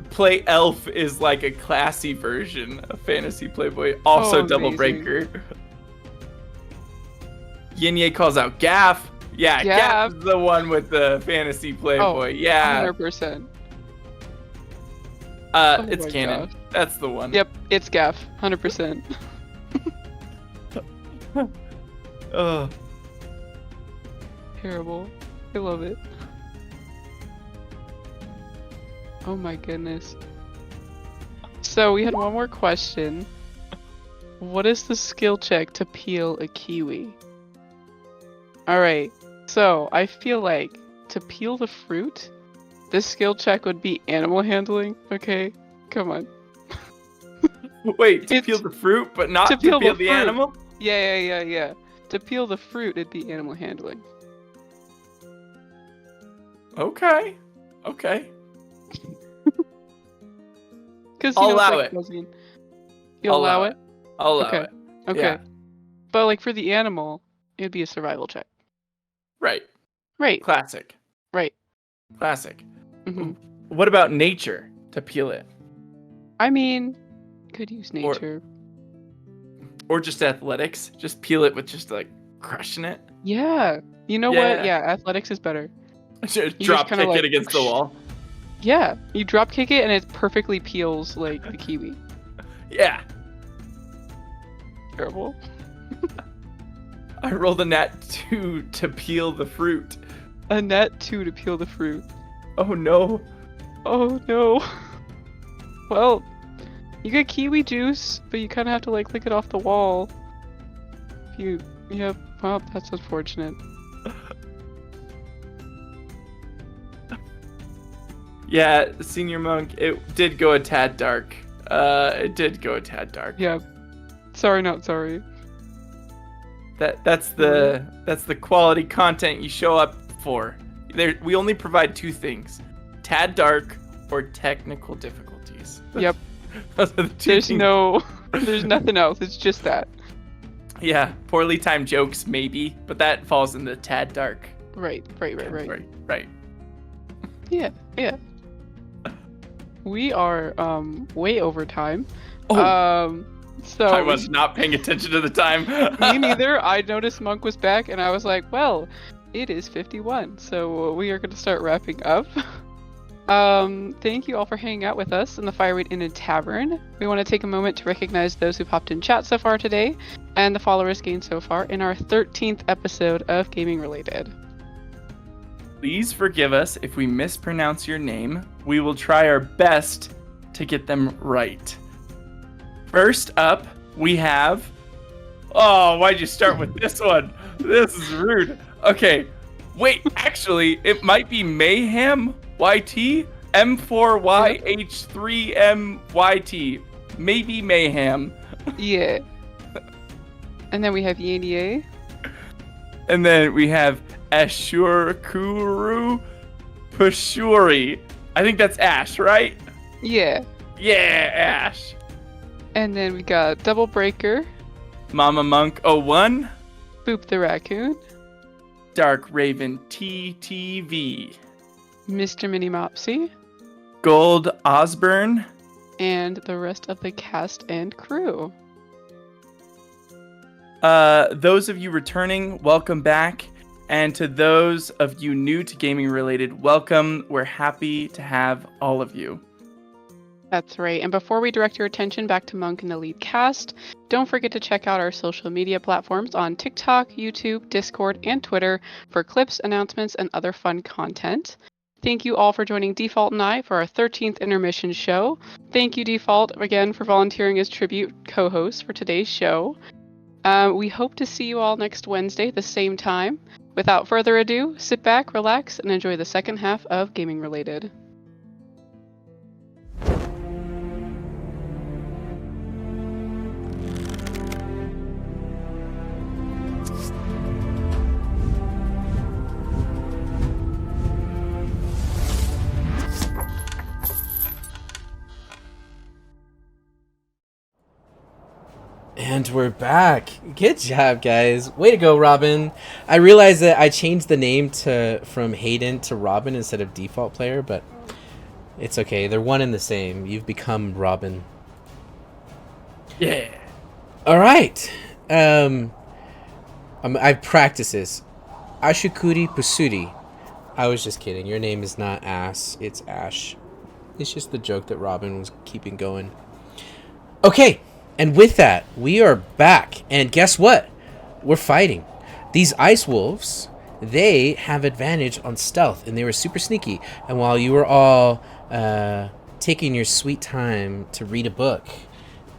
Play Elf is like a classy version of Fantasy Playboy. Also double breaker. Yinye calls out Gaff. Yeah, Gaff's the one with the Fantasy Playboy. Yeah. 100%. It's canon. Gosh. That's the one. Yep, it's Gaff. 100%. Oh. Terrible. I love it. Oh my goodness. So we had one more question. What is the skill check to peel a kiwi? Alright, so I feel like to peel the fruit, this skill check would be animal handling. Okay, come on. Wait, to peel the fruit, but not to peel the animal? Yeah. To peel the fruit, it'd be animal handling. Okay. Because I'll allow it. You'll allow it? I'll allow it. Okay. Yeah. But like for the animal, it'd be a survival check. Right. Classic. Right. Classic. Mm-hmm. What about nature to peel it? I mean, could use nature. Or just athletics. Just peel it with just like crushing it. Yeah. You know what? Yeah, athletics is better. Just drop kick it against the wall. Yeah, you drop kick it and it perfectly peels like the kiwi. Yeah. Terrible. I rolled a nat 2 to peel the fruit. A nat 2 to peel the fruit. Oh no. Oh no. Well, You get kiwi juice, but you kind of have to like lick it off the wall. Yep. Well, that's unfortunate. Yeah, Senior Monk, it did go a tad dark. Yeah. Sorry, not sorry. That's the quality content you show up for. We only provide two things: tad dark or technical difficulties. Yep. Those are the two There's things. there's nothing else. It's just that. Yeah, poorly timed jokes maybe, but that falls in the tad dark. Right. Right. Yeah. We are way over time. Oh. So I was not paying attention to the time. me neither. I noticed Monk was back, and I was like, well, it is 51, so we are going to start wrapping up. Thank you all for hanging out with us in the Fireweed Inn and Tavern. We want to take a moment to recognize those who popped in chat so far today, and the followers gained so far in our 13th episode of Gaming Related. Please forgive us if we mispronounce your name. We will try our best to get them right. First up, we have... Oh, why'd you start with this one? This is rude. Okay, wait, actually, it might be Mayhem YT, M4YH3MYT. Maybe Mayhem. Yeah. And then we have Yanie. And then we have Ashurkuru Pashuri. I think that's Ash, right? Yeah. Yeah, Ash. And then we got Double Breaker, Mama Monk 01, Boop the Raccoon, Dark Raven TTV, Mr. Mini Mopsy, Gold Osborne, and the rest of the cast and crew. Those of you returning, welcome back. And to those of you new to Gaming Related, welcome. We're happy to have all of you. That's right. And before we direct your attention back to Monk and the lead cast, don't forget to check out our social media platforms on TikTok, YouTube, Discord, and Twitter for clips, announcements, and other fun content. Thank you all for joining Default and I for our 13th intermission show. Thank you, Default, again for volunteering as tribute co-host for today's show. We hope to see you all next Wednesday at the same time. Without further ado, sit back, relax, and enjoy the second half of Gaming Related. And we're back. Good job, guys. Way to go, Robin. I realized that I changed the name from Hayden to Robin instead of Default Player, but it's okay. They're one and the same. You've become Robin. Yeah. All right. I've practiced this. Ashukuri Pusuri. I was just kidding. Your name is not Ass. It's Ash. It's just the joke that Robin was keeping going. Okay. And with that, we are back. And guess what? We're fighting. These ice wolves, they have advantage on stealth, and they were super sneaky. And while you were all taking your sweet time to read a book,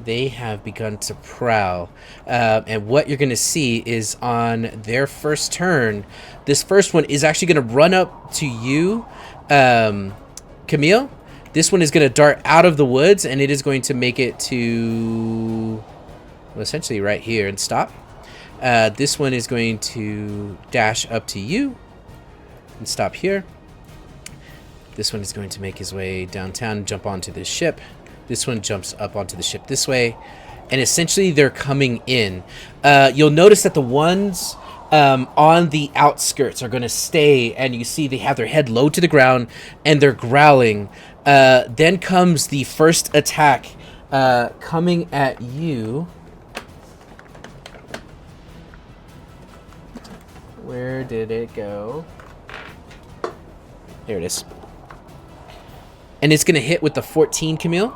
they have begun to prowl. And what you're going to see is on their first turn, this first one is actually going to run up to you, Camille. This one is going to dart out of the woods, and it is going to make it to, well, essentially right here and stop. This one is going to dash up to you and stop here. This one is going to make his way downtown and jump onto this ship. This one jumps up onto the ship this way. And essentially they're coming in. You'll notice that the ones on the outskirts are going to stay, and you see they have their head low to the ground and they're growling. Then comes the first attack coming at you. Where did it go? There it is. And it's going to hit with the 14, Camille?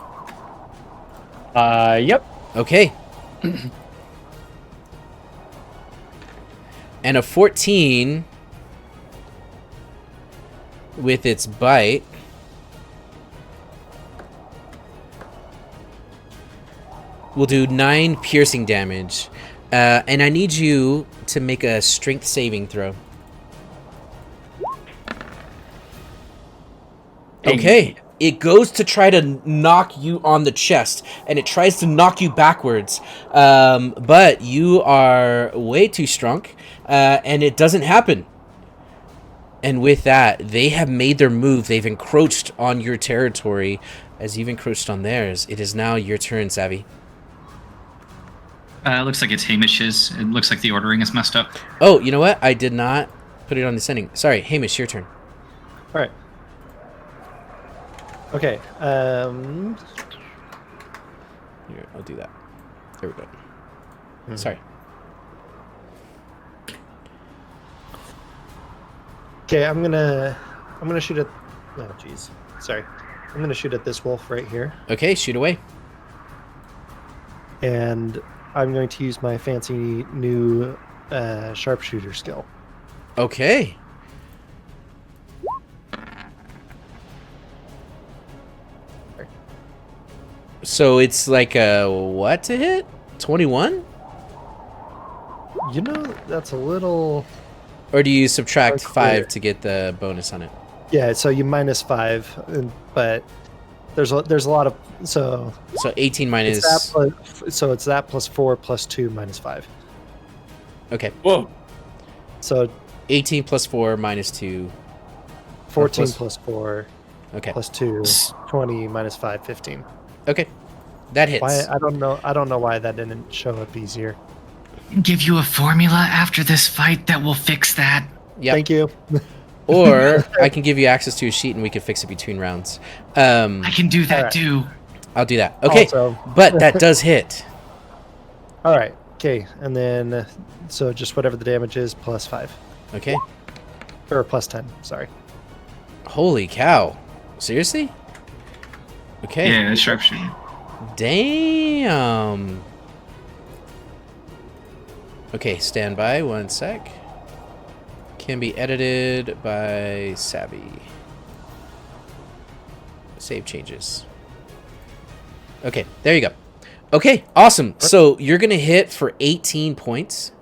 Yep. Okay. And a 14 with its bite will do 9 piercing damage. And I need you to make a strength saving throw. Okay. It goes to try to knock you on the chest, and it tries to knock you backwards. But you are way too strong, and it doesn't happen. And with that, they have made their move. They've encroached on your territory as you've encroached on theirs. It is now your turn, Savvy. Looks like it's Hamish's. It looks like the ordering is messed up. Oh, you know what? I did not put it on the sending. Sorry, Hamish, your turn. All right. Okay. Here, I'll do that. There we go. Sorry. Okay, I'm gonna shoot at. Oh, jeez. Sorry. I'm gonna shoot at this wolf right here, Okay, shoot away. and I'm going to use my fancy new sharpshooter skill. Okay. So it's like a what to hit? 21? You know, that's a little. Or do you subtract Unclear. 5 to get the bonus on it? Yeah, so you -5, but there's a lot of so. So 18 It's minus... that so it's that plus 4 plus 2 minus 5. Okay. Whoa. So 18 plus 4 minus 2. 14 plus- plus 4 Okay. plus 2, 20 minus 5, 15. Okay. That hits. Why I don't know why that didn't show up easier. Give you a formula after this fight that will fix that. Yep. Thank you. Or I can give you access to a sheet and we can fix it between rounds. I can do that Alright. too. I'll do that. Okay. Also, But that does hit. all right. Okay, and then so just whatever the damage is plus 5 Okay. or plus 10. Sorry. Holy cow. Seriously? Okay. Yeah, sharpshooter. Damn. Okay, stand by 1 sec. Can be edited by Savvy. Save changes. Okay, there you go. Okay, awesome. So you're going to hit for 18 points.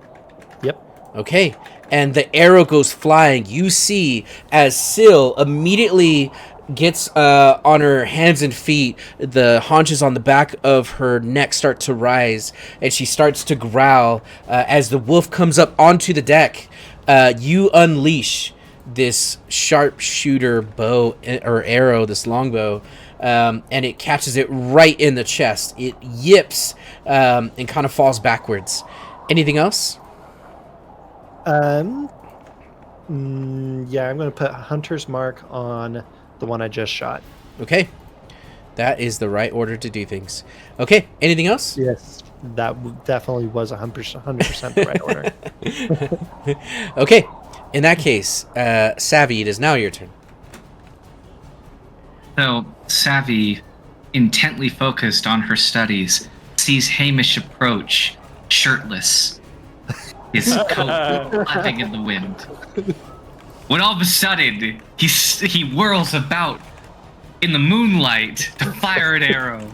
Yep. Okay, and the arrow goes flying. You see as Syl immediately gets on her hands and feet, the haunches on the back of her neck start to rise, and she starts to growl as the wolf comes up onto the deck. You unleash this sharpshooter bow or arrow, this longbow, and it catches it right in the chest. It yips and kind of falls backwards. Anything else? Yeah, I'm going to put Hunter's Mark on the one I just shot. Okay. That is the right order to do things. Okay, anything else? Yes, that definitely was 100% the right order. Okay, in that case, Savvy, it is now your turn. So, Savvy, intently focused on her studies, sees Hamish approach, shirtless, his coat flapping in the wind. When all of a sudden, he whirls about in the moonlight to fire an arrow.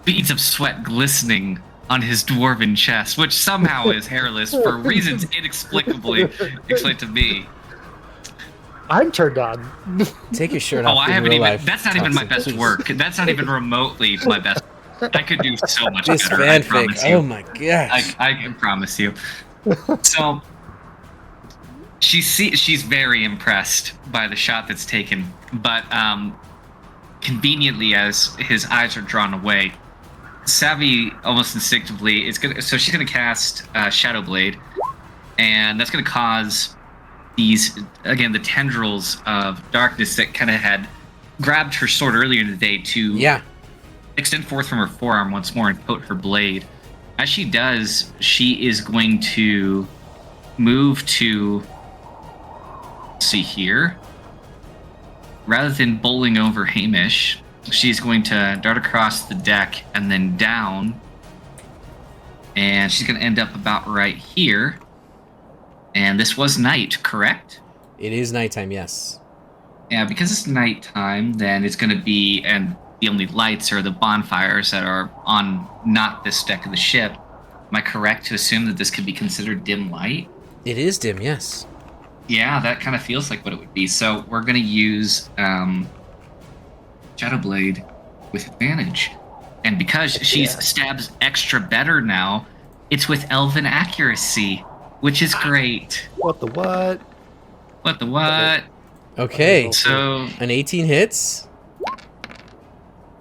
Beads of sweat glistening on his dwarven chest, which somehow is hairless for reasons inexplicably explained to me. I'm turned on. Take your shirt Oh, off. I in haven't real even. life, That's not even my Thompson, best please. work. That's not even remotely my best. I could do so much This better. I fanfic. promise you. Oh my gosh. I can promise you. So she's very impressed by the shot that's taken, but conveniently, as his eyes are drawn away, Savvy almost instinctively is gonna. So she's gonna cast Shadow Blade, and that's gonna cause these the tendrils of darkness that kind of had grabbed her sword earlier in the day to extend forth from her forearm once more and coat her blade. As she does, she is going to move to, see here, rather than bowling over Hamish, she's going to dart across the deck and then down, and she's going to end up about right here. And this was night, correct? It is nighttime, yes. Yeah, because it's nighttime, then it's going to be, and the only lights are the bonfires that are on not this deck of the ship. Am I correct to assume that this could be considered dim light? It is dim, yes. Yeah, that kind of feels like what it would be. So we're going to use Shadowblade with advantage. And because she stabs extra better now, it's with Elven accuracy, which is great. What the what? What the what? Okay. So An 18 hits.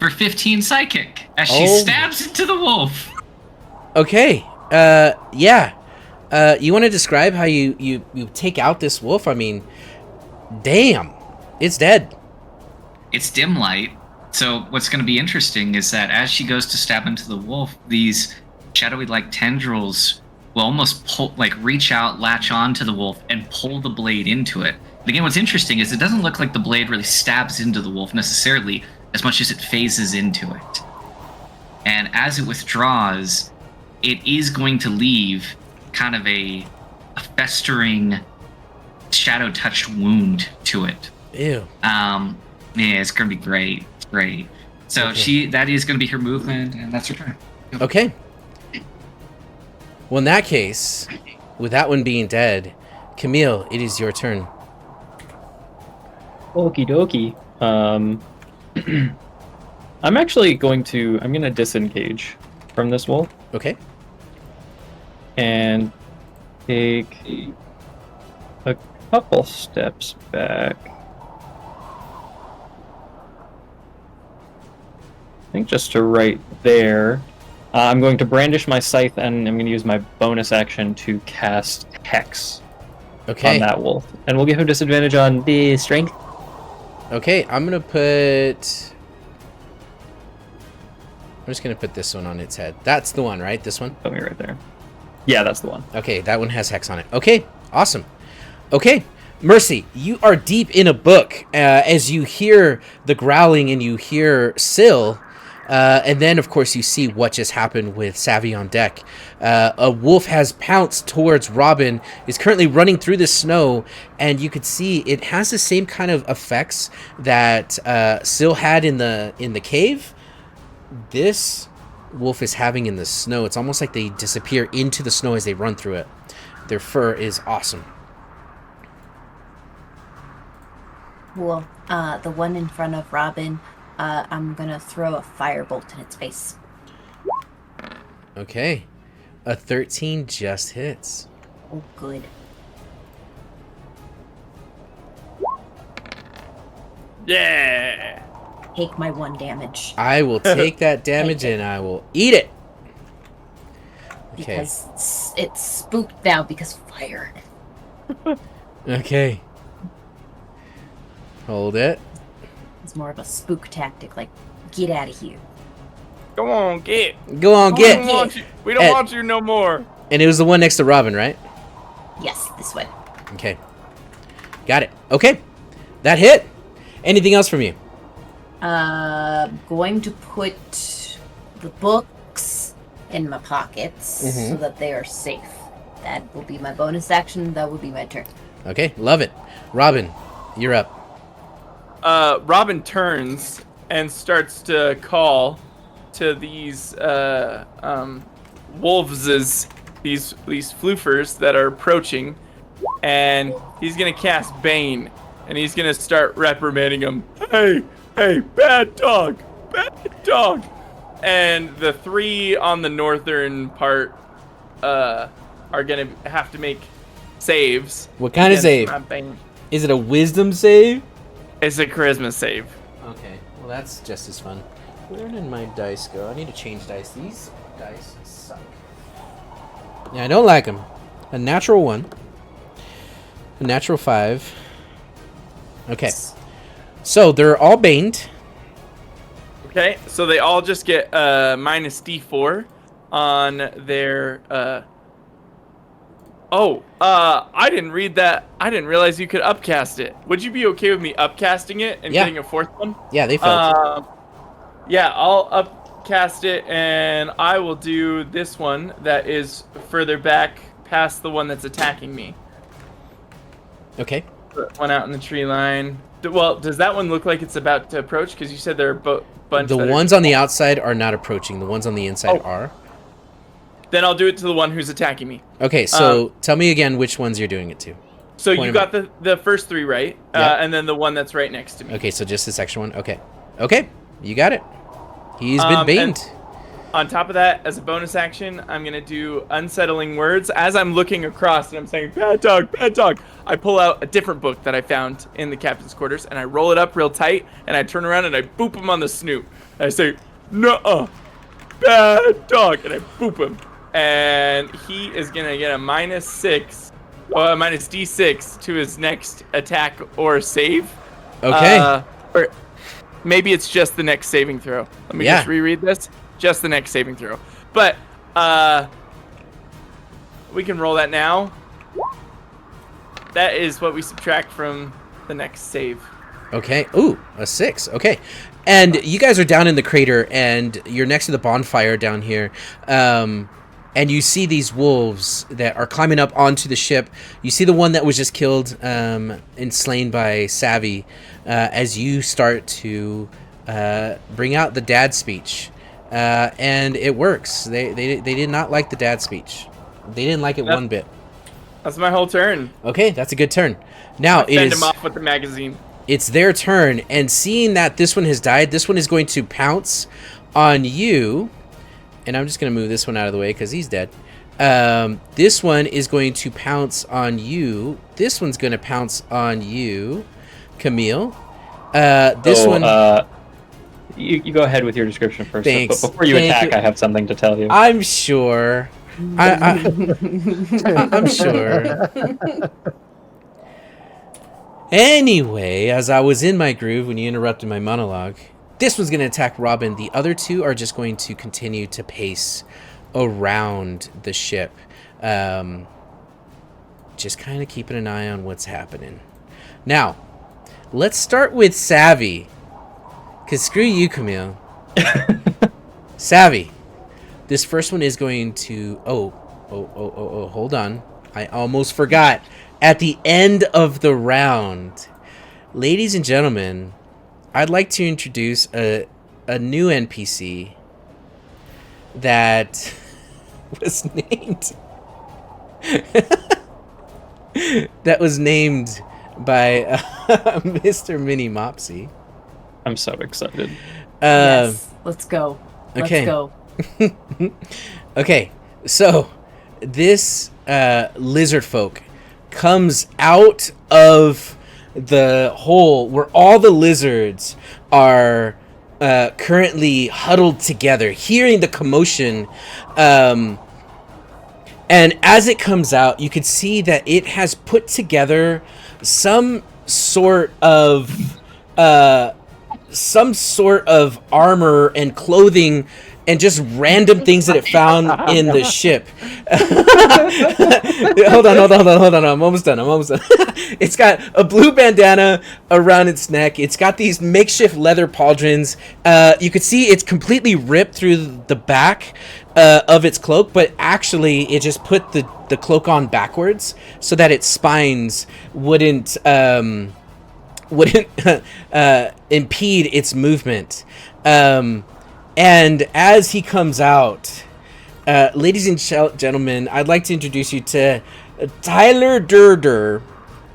for 15 psychic as she stabs into the wolf. Okay. Yeah. You want to describe how you take out this wolf? I mean, damn. It's dead. It's dim light. So what's going to be interesting is that as she goes to stab into the wolf, these shadowy-like tendrils will almost pull, reach out, latch onto the wolf, and pull the blade into it. And again, what's interesting is it doesn't look like the blade really stabs into the wolf necessarily, as much as it phases into it. And as it withdraws, it is going to leave kind of a festering, shadow-touched wound to it. Ew. Yeah, it's gonna be great. It's great. So Okay. that is gonna be her movement, and that's her turn. Okay. Well, in that case, with that one being dead, Camille, it is your turn. Okie dokie. I'm actually going to disengage from this wolf Okay. and take a couple steps back. I think just to right there. I'm going to brandish my scythe and I'm going to use my bonus action to cast Hex Okay. on that wolf. And we'll give him disadvantage on the strength. Okay, I'm just gonna put this one on its head. That's the one, right? This one? Put me right there. Yeah, that's the one. Okay, that one has hex on it. Okay, awesome. Okay, Mercy, you are deep in a book as you hear the growling and you hear Syl, and then, of course, you see what just happened with Savvy on deck. A wolf has pounced towards Robin, is currently running through the snow, and you could see it has the same kind of effects that Syl had in the cave. This wolf is having in the snow. It's almost like they disappear into the snow as they run through it. Their fur is awesome. Cool. The one in front of Robin, I'm gonna throw a firebolt in its face. Okay. A 13 just hits. Oh, good. Yeah. Take my 1 damage. I will take that damage and I will eat it. Okay. Because it's spooked now because fire. Okay. Hold it. It's more of a spook tactic, like, get out of here. Come on, get. Go on, We get. don't want you, we don't Ed. want you no more. And it was the one next to Robin, right? Yes, this way. Okay. Got it. Okay. That hit. Anything else from you? Going to put the books in my pockets so that they are safe. That will be my bonus action. That will be my turn. Okay. Love it. Robin, you're up. Robin turns and starts to call to these wolves, these floofers that are approaching, and he's gonna cast Bane, and he's gonna start reprimanding them. Hey, bad dog, and the 3 on the northern part are gonna have to make saves. What kind of against save? my Bane. Is it a wisdom save? It's a charisma save. Okay. Well, that's just as fun. Where did my dice go? I need to change dice. These dice suck. Yeah, I don't like them. A natural 1. A natural 5. Okay. So they're all baned. Okay, so they all just get minus D4 on their I didn't read that. I didn't realize you could upcast it. Would you be okay with me upcasting it and Yeah. getting a 4th one? Yeah, they failed. Yeah, I'll upcast it and I will do this one that is further back past the one that's attacking me. Okay. Put one out in the tree line. Well, does that one look like it's about to approach? Because you said there are bunch. The ones on the outside are not approaching. The ones on the inside are. Then I'll do it to the one who's attacking me. Okay, so tell me again which ones you're doing it to. So you got the first 3 right, and then the one that's right next to me. Okay, so just this extra one. Okay, you got it. He's been beamed. On top of that, as a bonus action, I'm gonna do unsettling words. As I'm looking across and I'm saying bad dog, I pull out a different book that I found in the captain's quarters and I roll it up real tight and I turn around and I boop him on the snoot. And I say, "Nuh-uh, bad dog," and I boop him, and he is gonna get a -6, or a minus D6 to his next attack or save. Okay. Or maybe it's just the next saving throw. Let me just reread this. Just the next saving throw. But we can roll that now. That is what we subtract from the next save. Okay. Ooh, a 6. Okay. And you guys are down in the crater, and you're next to the bonfire down here. And you see these wolves that are climbing up onto the ship. You see the one that was just killed and slain by Savvy as you start to bring out the dad speech. And it works. They did not like the dad speech. They didn't like it one bit. That's my whole turn. Okay, that's a good turn. Now send him off with the magazine. It's their turn, and seeing that this one has died, this one is going to pounce on you. And I'm just going to move this one out of the way because he's dead. This one is going to pounce on you. This one's going to pounce on you, Camille. This one... You go ahead with your description first. Thanks. But before you attack, I have something to tell you. I'm sure. I'm sure. Anyway, as I was in my groove when you interrupted my monologue, this one's going to attack Robin. The other two are just going to continue to pace around the ship. Just kind of keeping an eye on what's happening. Now, let's start with Savvy. Because screw you, Camille. Savvy. This first one is going to... Oh, hold on. I almost forgot. At the end of the round, ladies and gentlemen, I'd like to introduce a new NPC that was named... that was named by Mr. Mini Mopsy. I'm so excited. Yes, let's go. Okay. Let's go. Okay, so this lizard folk comes out of the hole where all the lizards are currently huddled together, hearing the commotion. And as it comes out, you can see that it has put together some sort of armor and clothing and just random things that it found in the ship. Hold on. I'm almost done. It's got a blue bandana around its neck. It's got these makeshift leather pauldrons. You can see it's completely ripped through the back of its cloak, but actually it just put the cloak on backwards so that its spines wouldn't impede its movement. And as he comes out, ladies and gentlemen, I'd like to introduce you to Tyler Durder.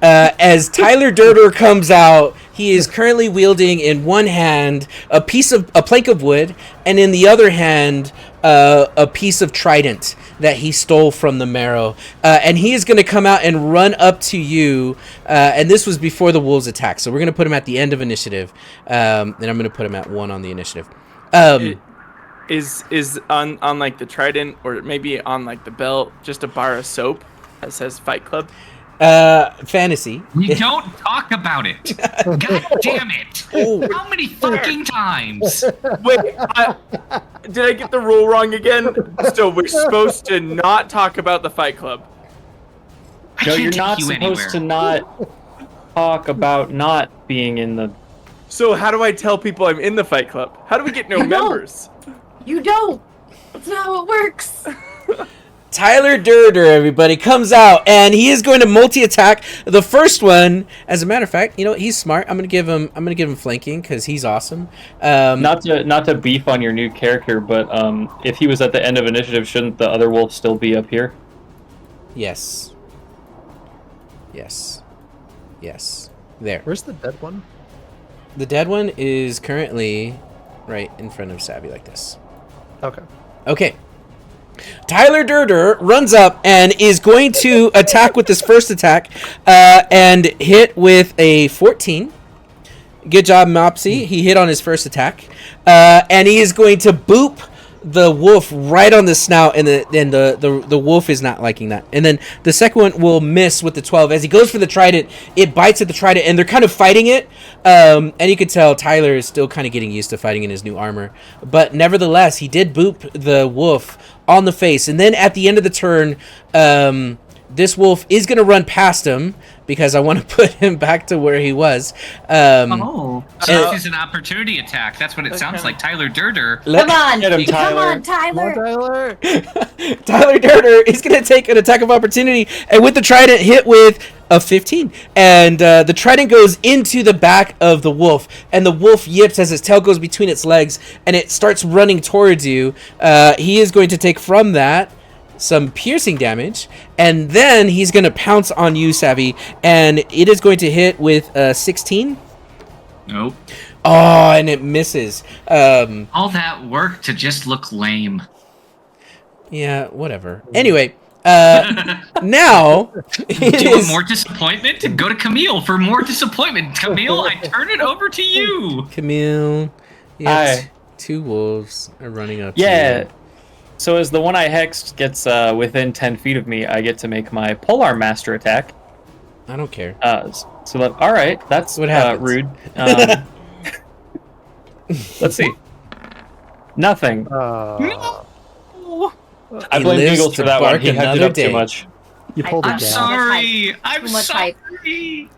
As Tyler Durder comes out, he is currently wielding in one hand a plank of wood, and in the other hand a piece of trident that he stole from the Marrow. And he is going to come out and run up to you. And this was before the wolves attack, so we're going to put him at the end of initiative. And I'm going to put him at 1 on the initiative. Is on like the trident, or maybe on like the belt, just a bar of soap that says Fight Club? Fantasy. We don't talk about it. God damn it! Oh. How many fucking times? Wait, did I get the rule wrong again? So we're supposed to not talk about the Fight Club. No, you're not supposed to not talk about not being in the... So how do I tell people I'm in the Fight Club? How do we get no members? You don't. That's not how it works. Tyler Durder, everybody, comes out, and he is going to multi-attack the first one. As a matter of fact, you know, he's smart. I'm gonna give him flanking because he's awesome. Not to beef on your new character, but if he was at the end of initiative, shouldn't the other wolf still be up here? Yes. There. Where's the dead one? The dead one is currently right in front of Savvy like this. Okay. Okay. Tyler Durder runs up and is going to attack with this first attack and hit with a 14. Good job, Mopsy. He hit on his first attack. And he is going to boop the wolf right on the snout, and the wolf is not liking that. And then the second one will miss with the 12. As he goes for the trident, it bites at the trident, and they're kind of fighting it. And you can tell Tyler is still kind of getting used to fighting in his new armor. But nevertheless, he did boop the wolf on the face. And then at the end of the turn, this wolf is going to run past him because I want to put him back to where he was. So this is an opportunity attack. That's what it sounds like. Tyler Durder. Come on, Get him, come on, More Tyler. Tyler. Tyler Durder is going to take an attack of opportunity, and with the trident hit with a 15. And the trident goes into the back of the wolf, and the wolf yips as its tail goes between its legs, and it starts running towards you. He is going to take from that some piercing damage, and then he's going to pounce on you, Savvy, and it is going to hit with 16. Nope. Oh, and it misses. All that work to just look lame. Yeah, whatever. Anyway, now Do you want more disappointment? Go to Camille for more disappointment. Camille, I turn it over to you. Camille. Hi. Two wolves are running up to Yeah. you. So as the one I hexed gets within 10 feet of me, I get to make my Polar Master attack. I don't care. So that, all right, that's What happens? rude. Let's see. Nothing. I He blame lives Giggles to for that one. bark He hyped it another up day. too much. You pulled I'm it down. sorry. I'm Too much hype. sorry.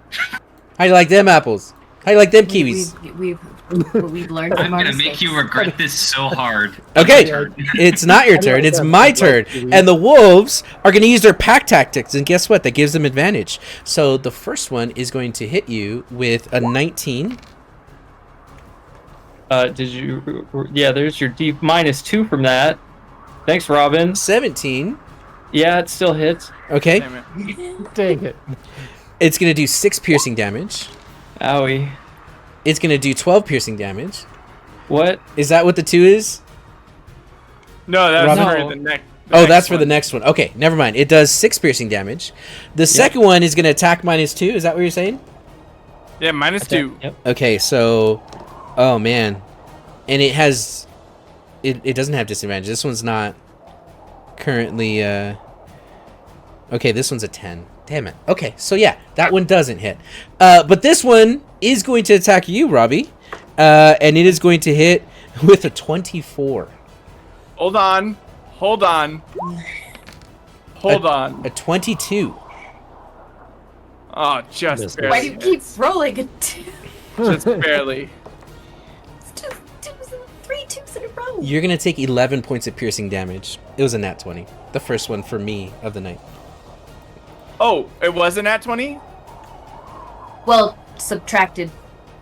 How you like them apples? How you like them kiwis? We've learned I'm from our gonna make mistakes. you regret this so hard. Okay, Turn. it's not your turn. It's my turn. And the wolves are going to use their pack tactics. And guess what? That gives them advantage. So the first one is going to hit you with a 19. Did you? Yeah, there's your D -2 from that. Thanks, Robin. 17. Yeah, it still hits. Okay. Damn it. Dang it. It's going to do 6 piercing damage. Owie. It's going to do 12 piercing damage. What? Is that what the 2 is? No, that's Robin? for the next. Oh, that's for the next one. Okay, never mind. It does 6 piercing damage. The second one is going to attack -2. Is that what you're saying? Yeah, -2. Yep. Okay, so... Oh, man. And it has... It doesn't have disadvantage. This one's not currently... Okay, this one's a 10. Damn it. Okay, so yeah, that one doesn't hit. But this one is going to attack you, Robbie. And it is going to hit with a 24. Hold on. Hold on. Hold on. A 22. Oh, just Why barely. Why do you keep rolling? Just barely. It's just 3 twos in a row. You're going to take 11 points of piercing damage. It was a nat 20. The first one for me of the night. Oh, it was a nat 20? Well, subtracted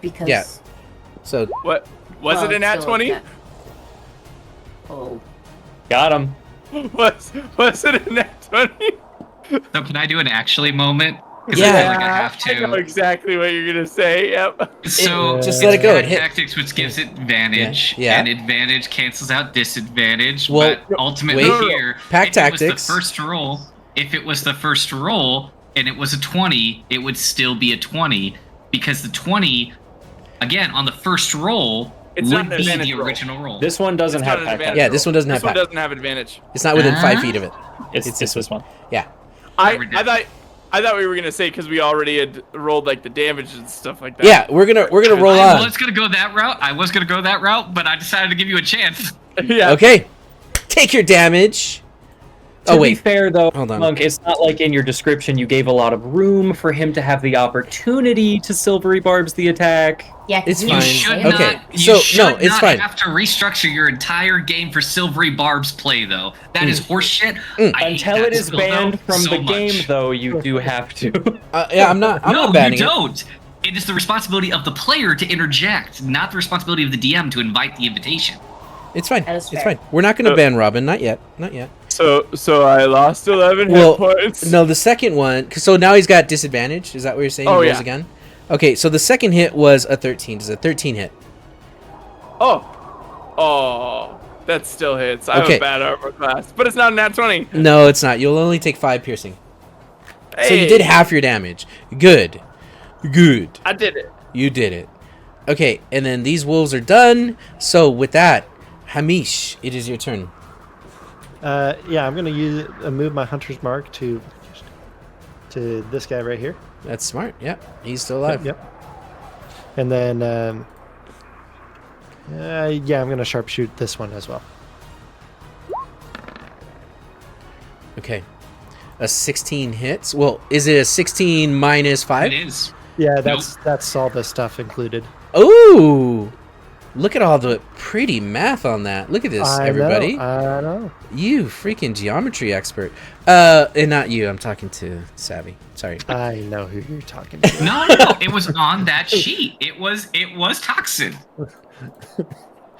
because. Yeah. So, What? Was well, it a nat still 20? Oh. Got him. Was it a nat 20? So can I do an actually moment? 'Cause Yeah. I feel like I have I know to. exactly what you're gonna say. Yep. So just it's let it go. It pack hit. tactics, which gives it advantage, Yeah. and advantage cancels out disadvantage. Well, but ultimately wait. here, Pack if it was tactics. the first roll, and it was a 20, it would still be a 20 because the 20, again on the first roll, It's not would an be advantage the roll. original roll. This one doesn't It's have not an pack advantage. yeah, this one doesn't have This one pack. doesn't have advantage. It's not within 5 feet of it. It's this one. Yeah. I thought we were gonna say because we already had rolled like the damage and stuff like that. Yeah, we're gonna roll I on. was gonna go that route, but I decided to give you a chance. Yeah. Okay. Take your damage. To be fair, though, Hold on. Monk, it's not like in your description you gave a lot of room for him to have the opportunity to silvery barbs the attack. Yeah, It's you fine. should Okay, not, you so, should no, it's not fine. have to restructure your entire game for Silvery Barb's play, though. That is horseshit. I hate Until that it is skill, banned though, from so the much. game, though, you do have to. Yeah, I'm not banning you it. don't. It is the responsibility of the player to interject, not the responsibility of the DM to invite the invitation. It's fine. That is It's fair. fine. We're not going to ban Robin. Not yet. Not yet. So I lost 11 Well, hit points. no, the second one. So now he's got disadvantage. Is that what you're saying? Oh, He rolls yeah. again. Okay, so the second hit was a 13. Does a 13 hit? Oh, that still hits. I have Okay. a bad armor class, but it's not a nat 20. No, it's not. You'll only take 5 piercing. Hey, So you did half your damage. Good. Good. I did it. You did it. Okay, and then these wolves are done. So with that, Hamish, it is your turn. Yeah, I'm gonna move my hunter's mark to this guy right here. That's smart. Yeah, he's still alive. Yep. And then yeah, I'm gonna sharpshoot this one as well. Okay. A 16 hits. Well, is it a 16 minus 5? It is. Yeah, that's all the stuff included. Ooh! Look at all the pretty math on that. Look at this, I everybody. I know. You freaking geometry expert. And not you. I'm talking to Savvy. Sorry. I know who you're talking to. No, it was on that sheet. It was Toxin.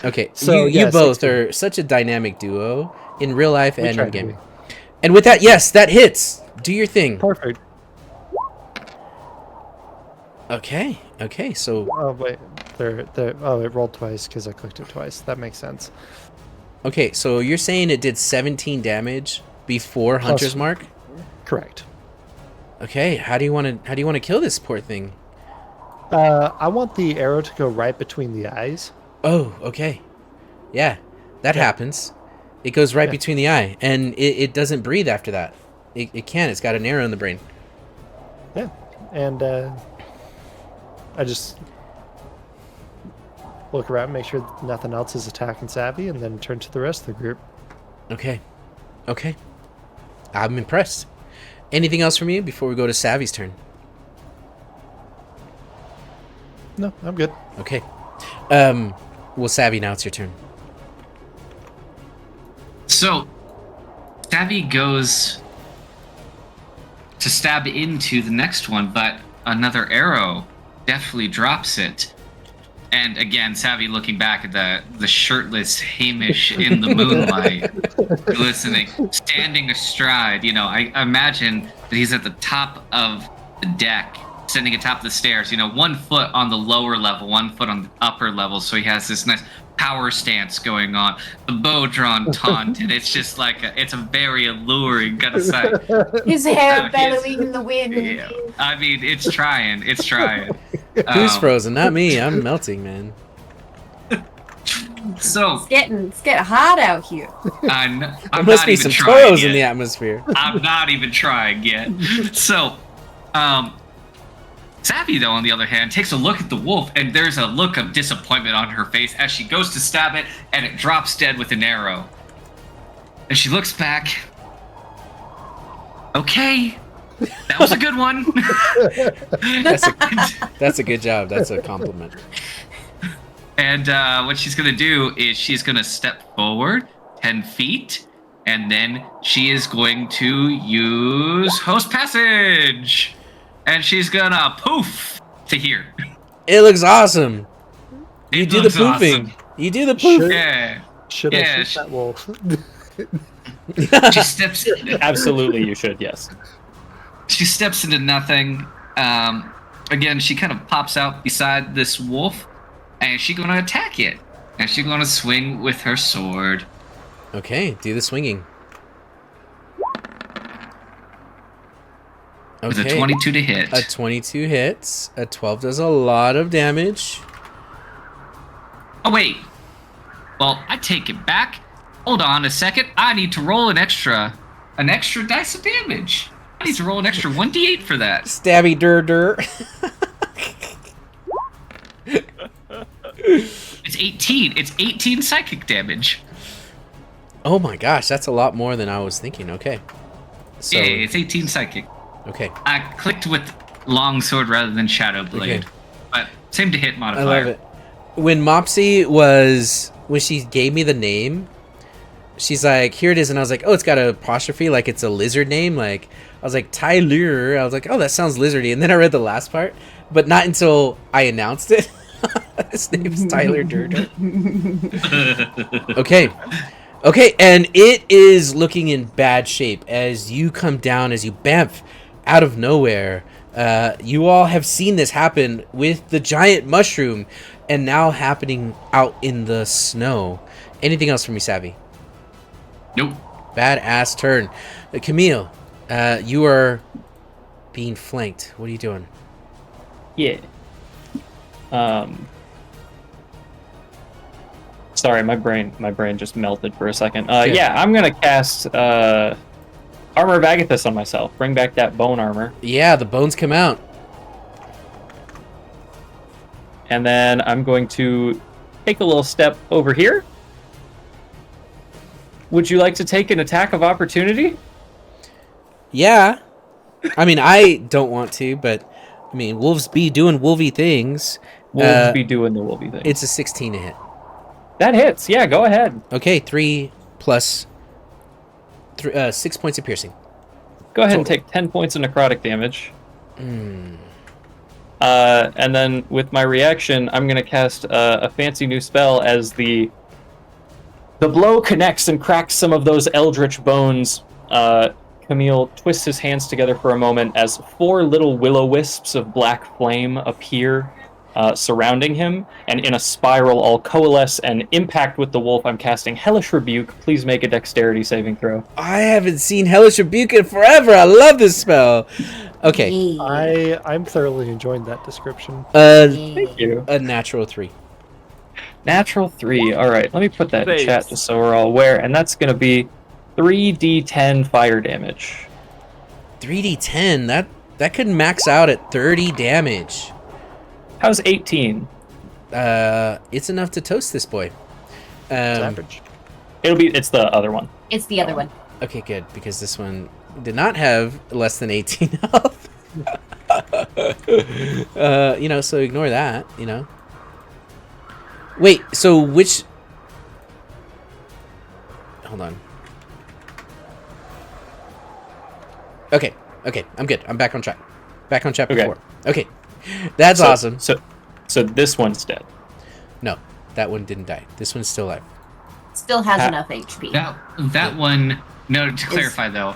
Okay, So, you yeah, both 16. are such a dynamic duo in real life and try in to gaming. be. And with that, yes, that hits. Do your thing. Perfect. Okay. Okay. So Oh wait, it rolled twice because I clicked it twice. That makes sense. okay. So you're saying it did 17 damage before Plus- Hunter's Mark? Correct. Okay. How do you want to kill this poor thing? I want the arrow to go right between the eyes. Oh. Okay. Yeah. That happens. It goes right Yeah. between the eye, and it doesn't breathe after that. It can't. It's got an arrow in the brain. Yeah, and I just look around, make sure nothing else is attacking Savvy, and then turn to the rest of the group. Okay. Okay. I'm impressed. Anything else from you before we go to Savvy's turn? No, I'm good. Okay. Well, Savvy, now it's your turn. So, Savvy goes to stab into the next one, but another arrow definitely drops it. And again, Savvy looking back at the shirtless Hamish in the moonlight, listening, standing astride. You know, I imagine that he's at the top of the deck, standing atop the stairs. You know, 1 foot on the lower level, 1 foot on the upper level. So he has this nice power stance going on. The bow drawn taunt, and it's just like it's a very alluring kind of sight. His hair His- bellowing in the wind. Yeah. I mean, it's trying. It's trying. Who's frozen? Not me. I'm melting, man. So It's getting hot out here. I'm There not must be even some trying toros yet. in the atmosphere. I'm not even trying yet. So, Savvy, though, on the other hand, takes a look at the wolf, and there's a look of disappointment on her face as she goes to stab it, and it drops dead with an arrow. And she looks back. Okay, that was a good one. That's a good job. That's a compliment. And what she's going to do is she's going to step forward 10 feet, and then she is going to use Host Passage. And she's going to poof to here. It looks awesome. You It do the looks poofing. awesome. You do the poof. Yeah. Should Yeah, I shoot that wolf? She steps Absolutely, you should. Yes. She steps into nothing. Again, she kind of pops out beside this wolf, and she's going to attack it. And she's going to swing with her sword. Okay, do the swinging. With Okay. a 22 to hit. A 22 hits. A 12 does a lot of damage. Oh, wait. Well, I take it back. Hold on a second. I need to roll an extra dice of damage. I need to roll an extra 1d8 for that. Stabby dur. It's 18. It's 18 psychic damage. Oh my gosh, that's a lot more than I was thinking. Okay. So, Yeah, it's 18 psychic. okay. I clicked with longsword rather than shadow blade, Okay. but same to hit I modifier. love it. When when she gave me the name, she's like, here it is. And I was like, oh, it's got an apostrophe, like it's a lizard name. Like, I was like, Tyler. I was like, oh, that sounds lizardy. And then I read the last part, but not until I announced it. His name's Tyler Durden. Okay. Okay, and it is looking in bad shape as you come down, as you bamf out of nowhere. You all have seen this happen with the giant mushroom and now happening out in the snow. Anything else from you, Savvy? Nope. Badass turn. Camille, you are being flanked. What are you doing? Yeah. Sorry, my brain just melted for a second. Yeah, I'm gonna cast Armor of Agathis on myself. Bring back that bone armor. Yeah, the bones come out. And then I'm going to take a little step over here. Would you like to take an attack of opportunity? Yeah. I mean, I don't want to, but I mean, wolves be doing wolvy things. Wolves be doing the wolvy thing. It's a 16 to hit. That hits. Yeah, go ahead. Okay, 3 plus 6 points of piercing. Go ahead and Total. take 10 points of necrotic damage. Mm. And then with my reaction, I'm going to cast a fancy new spell as the blow connects and cracks some of those eldritch bones. Camille twists his hands together for a moment as 4 little will-o-wisps of black flame appear surrounding him, and in a spiral all coalesce and impact with the wolf. I'm casting Hellish Rebuke. Please make a dexterity saving throw. I haven't seen Hellish Rebuke in forever. I love this spell. Okay. I'm thoroughly enjoying that description. Thank you. A natural 3. Natural 3. All right, let me put that in Saves. chat just so we're all aware, and that's going to be 3d10 fire damage. 3d10. That could max out at 30 damage. How's 18? It's enough to toast this boy. It's average. It's the other one. It's the other one. Okay, good, because this one did not have less than 18 health. So ignore that, Wait, so which... Hold on. Okay, I'm good. I'm back on track. Back on chapter Okay. 4. Okay, that's awesome. So this one's dead. No, that one didn't die. This one's still alive. Still has enough HP. That one. No, to clarify though,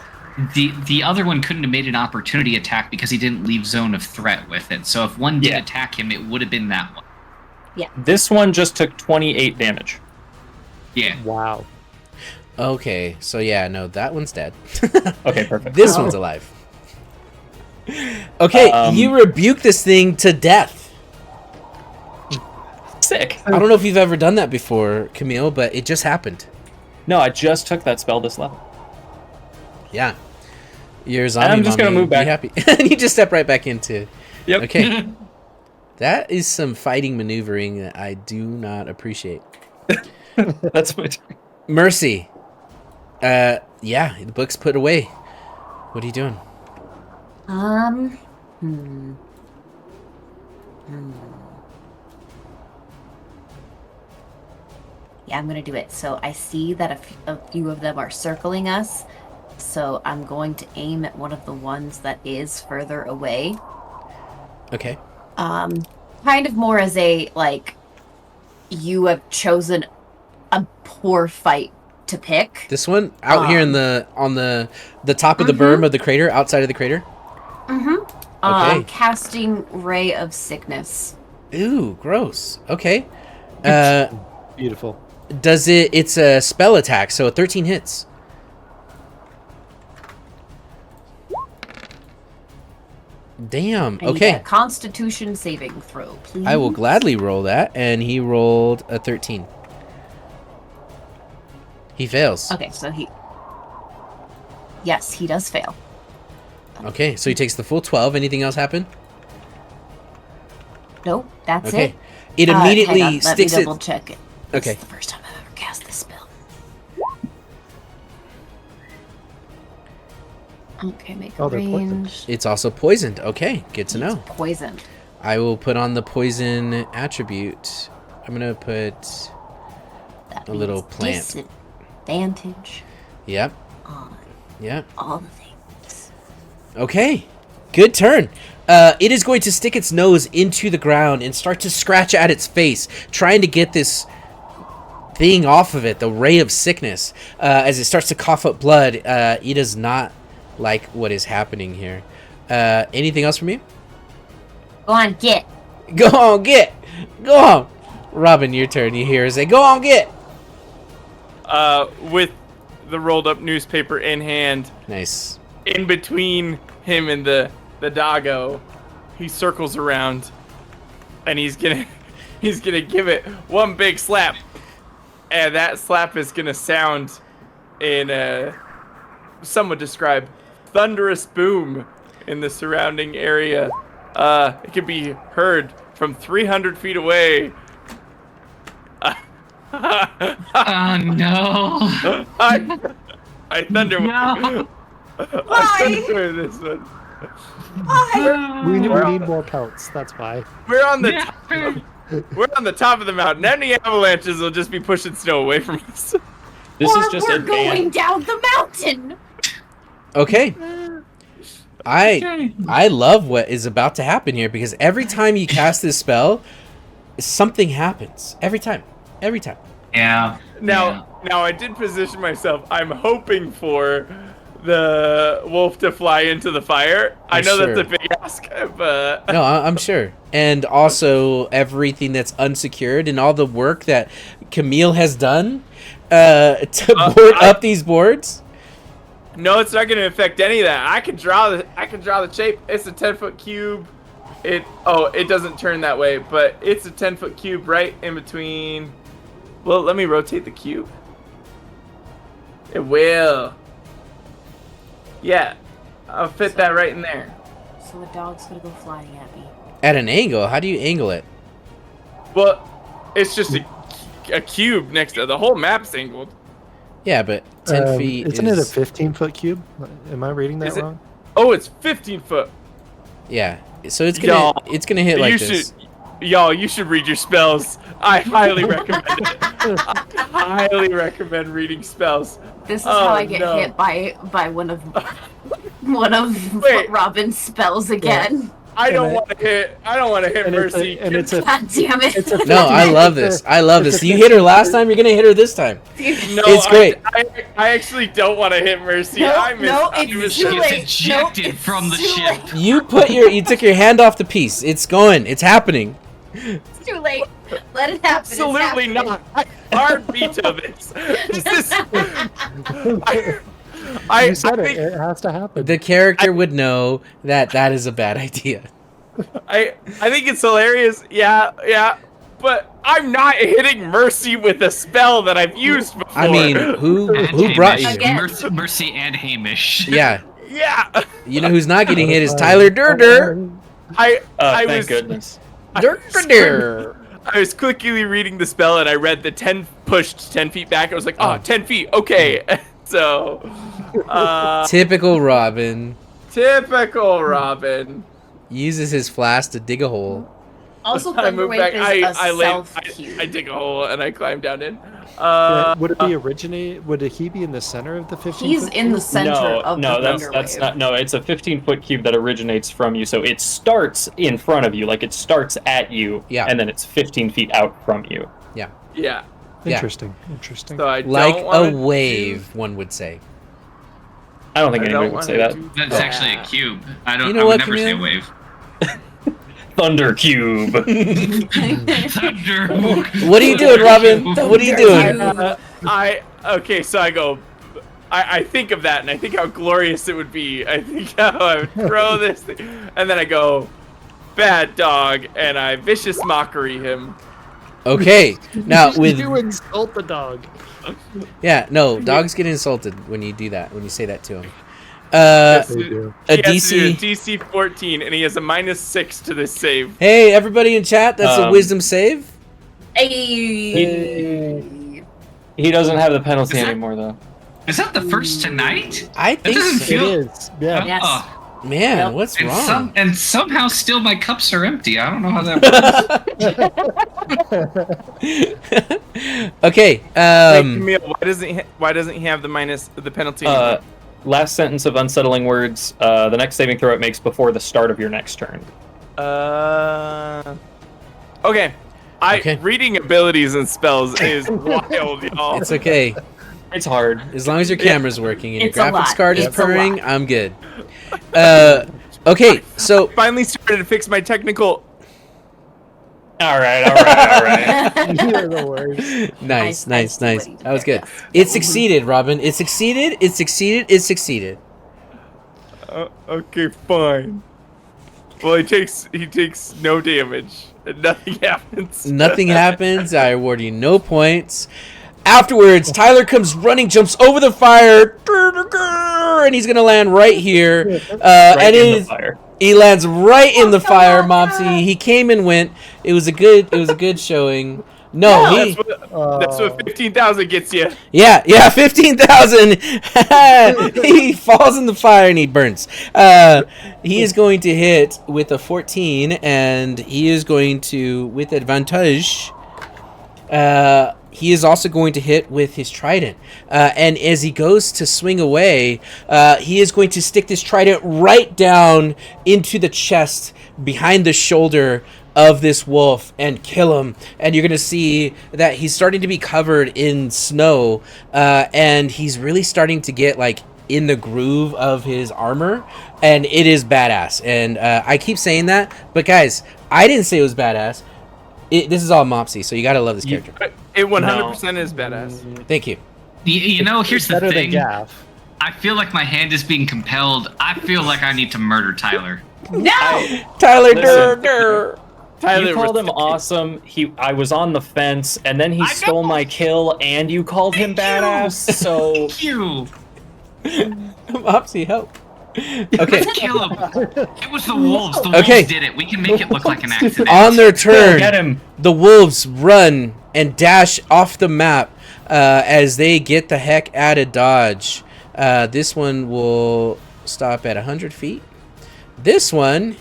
the other one couldn't have made an opportunity attack because he didn't leave zone of threat with it. So if one did attack him, it would have been that one. This one just took 28 damage. Yeah. Wow. Okay, so yeah, no, that one's dead. Okay, perfect. This one's alive. Okay, you rebuke this thing to death. Sick. I don't know if you've ever done that before, Camille, but it just happened. No, I just took that spell this level. Yeah. You're a zombie. I'm just gonna mommy. move back. Be happy. And you just step right back into. Yep. Okay. That is some fighting maneuvering that I do not appreciate. That's my turn. Mercy. Yeah, the book's put away. What are you doing? Yeah, I'm gonna do it. So I see that a few of them are circling us. So I'm going to aim at one of the ones that is further away. Okay. Kind of more as a, like, you have chosen a poor fight to pick. This one out here on the top of the berm of the crater, outside of the crater. Okay. Casting Ray of Sickness. Ooh, gross. Okay. Beautiful. It's a spell attack, so 13 hits. Damn. I need Okay. a Constitution saving throw, please. I will gladly roll that, and he rolled a 13. He fails. Okay, so Yes, he does fail. Okay, so he takes the full 12. Anything else happen? Nope, that's Okay. it. It immediately hang on, sticks let me it. double check it. Okay. It's the first time I've ever cast this spell. Okay, make a Oh, they're poisoned. range. It's also poisoned. Okay, good to know. Poisoned. I will put on the poison attribute. I'm gonna put. That A little means plant. Disadvantage Yep. on Yep. all the things. Okay. Good turn. It is going to stick its nose into the ground and start to scratch at its face, trying to get this thing off of it, the ray of sickness. As it starts to cough up blood, it does not like what is happening here. Anything else from you? Go on, get. Go on, get. Go on. Robin, your turn. You hear her say, go on, get. With the rolled up newspaper in hand, Nice. in between him and the doggo, he circles around, and he's gonna give it one big slap, and that slap is gonna sound in some would describe thunderous boom in the surrounding area. It could be heard from 300 feet away. Oh no! I thunder. No. I thunder this one. We need more pelts. That's why. We're on the Yeah. we're on the top of the mountain. Any avalanches will just be pushing snow away from us. This or is just we're a going dam. down the mountain. Okay. I love what is about to happen here because every time you cast this spell, something happens. Every time. Every time. Yeah. Now I did position myself. I'm hoping for the wolf to fly into the fire. I know sure. that's a big ask, but No, I'm sure. And also everything that's unsecured and all the work that Camille has done to board up these boards. no, it's not going to affect any of that. I can draw the shape. It's a 10-foot cube. It doesn't turn that way, but it's a 10-foot cube right in between. Well, let me rotate the cube. It will. Yeah, I'll fit that right in there. So the dog's gonna go flying at me. At an angle. How do you angle it? Well, it's just a cube next to the whole map's angled. Yeah, but 10 feet Isn't it a is... 15-foot cube? Am I reading that Is it? wrong? Oh, it's 15 foot. Yeah. So it's gonna hit like you this. You should read your spells. I highly recommend it. I highly recommend reading spells. This is how I get no. hit by one of Wait. Robin's spells again. I don't want to hit And Mercy. it's a God damn it! it's a No, I love this. I love this. You hit her last time, you're gonna hit her this time. No, It's great. I actually don't want to hit Mercy. No, I it's miss. too Gets late. ejected Nope, from the it's too ship. You took your hand off the piece. It's going. It's happening. It's too late. Let it happen. It's Absolutely happening. not. I hard veto this. This is. I you said think, it. It has to happen. The character would know that that is a bad idea. I think it's hilarious. Yeah. But I'm not hitting Mercy with a spell that I've used before. I mean, who And brought you? Hamish. Again. Mercy and Hamish. Yeah. Yeah. You know who's not getting hit is Tyler Durder. I Thank was goodness. Durder. I was quickly reading the spell and I read the 10 pushed 10 feet back. I was like, oh, 10 feet. Okay. So, Typical Robin. typical Robin. Uses his flask to dig a hole. Also, I move back. Thunderwave is I a lay. self-cube. I dig a hole and I climb down in. Would it be originate? Would he be in the center of the 15? He's in the center of the that's Thunderwave. not. No, it's a 15-foot cube that originates from you. So it starts in front of you, like it starts at you, Yeah. and then it's 15 feet out from you. Yeah. Interesting. So I Like don't a wanna wave, one would say. I don't think I anybody don't would say wanna that. do That's that. actually a cube. I don't. You know I would what, never say Camille? wave. Thunder cube. Thunder. What are you doing, Robin? What are you doing? Okay, so I go. I think of that and I think how glorious it would be. I think how I would throw this thing, and then I go, bad dog, and I vicious mockery him. Okay. Now with you insult the dog. yeah, no, dogs get insulted when you do that. When you say that to them. They do. A He has to do DC. DC 14, and he has a -6 to this save. Hey, everybody in chat, that's a wisdom save. Hey. He doesn't have the penalty Is that- anymore, though. Is that the first tonight? I That think doesn't so. feel. It is. Yeah. Yes. Oh, Man, Yep. what's and wrong? somehow still my cups are empty. I don't know how that works. Okay. Wait, Camille, why doesn't he have the penalty? Last sentence of unsettling words. The next saving throw it makes before the start of your next turn. Okay. Okay. Reading abilities and spells is wild, y'all. It's okay. It's hard. As long as your camera's working and your It's a graphics lot. card is It's a purring, lot. I'm good. Okay, so Finally started to fix my technical. All right. You're the worst. nice. I see what he did That was there, good. yes. It succeeded, Robin. It succeeded. It succeeded. Okay, fine. Well, he takes no damage. And nothing happens. Nothing happens. I award you no points. Afterwards, Tyler comes running, jumps over the fire, and he's gonna land right here. Right And in the fire. he lands right in the fire, Mopsy. He came and went. It was a good showing. No, he. That's what 15,000 gets you. Yeah, 15,000. He falls in the fire and he burns. He is going to hit with a 14, and he is going to, with advantage, he is also going to hit with his trident. And as he goes to swing away, he is going to stick this trident right down into the chest behind the shoulder of this wolf and kill him. And you're going to see that he's starting to be covered in snow, and he's really starting to get like in the groove of his armor, and it is badass. And I keep saying that, but guys, I didn't say it was badass. This is all Mopsy, so you gotta love this character. It 100% is badass. Thank you. You know, here's the Better than thing. Gaff. I feel like my hand is being compelled. I feel like I need to murder Tyler. No! Tyler, Listen. Tyler You called was- him awesome. I was on the fence, and then he I stole know. my kill, and you called him Thank you. badass. So Thank you. Mopsy, help. Okay. Let's kill him. It was the wolves. The Okay. wolves did it. We can make it look like an accident. On their get turn, him. the wolves run and dash off the map as they get the heck out of dodge. This one will stop at 100 feet. This one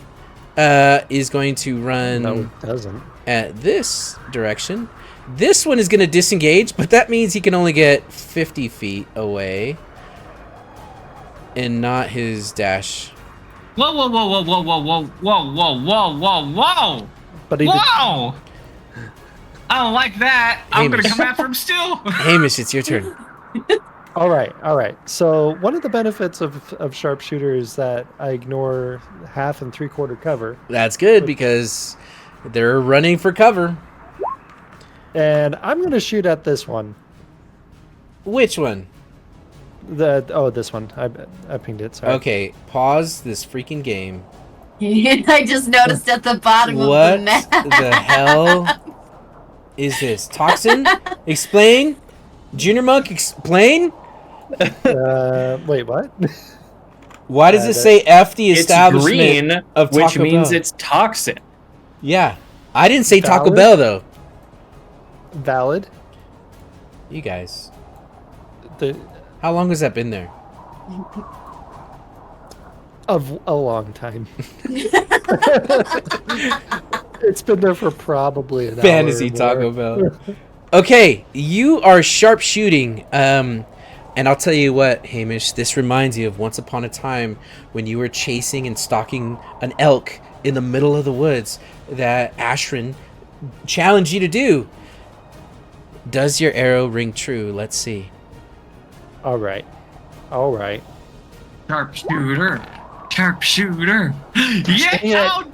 is going to run No, it doesn't. at this direction. This one is going to disengage, but that means he can only get 50 feet away and not his dash. Whoa, whoa, whoa, whoa, whoa, whoa, whoa, whoa, whoa, whoa, whoa, whoa! But he did, Whoa! I don't like that. I'm gonna Hamish. come after him still. Hamish, it's your turn. all right. So one of the benefits of sharpshooter is that I ignore half and 3/4 cover, That's good because they're running for cover. and I'm going to shoot at this one. Which one? This one. I pinged it. Sorry. Okay, pause this freaking game. I just noticed at the bottom What of the map. the hell is this? Toxin? Explain? Junior Monk, explain? Wait, what? Why does it say F the It's establishment green, of which Taco means Bell? it's toxin. Yeah. I didn't say Taco Valid? Bell, though. Valid. You guys. The How long has that been there? of a long time. It's been there for probably an Fantasy hour or Taco more. Bell. Okay, you are sharpshooting. And I'll tell you what, Hamish, this reminds you of once upon a time when you were chasing and stalking an elk in the middle of the woods that Ashrin challenged you to do. Does your arrow ring true? Let's see. All right. Sharpshooter. Sharpshooter. Yeah! it. Oh,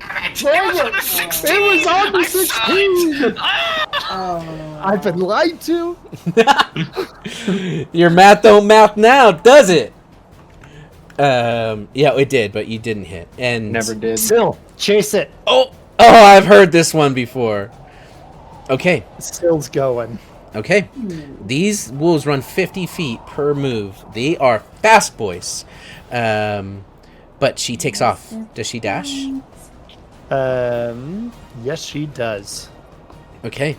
damn it! Dang It was on it. the 16! It was on the I 16. sucked. Ah! I've been lied to. Your math don't math now, does it? Yeah, it did, but you didn't hit. And Never did. Still, chase it. Oh, I've heard this one before. Okay. Still's going. Okay. These wolves run 50 feet per move. They are fast boys. But she takes off. Does she dash? Yes, she does. Okay.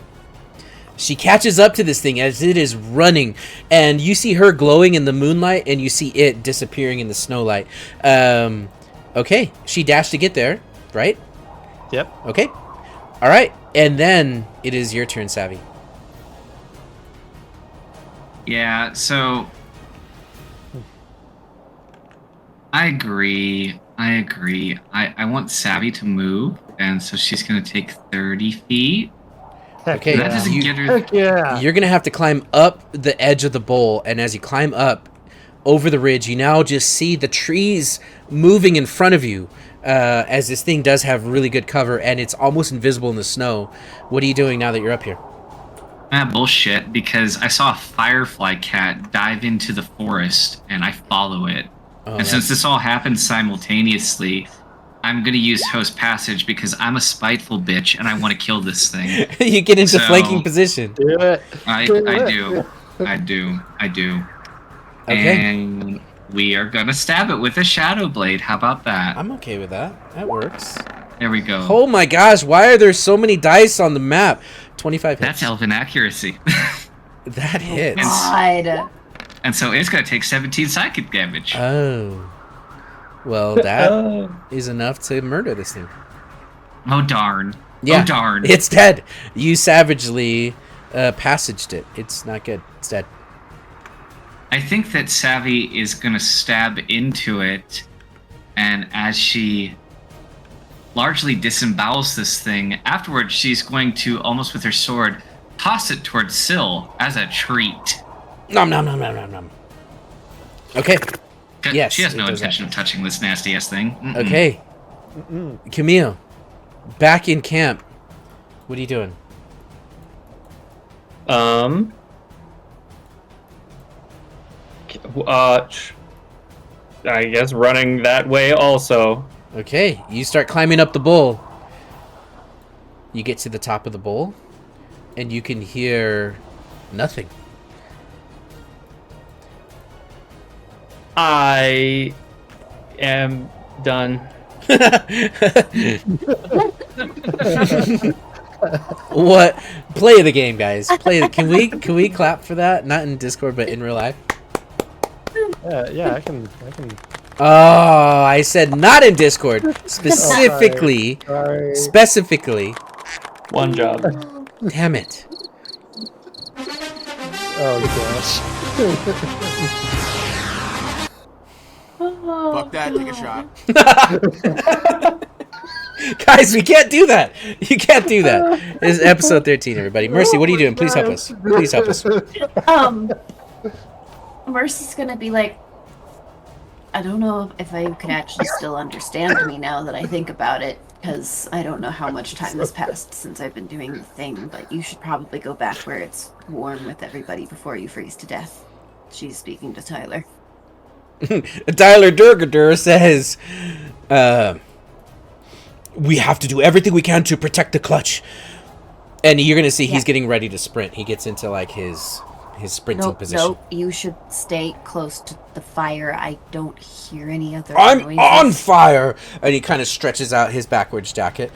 She catches up to this thing as it is running, and you see her glowing in the moonlight, and you see it disappearing in the snowlight. Okay, she dashed to get there, right? Yep. Okay. All right, and then it is your turn, Savvy. Yeah, so I agree. I want Savvy to move, and so she's gonna take 30 feet. Heck Okay, That yeah. doesn't get her. Heck yeah. You're gonna have to climb up the edge of the bowl, and as you climb up over the ridge, you now just see the trees moving in front of you. As this thing does have really good cover, and it's almost invisible in the snow. What are you doing now that you're up here? Bullshit, because I saw a firefly cat dive into the forest, and I follow it. Oh, And since this all happened simultaneously, I'm gonna use host passage because I'm a spiteful bitch and I want to kill this thing. you get into So- flanking position. Do it. I do. Okay. And we are gonna stab it with a shadow blade. How about that? I'm okay with that. That works. There we go. Oh my gosh, why are there so many dice on the map? 25 hits. That's elven accuracy. That hits. God. And so it's gonna take 17 psychic damage. Oh. Well, that is enough to murder this thing. Oh darn. Yeah, Oh darn. it's dead. You savagely passaged it. It's not good. It's dead. I think that Savvy is gonna stab into it, and as she largely disembowels this thing, afterwards she's going to, almost with her sword, toss it towards Syl as a treat. Nom nom nom nom nom nom. Okay. Yes, She has no it does intention of touching this nasty ass thing. Mm-mm. Okay. Camille, back in camp. What are you doing? I guess running that way also. Okay, you start climbing up the bowl. You get to the top of the bowl, and you can hear nothing. I am done. What? Play the game, guys. Play. Can we clap for that? Not in Discord, but in real life. Yeah, I can. Oh, I said not in Discord. Specifically. Sorry. Specifically. One job. Damn it. Oh Fuck that, take a shot. Guys, we can't do that. You can't do that. This is episode 13, everybody. Mercy, what are you doing? Please help us. Please help us. Mercy's gonna be like, I don't know if I can actually still understand me now that I think about it, because I don't know how much time has passed since I've been doing the thing, but you should probably go back where it's warm with everybody before you freeze to death. She's speaking to Tyler. Tyler Durgadur says, we have to do everything we can to protect the clutch. And you're going to see he's getting ready to sprint. He gets into like his sprinting position. Nope, you should stay close to the fire. I don't hear any other I'm noises. on fire! And he kind of stretches out his backwards jacket.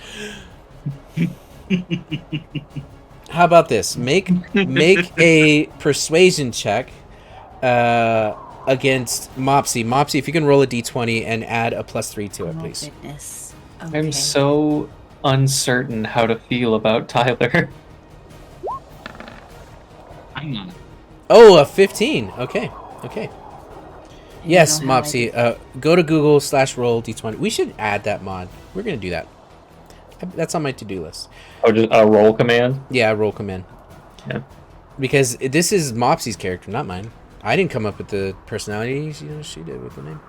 How about this? Make a persuasion check against Mopsy. Mopsy, if you can roll a d20 and add a +3 to it, please. Goodness. I'm Okay. so uncertain how to feel about Tyler. Hang on. Oh, a 15. Okay. Okay. You Yes, know how I Mopsy. Go to Google /roll d20. We should add that mod. We're gonna do that. That's on my to-do list. Oh, just a roll command? Yeah, roll command. Yeah. Because this is Mopsy's character, not mine. I didn't come up with the personality. She did with the name.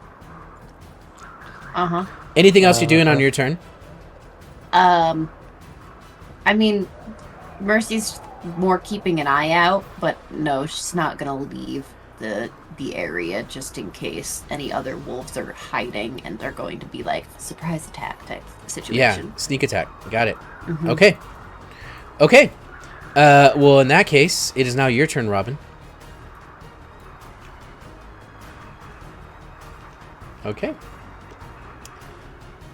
Uh-huh. Anything else you're doing on your turn? I mean, Mercy's more keeping an eye out, but no, she's not gonna leave the area just in case any other wolves are hiding and they're going to be like surprise attack type situation. Yeah, sneak attack. Got it. Mhm. Okay. Okay. Well, in that case, it is now your turn, Robin. Okay.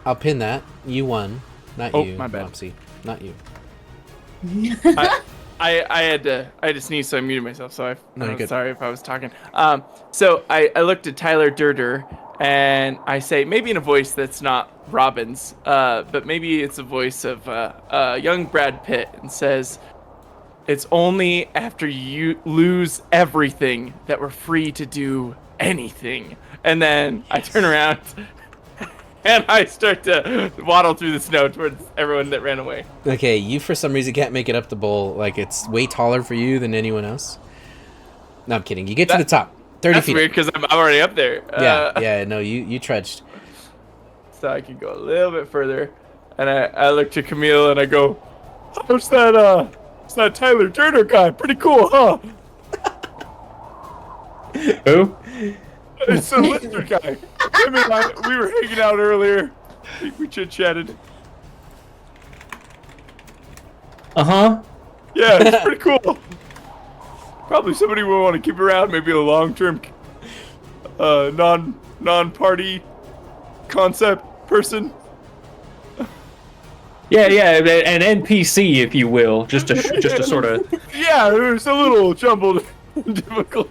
I'll pin that. You won. Not Oh, you, my bad. Mopsy. Not you. I had to sneeze, so I muted myself. So No, you're I'm good. sorry if I was talking. So I looked at Tyler Durder and I say, maybe in a voice that's not Robin's, but maybe it's a voice of young Brad Pitt, and says, "It's only after you lose everything that we're free to do anything." And then I turn around and I start to waddle through the snow towards everyone that ran away. Okay, you for some reason can't make it up the bowl. Like, it's way taller for you than anyone else. No, I'm kidding. You get to the top. 30 That's feet. weird because I'm already up there. Yeah, no, you trudged. So I can go a little bit further. And I look to Camille and I go, "How's that Tyler Durder guy? Pretty cool, huh?" Who? It's the lizard guy. Him and we were hanging out earlier. We chit-chatted. Uh-huh. Yeah, it's pretty cool. Probably somebody we'll want to keep around. Maybe a long-term non-party concept person. Yeah, an NPC, if you will, just a sort of. Yeah, it was a little jumbled and difficult.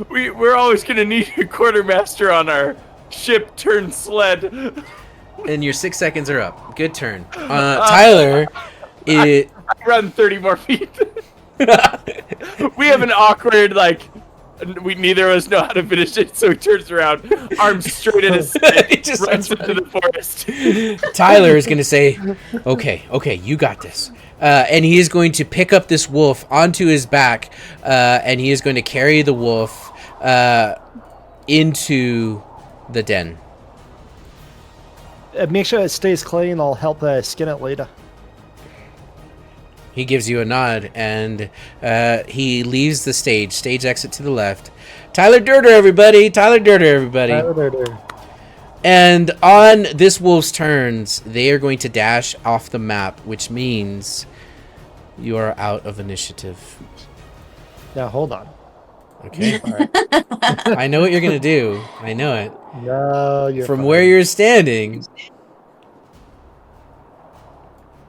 We're always gonna need a quartermaster on our ship turned sled. And your 6 seconds are up. Good turn. Tyler, I run 30 more feet. We have an awkward, like, we neither of us know how to finish it, so he turns around, arms straight at his He just runs starts into the forest. Tyler is going to say, okay, you got this. And he is going to pick up this wolf onto his back, and he is going to carry the wolf into the den. Make sure it stays clean. I'll help skin it later. He gives you a nod, and he leaves the stage. Stage exit to the left. Tyler Durder, everybody! Tyler Durder, everybody! And on this wolf's turns, they are going to dash off the map, which means you are out of initiative. Now, hold on. Okay. I know what you're going to do. I know it. No, you're From fine. where you're standing.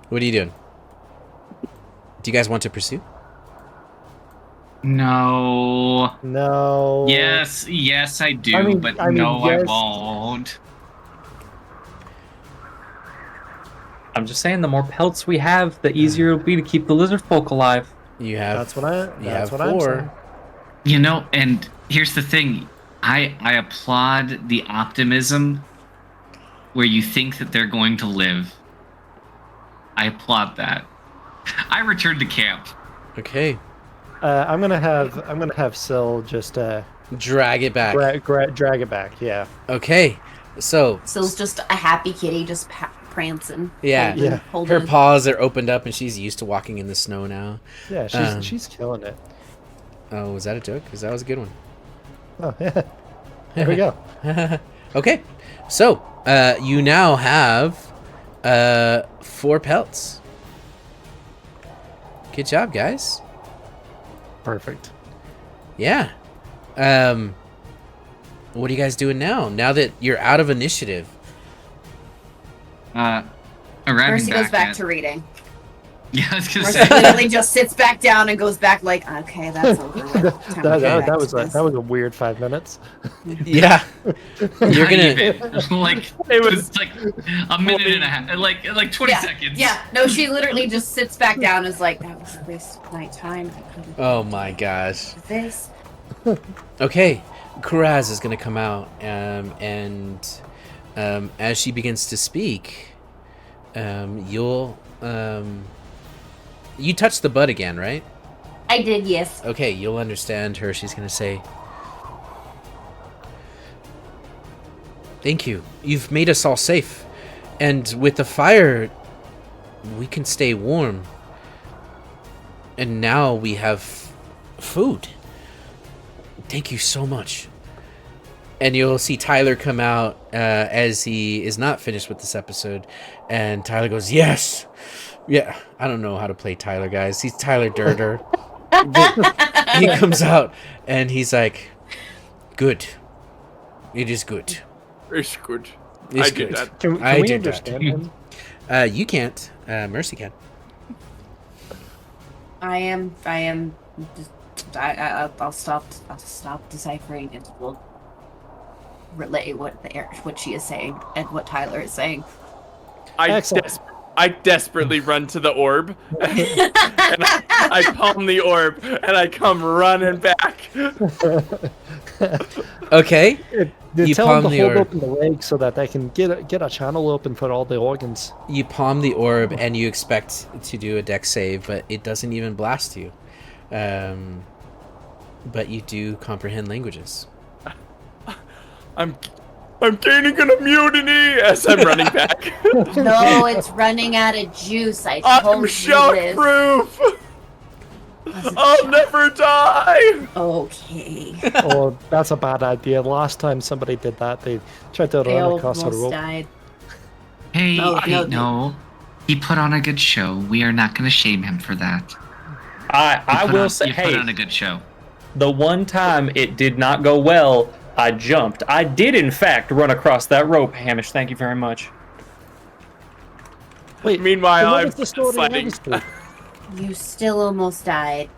What are you doing? Do you guys want to pursue? No. No. Yes, I do, I mean, but yes. I won't. I'm just saying, the more pelts we have, the easier it'll be to keep the lizard folk alive. You have. That's what I'm 4. saying. You know, and here's the thing. I applaud the optimism where you think that they're going to live. I applaud that. I returned to camp. Okay. I'm gonna have Syl just Drag it back. drag it back. Yeah. Okay. So. Syl's just a happy kitty, just prancing. Yeah. holding- Yeah. holding. Her paws are opened up, and she's used to walking in the snow now. Yeah. She's killing it. Oh, was that a joke? Because that was a good one. Oh yeah. There we go. Okay. So, you now have 4 pelts. Good job, guys. Perfect. Yeah. What are you guys doing now? Now that you're out of initiative. Arriving Mercy goes back at- to reading. Yeah, I was gonna Mercy say. literally just sits back down and goes back like, okay, that's over. Time to go back that to was this." a weird 5 minutes. Yeah. You're Not gonna. even. Like it was like a minute and a half, like 20 yeah, seconds. Yeah, no, she literally just sits back down and is like, that was a waste of my time. Oh my gosh. This. Okay. Kuraz is gonna come out, and as she begins to speak, you'll you touched the bud again, right? I did, yes. Okay, you'll understand her. She's gonna say, "Thank you. You've made us all safe, and with the fire, we can stay warm. And now we have food. Thank you so much." And you'll see Tyler come out as he is not finished with this episode, and Tyler goes, "Yes, yeah." I don't know how to play Tyler, guys. He's Tyler Durder. He comes out and he's like, "Good. It is good. It's good. It's I did good. that. Can I we did understand that." him? You can't. Mercy can. I'll stop deciphering and we'll relay what she is saying and what Tyler is saying. I desperately run to the orb, and I palm the orb, and I come running back. Okay. You tell palm them the to hold orb. open the leg so that they can get a channel open for all the organs. You palm the orb and you expect to do a dex save, but it doesn't even blast you. But you do comprehend languages. I'm gaining an immunity as I'm running back. No, it's running out of juice. I told I'm you shock-proof. I'll never die. Okay. Oh, that's a bad idea. Last time somebody did that, they tried to run across a rope. Died. Hey, No. no. He put on a good show. We are not going to shame him for that. I will say, you put on a good show. The one time it did not go well, I jumped. I did, in fact, run across that rope, Hamish. Thank you very much. Wait, meanwhile, what I'm was the story fighting. honestly? You still almost died.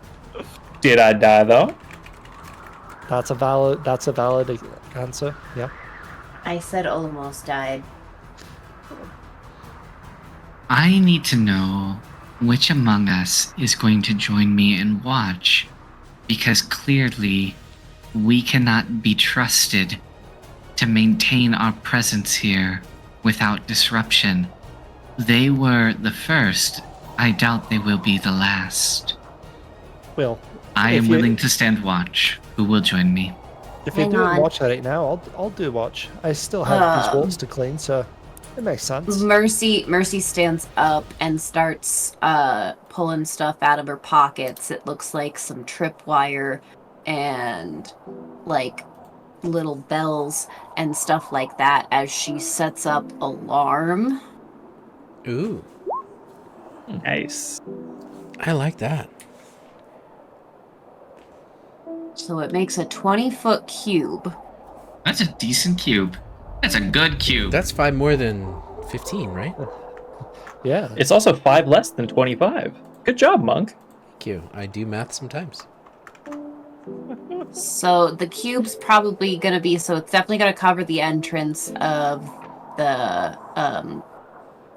Did I die, though? That's a valid answer. Yeah. I said almost died. I need to know which among us is going to join me and watch, because clearly we cannot be trusted to maintain our presence here without disruption. They were the first. I doubt they will be the last. Well, I am willing to stand watch. Who will join me? If you're doing watch right now, I'll do watch. I still have these bolts to clean, so it makes sense. Mercy stands up and starts pulling stuff out of her pockets. It looks like some tripwire and like little bells and stuff like that as she sets up alarm. Ooh. Nice. I like that. So it makes a 20-foot cube. That's a decent cube. That's a good cube. That's 5 more than 15, right? Yeah. It's also 5 less than 25. Good job, Monk. Thank you. I do math sometimes. So the cube's probably going to be, so it's definitely going to cover the entrance of the,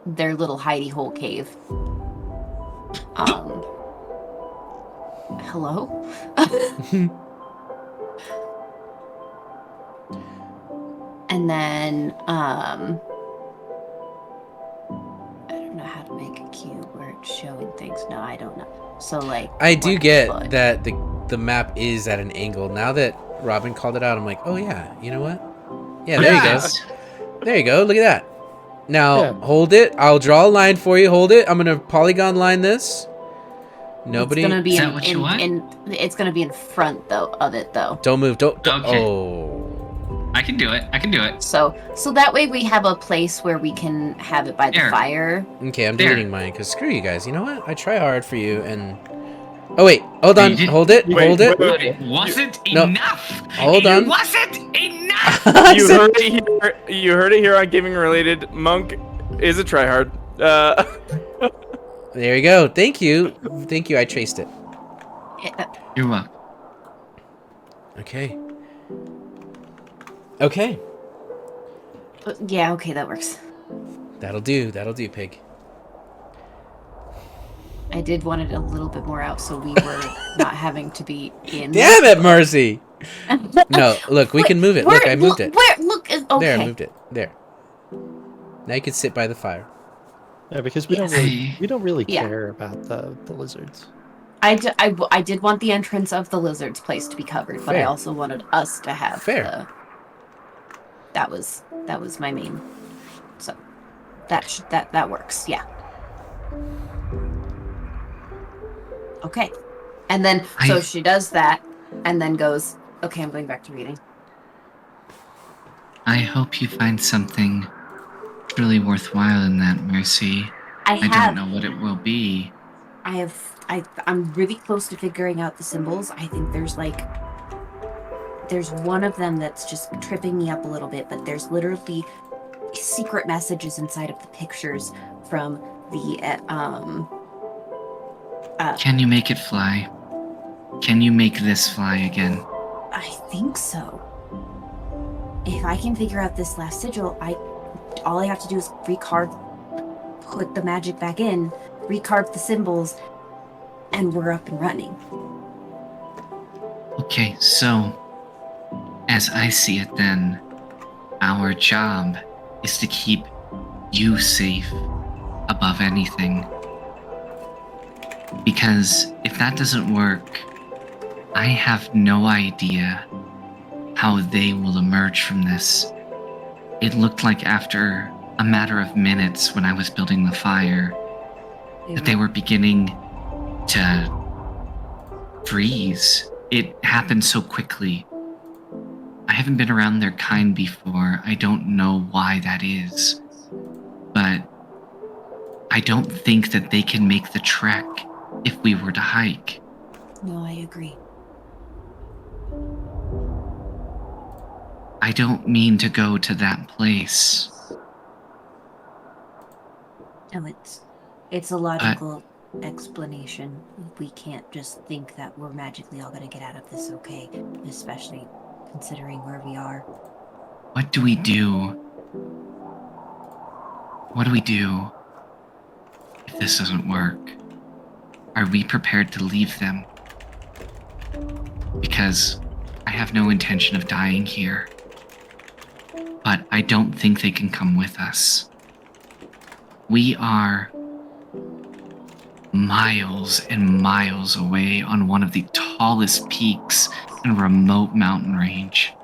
their little hidey hole cave. Hello? And then, I don't know how to make a cube where it's showing things. No, I don't know. So, like, I do get foot. that the map is at an angle. Now that Robin called it out, I'm like, oh yeah, you know what? Yeah, there you go. There you go. Look at that. Now, hold it. I'll draw a line for you. Hold it. I'm going to polygon line this. Nobody. It's gonna be Is that what you want? It's gonna be in front of it though. Don't move. Don't. Okay. Oh. I can do it. I can do it. So that way we have a place where we can have it by the There. fire. Okay, I'm There. deleting mine because screw you guys. You know what? I try hard for you and. Oh wait. Hold on. You did- Hold it. Wait, Hold it. wait. Wasn't No. enough. Hold on. Wasn't enough. I You said- heard it here. You heard it here on Gaming Related. Monk is a tryhard. There you go. Thank you. Thank you. I traced it. You're welcome. Okay. Okay. Yeah, okay, that works. That'll do. That'll do, pig. I did want it a little bit more out so we were not having to be in. Damn it, Mercy! No, look, we can move it. Look, I moved it. Okay. There, I moved it. There. Now you can sit by the fire. Yeah, because we don't really Yeah. care about the lizards. I did want the entrance of the lizard's place to be covered, but I Fair. also wanted us to have Fair. That was my main. So that works. Yeah. Okay. And then so she does that and then goes, okay, I'm going back to reading. I hope you find something truly worthwhile in that, Mercy. I don't know what it will be. I'm really close to figuring out the symbols. I think there's one of them that's just tripping me up a little bit, but there's literally secret messages inside of the pictures from the Can you make it fly? Can you make this fly again? I think so. If I can figure out this last sigil, all I have to do is put the magic back in, recarve the symbols, and we're up and running. Okay, so as I see it then, our job is to keep you safe above anything. Because if that doesn't work, I have no idea how they will emerge from this. It looked like after a matter of minutes when I was building the fire, that they were beginning to freeze. It happened so quickly. I haven't been around their kind before. I don't know why that is. But I don't think that they can make the trek if we were to hike. No, I agree. I don't mean to go to that place. No, it's a logical explanation. We can't just think that we're magically all gonna get out of this okay, especially considering where we are. What do we do? What do we do if this doesn't work? Are we prepared to leave them? Because I have no intention of dying here. But I don't think they can come with us. We are miles and miles away on one of the tallest peaks in a remote mountain range.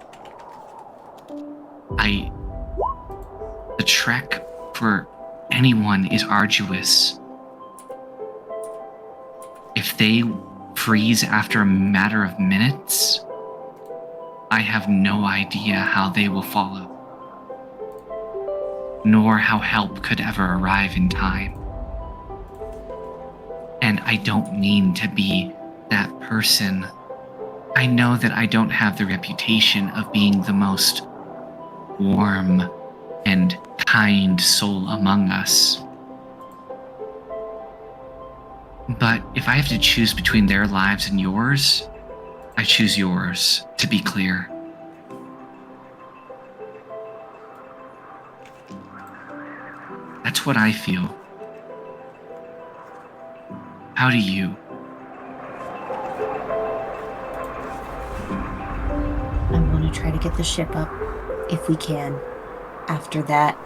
The trek for anyone is arduous. If they freeze after a matter of minutes, I have no idea how they will follow, nor how help could ever arrive in time. And I don't mean to be that person. I know that I don't have the reputation of being the most warm and kind soul among us. But if I have to choose between their lives and yours, I choose yours, to be clear. That's what I feel. How do you? I want to try to get the ship up, if we can. After that,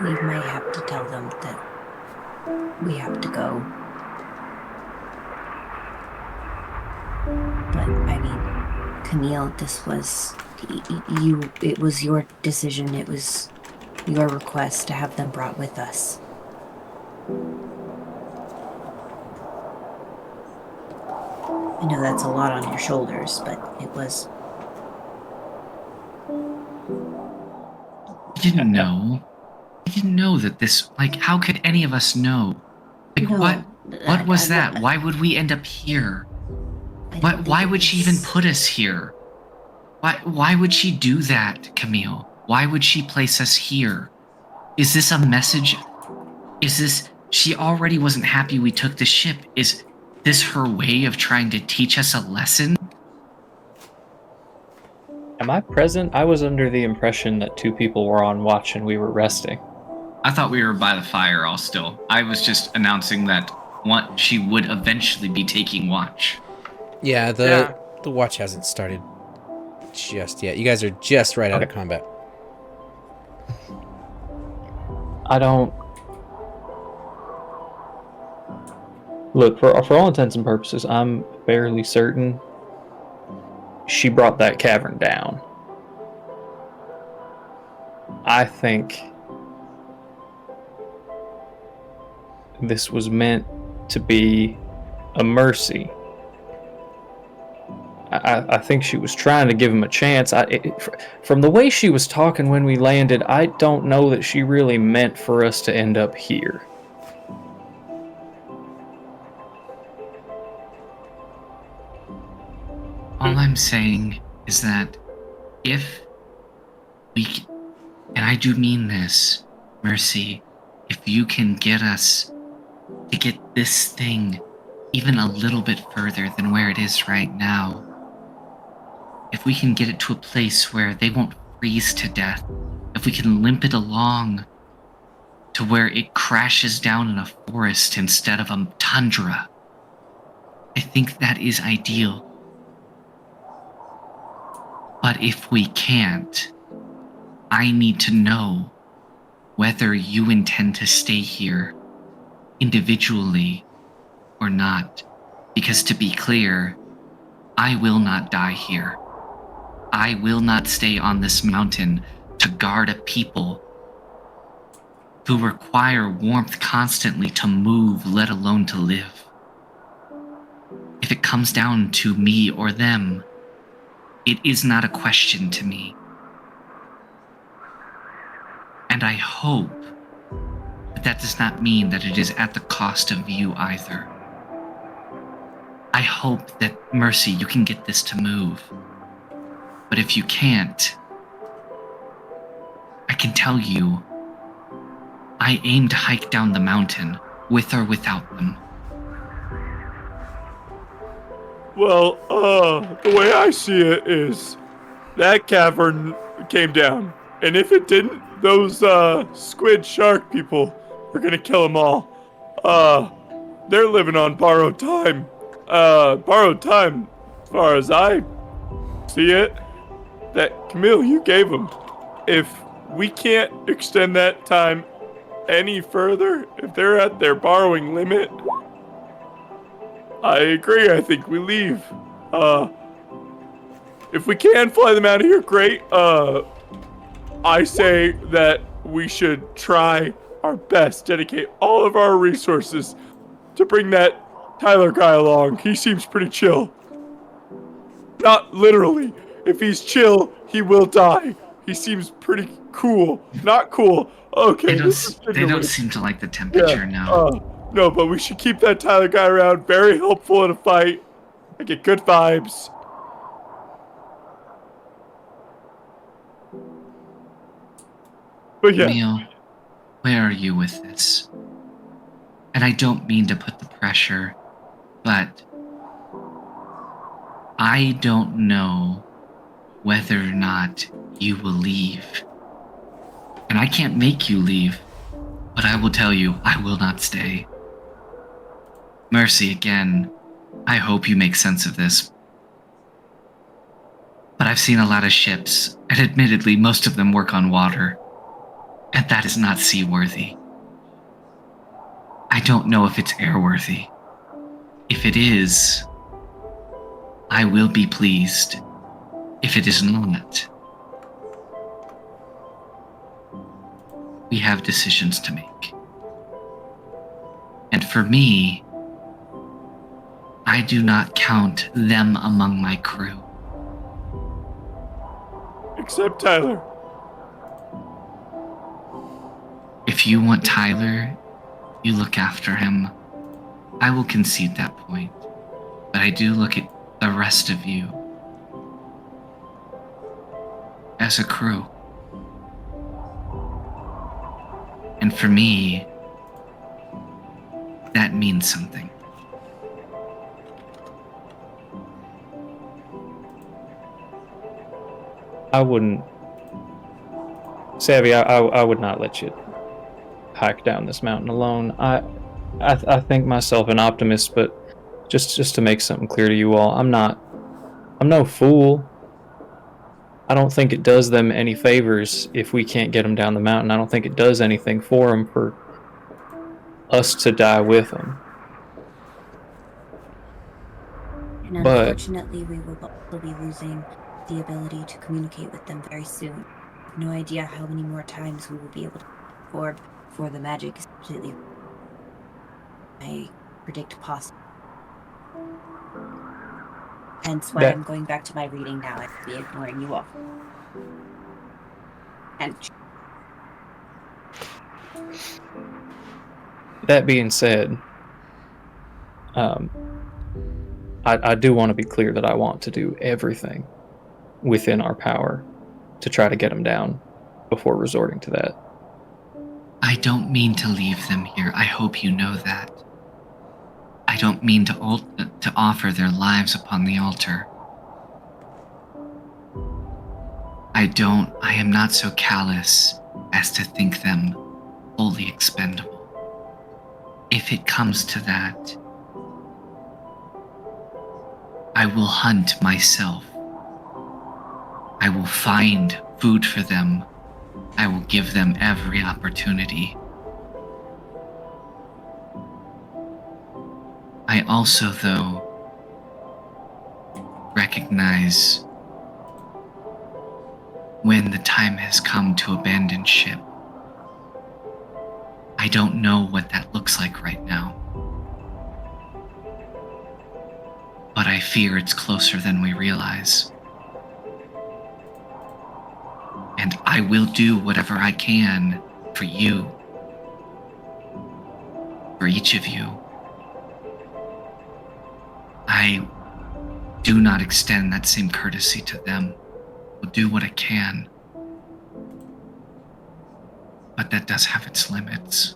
we might have to tell them that we have to go. But, I mean, Camille, this was... it was your decision. It was your request to have them brought with us. I know that's a lot on your shoulders, but it was... I didn't know. I didn't know that this, like, how could any of us know? Like, No, what was that? Why would we end up here? Why would she even put us here? Why would she do that, Camille? Why would she place us here? Is this a message? Is this, she already wasn't happy we took the ship. Is this her way of trying to teach us a lesson? Am I present? I was under the impression that two people were on watch and we were resting. I thought we were by the fire all still. I was just announcing that she would eventually be taking watch. Yeah, the watch hasn't started just yet. You guys are just right out of combat. I don't... Look, for all intents and purposes, I'm fairly certain she brought that cavern down. I think this was meant to be a mercy. I think she was trying to give him a chance. From the way she was talking when we landed, I don't know that she really meant for us to end up here. All I'm saying is that if we, and I do mean this, Mercy, if you can get us to get this thing even a little bit further than where it is right now, if we can get it to a place where they won't freeze to death, if we can limp it along to where it crashes down in a forest instead of a tundra, I think that is ideal. But if we can't, I need to know whether you intend to stay here individually or not. Because to be clear, I will not die here. I will not stay on this mountain to guard a people who require warmth constantly to move, let alone to live. If it comes down to me or them, it is not a question to me. And I hope that does not mean that it is at the cost of you either. I hope that, Mercy, you can get this to move. But if you can't, I can tell you, I aim to hike down the mountain, with or without them. Well, the way I see it is that cavern came down. And if it didn't, those squid shark people are gonna kill them all. They're living on borrowed time. Borrowed time, as far as I see it, that Camille, you gave them. If we can't extend that time any further, if they're at their borrowing limit, I agree. I think we leave. If we can fly them out of here, great. I say that we should try our best, dedicate all of our resources to bring that Tyler guy along. He seems pretty chill. Not literally. If he's chill, he will die. He seems pretty cool. Not cool. Okay. They don't seem to like the temperature now. No, but we should keep that Tyler guy around. Very helpful in a fight. I get good vibes. But yeah. Camille, where are you with this? And I don't mean to put the pressure, but I don't know whether or not you will leave. And I can't make you leave, but I will tell you, I will not stay. Mercy, again, I hope you make sense of this. But I've seen a lot of ships, and admittedly, most of them work on water. And that is not seaworthy. I don't know if it's airworthy. If it is, I will be pleased. If it is not, we have decisions to make. And for me, I do not count them among my crew. Except Tyler. If you want Tyler, you look after him. I will concede that point. But I do look at the rest of you as a crew. And for me, that means something. I wouldn't, Savvy, I would not let you hike down this mountain alone. I think myself an optimist, but just to make something clear to you all, I'm no fool. I don't think it does them any favors if we can't get them down the mountain. I don't think it does anything for them for us to die with them. And unfortunately, we will also be losing the ability to communicate with them very soon. No idea how many more times we will be able to perform before the magic is completely. I predict possible. Hence why I'm going back to my reading now. I will be ignoring you all. And that being said, I do want to be clear that I want to do everything within our power to try to get him down before resorting to that. I don't mean to leave them here. I hope you know that. I don't mean to offer their lives upon the altar. I am not so callous as to think them wholly expendable. If it comes to that, I will hunt myself. I will find food for them. I will give them every opportunity. I also, though, recognize when the time has come to abandon ship. I don't know what that looks like right now. But I fear it's closer than we realize. And I will do whatever I can for you. For each of you. I do not extend that same courtesy to them. I'll do what I can. But that does have its limits.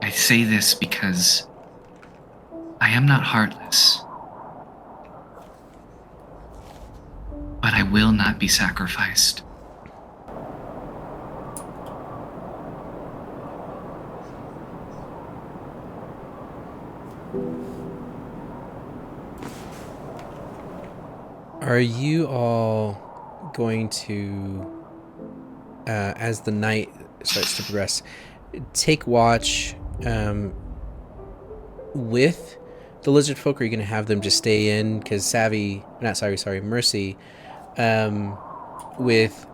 I say this because I am not heartless. But I will not be sacrificed. Are you all going to, as the night starts to progress, take watch with the lizard folk, or are you going to have them just stay in? Because Mercy, with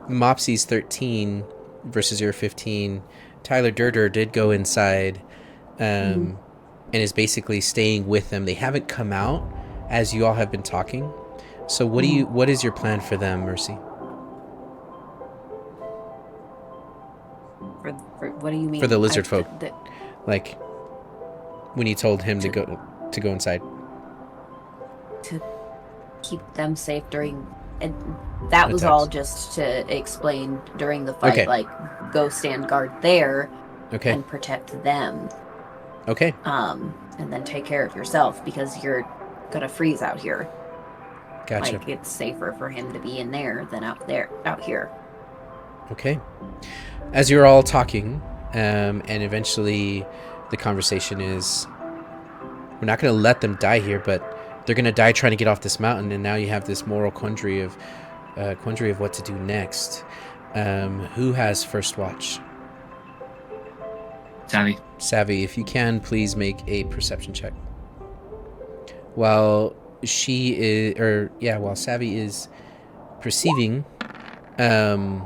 Mopsy's 13 versus your 15, Tyler Durder did go inside and is basically staying with them. They haven't come out as you all have been talking. So what is your plan for them, Mercy? For what do you mean? For the lizard folk. Like when you told him to go inside. To keep them safe during, and that was all just to explain during the fight. Okay. Like, go stand guard there, Okay. and protect them. Okay. And then take care of yourself because you're gonna freeze out here. Gotcha. Like, it's safer for him to be in there than out here. Okay. As you're all talking, and eventually the conversation is, we're not going to let them die here, but they're going to die trying to get off this mountain, and now you have this moral quandary of what to do next. Who has first watch? Savvy, if you can, please make a perception check. While Savvy is perceiving, the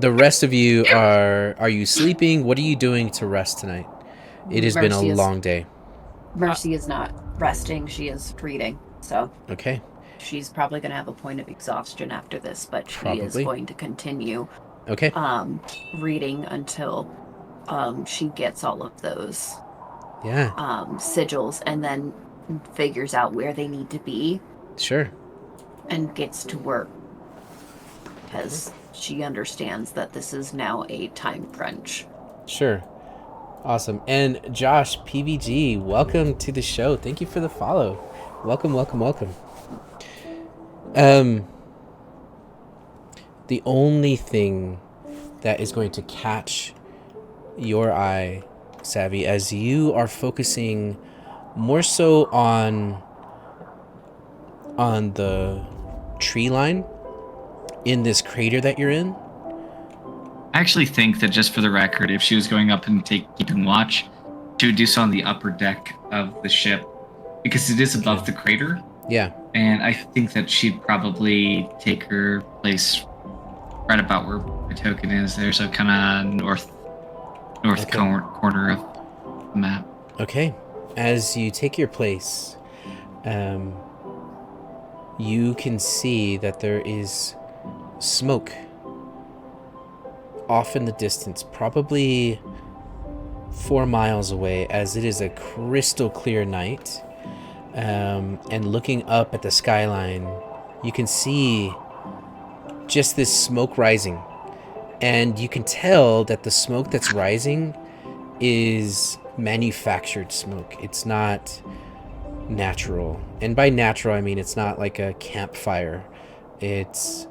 rest of you are you sleeping? What are you doing to rest tonight? It has been a long day. Mercy is not resting, she is reading, so. Okay. She's probably going to have a point of exhaustion after this, but she is going to continue reading until she gets all of those sigils and then figures out where they need to be. Sure. And gets to work. Because she understands that this is now a time crunch. Sure. Awesome. And Josh, PVG, welcome to the show. Thank you for the follow. Welcome. The only thing that is going to catch your eye, Savvy, as you are focusing more so on the tree line in this crater that you're in. I actually think that, just for the record, if she was going up and keeping watch, she would do so on the upper deck of the ship, because it is above the crater. Yeah. And I think that she'd probably take her place right about where my token is there, so kind of north corner of the map. Okay. As you take your place, you can see that there is smoke off in the distance, probably 4 miles away, as it is a crystal clear night. And looking up at the skyline, you can see just this smoke rising. And you can tell that the smoke that's rising is manufactured smoke. It's not natural. And by natural, I mean it's not like a campfire. It's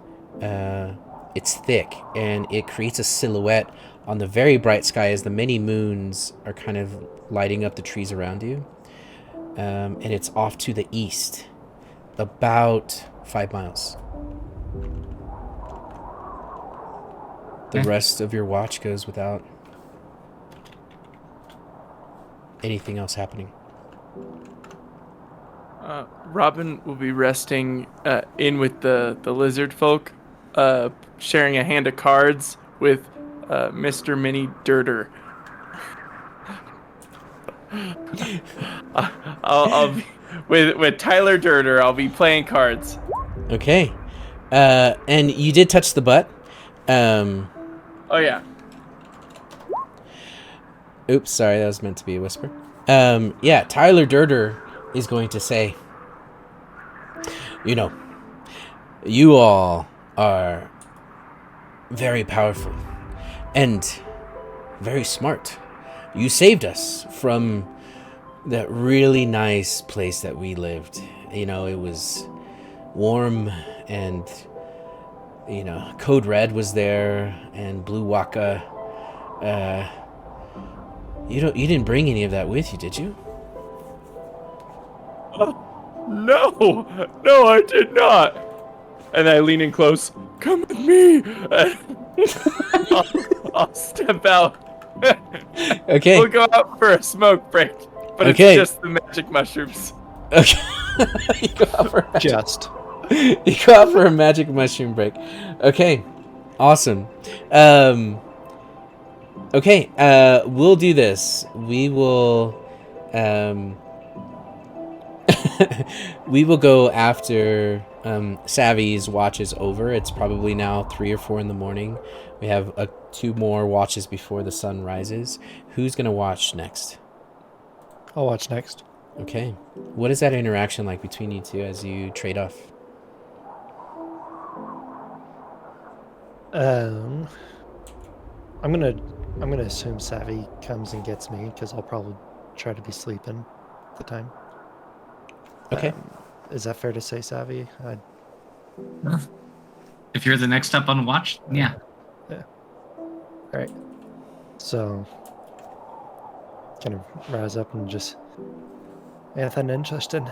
thick, and it creates a silhouette on the very bright sky as the many moons are kind of lighting up the trees around you. And it's off to the east, about 5 miles. The rest of your watch goes without anything else happening. Robin will be resting in with the lizard folk, sharing a hand of cards with Mr. Mini Dirter. I'll be, with Tyler Dirter, I'll be playing cards. Okay. And you did touch the butt. Oh yeah. Oops, sorry, that was meant to be a whisper. Yeah, Tyler Dirter is going to say, you know, you all are very powerful and very smart. You saved us from that really nice place that we lived. You know, it was warm, and, you know, Code Red was there, and Blue Waka. You didn't bring any of that with you, did you? No, I did not. And I lean in close. Come with me. I'll step out. Okay. We'll go out for a smoke break, but Okay. it's just the magic mushrooms. Okay. You go out for a magic, Just. you go out for a magic mushroom break. Okay. Awesome. Okay. We'll do this. We will. We will go after Savvy's watch is over. It's probably now 3 or 4 in the morning. We have 2 more watches before the sun rises. Who's gonna watch next? I'll watch next. Okay. What is that interaction like between you two as you trade off? I'm gonna assume Savvy comes and gets me because I'll probably try to be sleeping at the time. Okay. Is that fair to say, Savvy? If you're the next up on watch, yeah. All right. So, kind of rise up and just anything interesting.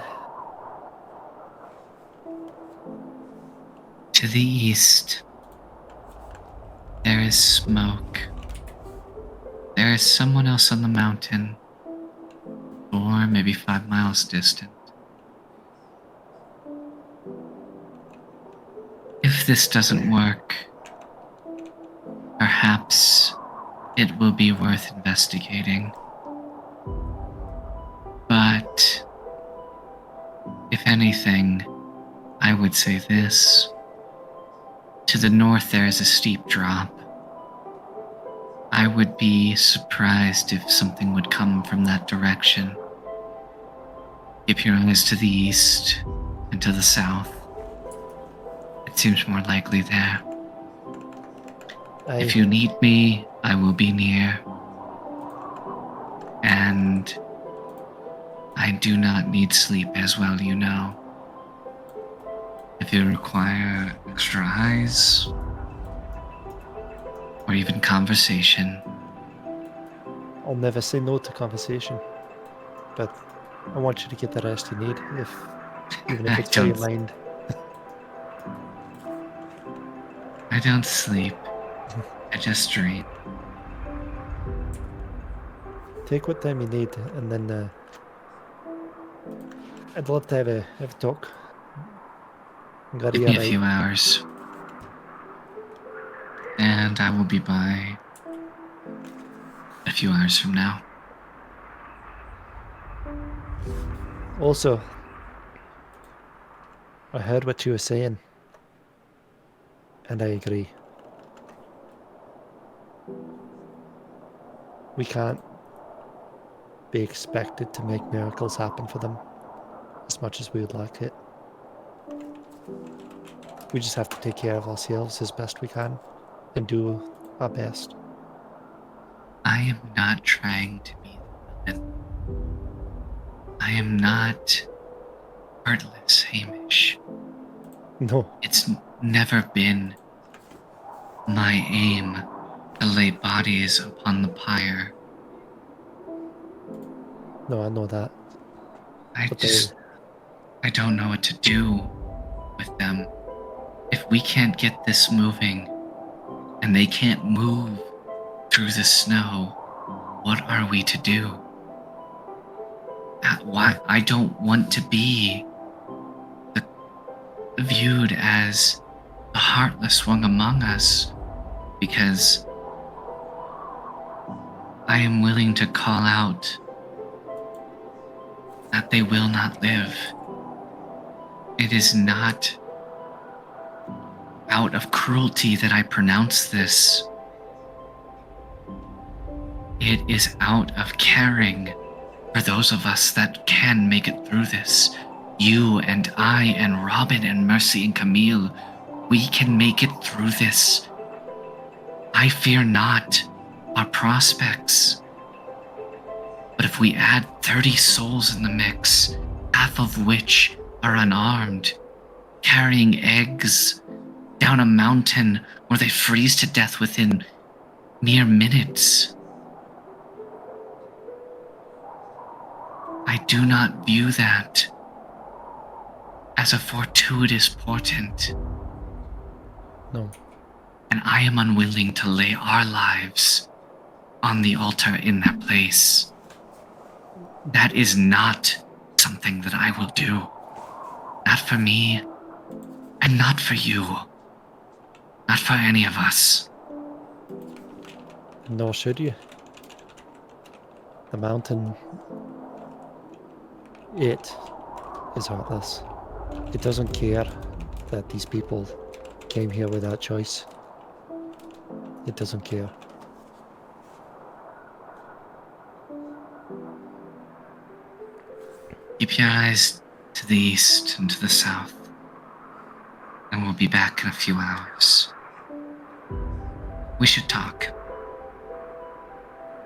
To the east, there is smoke. There is someone else on the mountain, 4, maybe 5 miles distant. If this doesn't work, perhaps it will be worth investigating. But if anything, I would say this. To the north there is a steep drop. I would be surprised if something would come from that direction. Keep your eyes to the east and to the south. It seems more likely there. If you need me, I will be near. And I do not need sleep as well, you know. If you require extra eyes, or even conversation. I'll never say no to conversation, but I want you to get the rest you need, even if it's for your mind. I don't sleep. I just dream. Take what time you need, and then I'd love to have a talk. Give me a few hours. And I will be by a few hours from now. Also, I heard what you were saying, and I agree. We can't be expected to make miracles happen for them as much as we would like it. We just have to take care of ourselves as best we can and do our best. I am not trying to be the villain. I am not heartless, Hamish. No. It's never been my aim to lay bodies upon the pyre. No, I know that. I But don't know what to do with them. If we can't get this moving, and they can't move through the snow, what are we to do? Why I don't want to be viewed as the heartless one among us, because I am willing to call out that they will not live. It is not out of cruelty that I pronounce this. It is out of caring for those of us that can make it through this. You and I and Robin and Mercy and Camille, we can make it through this. I fear not our prospects. But if we add 30 souls in the mix, half of which are unarmed, carrying eggs down a mountain where they freeze to death within mere minutes, I do not view that as a fortuitous portent. No. And I am unwilling to lay our lives on the altar in that place. That is not something that I will do. Not for me, and not for you. Not for any of us. Nor should you. The mountain, it is heartless. It doesn't care that these people came here without choice. It doesn't care. Keep your eyes to the east and to the south, and we'll be back in a few hours. We should talk.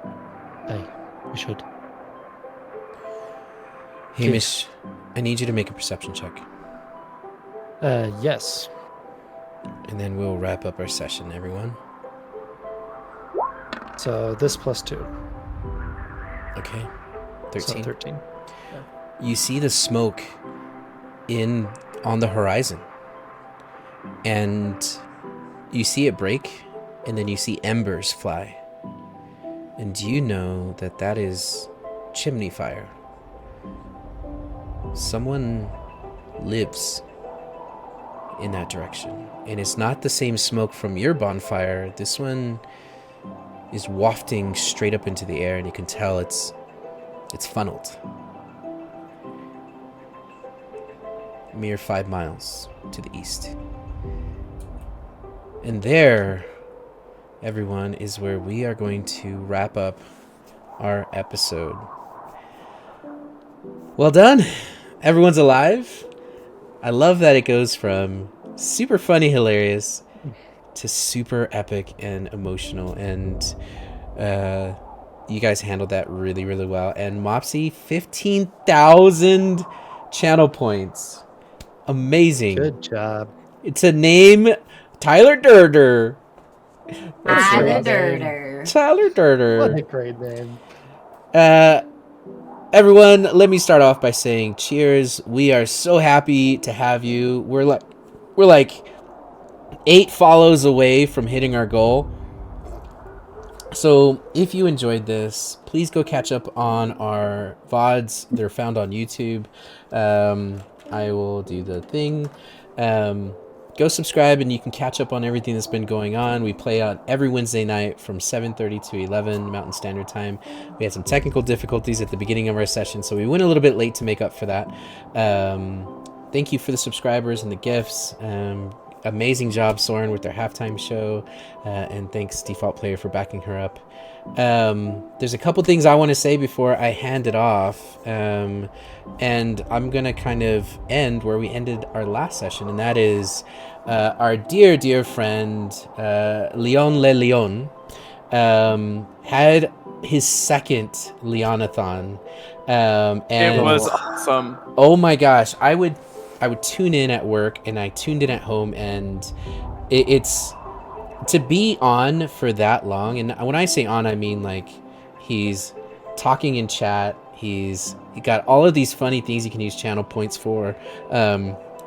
Aye, we should. Hamish, I need you to make a perception check. Yes. And then we'll wrap up our session, everyone. So this +2. Okay. 13. So 13. You see the smoke on the horizon. And you see it break, and then you see embers fly. And you know that that is chimney fire. Someone lives in that direction. And it's not the same smoke from your bonfire. This one is wafting straight up into the air, and you can tell it's funneled. Mere 5 miles to the east. And there, everyone, is where we are going to wrap up our episode. Well done. Everyone's alive. I love that it goes from super funny, hilarious to super epic and emotional. And you guys handled that really, really well. And Mopsy, 15,000 channel points. Amazing. Good job. It's a name, Tyler Durder. Tyler Durder. Tyler Durder. What a great name. Everyone, let me start off by saying cheers. We are so happy to have you. We're like 8 follows away from hitting our goal. So if you enjoyed this, please go catch up on our VODs. They're found on YouTube. I will do the thing. Go subscribe and you can catch up on everything that's been going on. We play on every Wednesday night from 7:30 to 11 Mountain Standard Time. We had some technical difficulties at the beginning of our session, so we went a little bit late to make up for that. Thank you for the subscribers and the gifts. Amazing job, Soren, with their halftime show, and thanks Default Player for backing her up. There's a couple things I want to say before I hand it off, and I'm gonna kind of end where we ended our last session, and that is our dear friend Leon Le Leon had his second Leonathon, and It was awesome. oh my gosh, I would tune in at work, and I tuned in at home, and it's to be on for that long. And when I say on, I mean like he's talking in chat, he got all of these funny things he can use channel points for,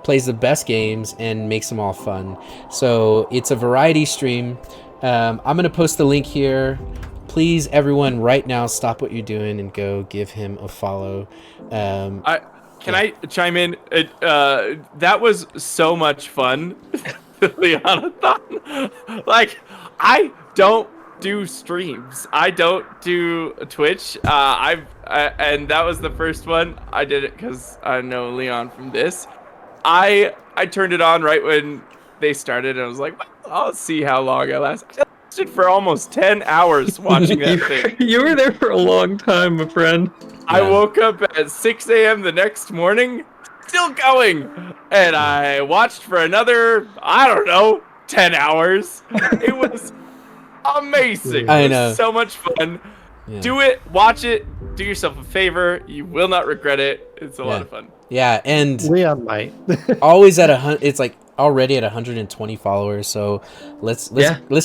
plays the best games and makes them all fun. So it's a variety stream. I'm gonna post the link here. Please, everyone, right now, stop what you're doing and go give him a follow. Can I chime in? That was so much fun, Leonathon. Like, I don't do streams. I don't do Twitch. And that was the first one. I did it because I know Leon from this. I turned it on right when they started, and I was like, well, I'll see how long I last. I lasted for almost 10 hours watching that thing. You were there for a long time, my friend. I woke up at 6 a.m. the next morning, still going, and I watched for another, I don't know, 10 hours. It was amazing. I It know. was so much fun. Yeah. Do it, watch it, do yourself a favor. You will not regret it. It's a lot of fun. Yeah, and Leon might. always at it's like already at 120 followers. So let's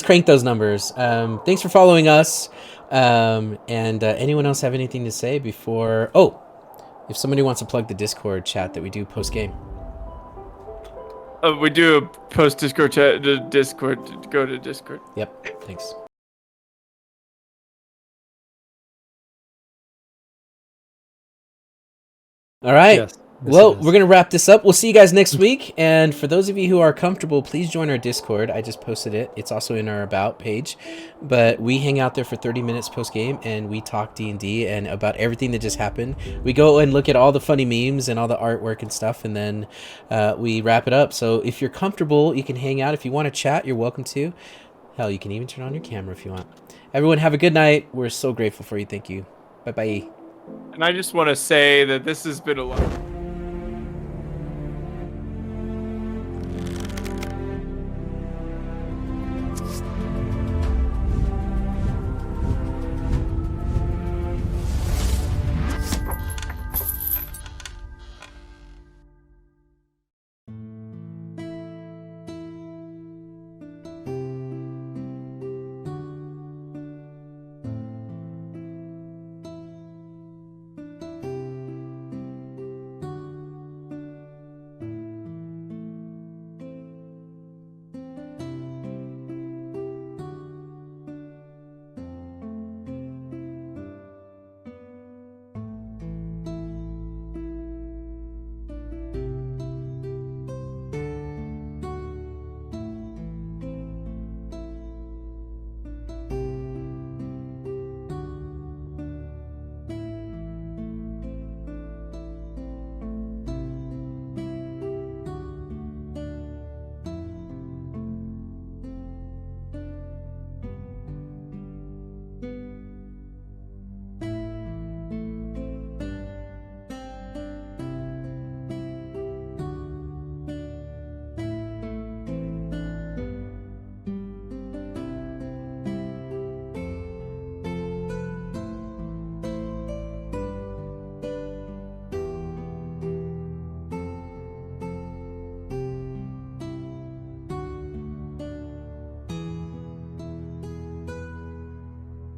crank those numbers. Thanks for following us. And anyone else have anything to say before? Oh, if somebody wants to plug the Discord chat that we do post game. We do a post Discord chat. Discord. Go to Discord. Yep. Thanks. All right. Yes. Well, we're going to wrap this up. We'll see you guys next week. And for those of you who are comfortable, please join our Discord. I just posted it. It's also in our About page. But we hang out there for 30 minutes post-game, and we talk D&D and about everything that just happened. We go and look at all the funny memes and all the artwork and stuff, and then we wrap it up. So if you're comfortable, you can hang out. If you want to chat, you're welcome to. Hell, you can even turn on your camera if you want. Everyone, have a good night. We're so grateful for you. Thank you. Bye-bye. And I just want to say that this has been a lot.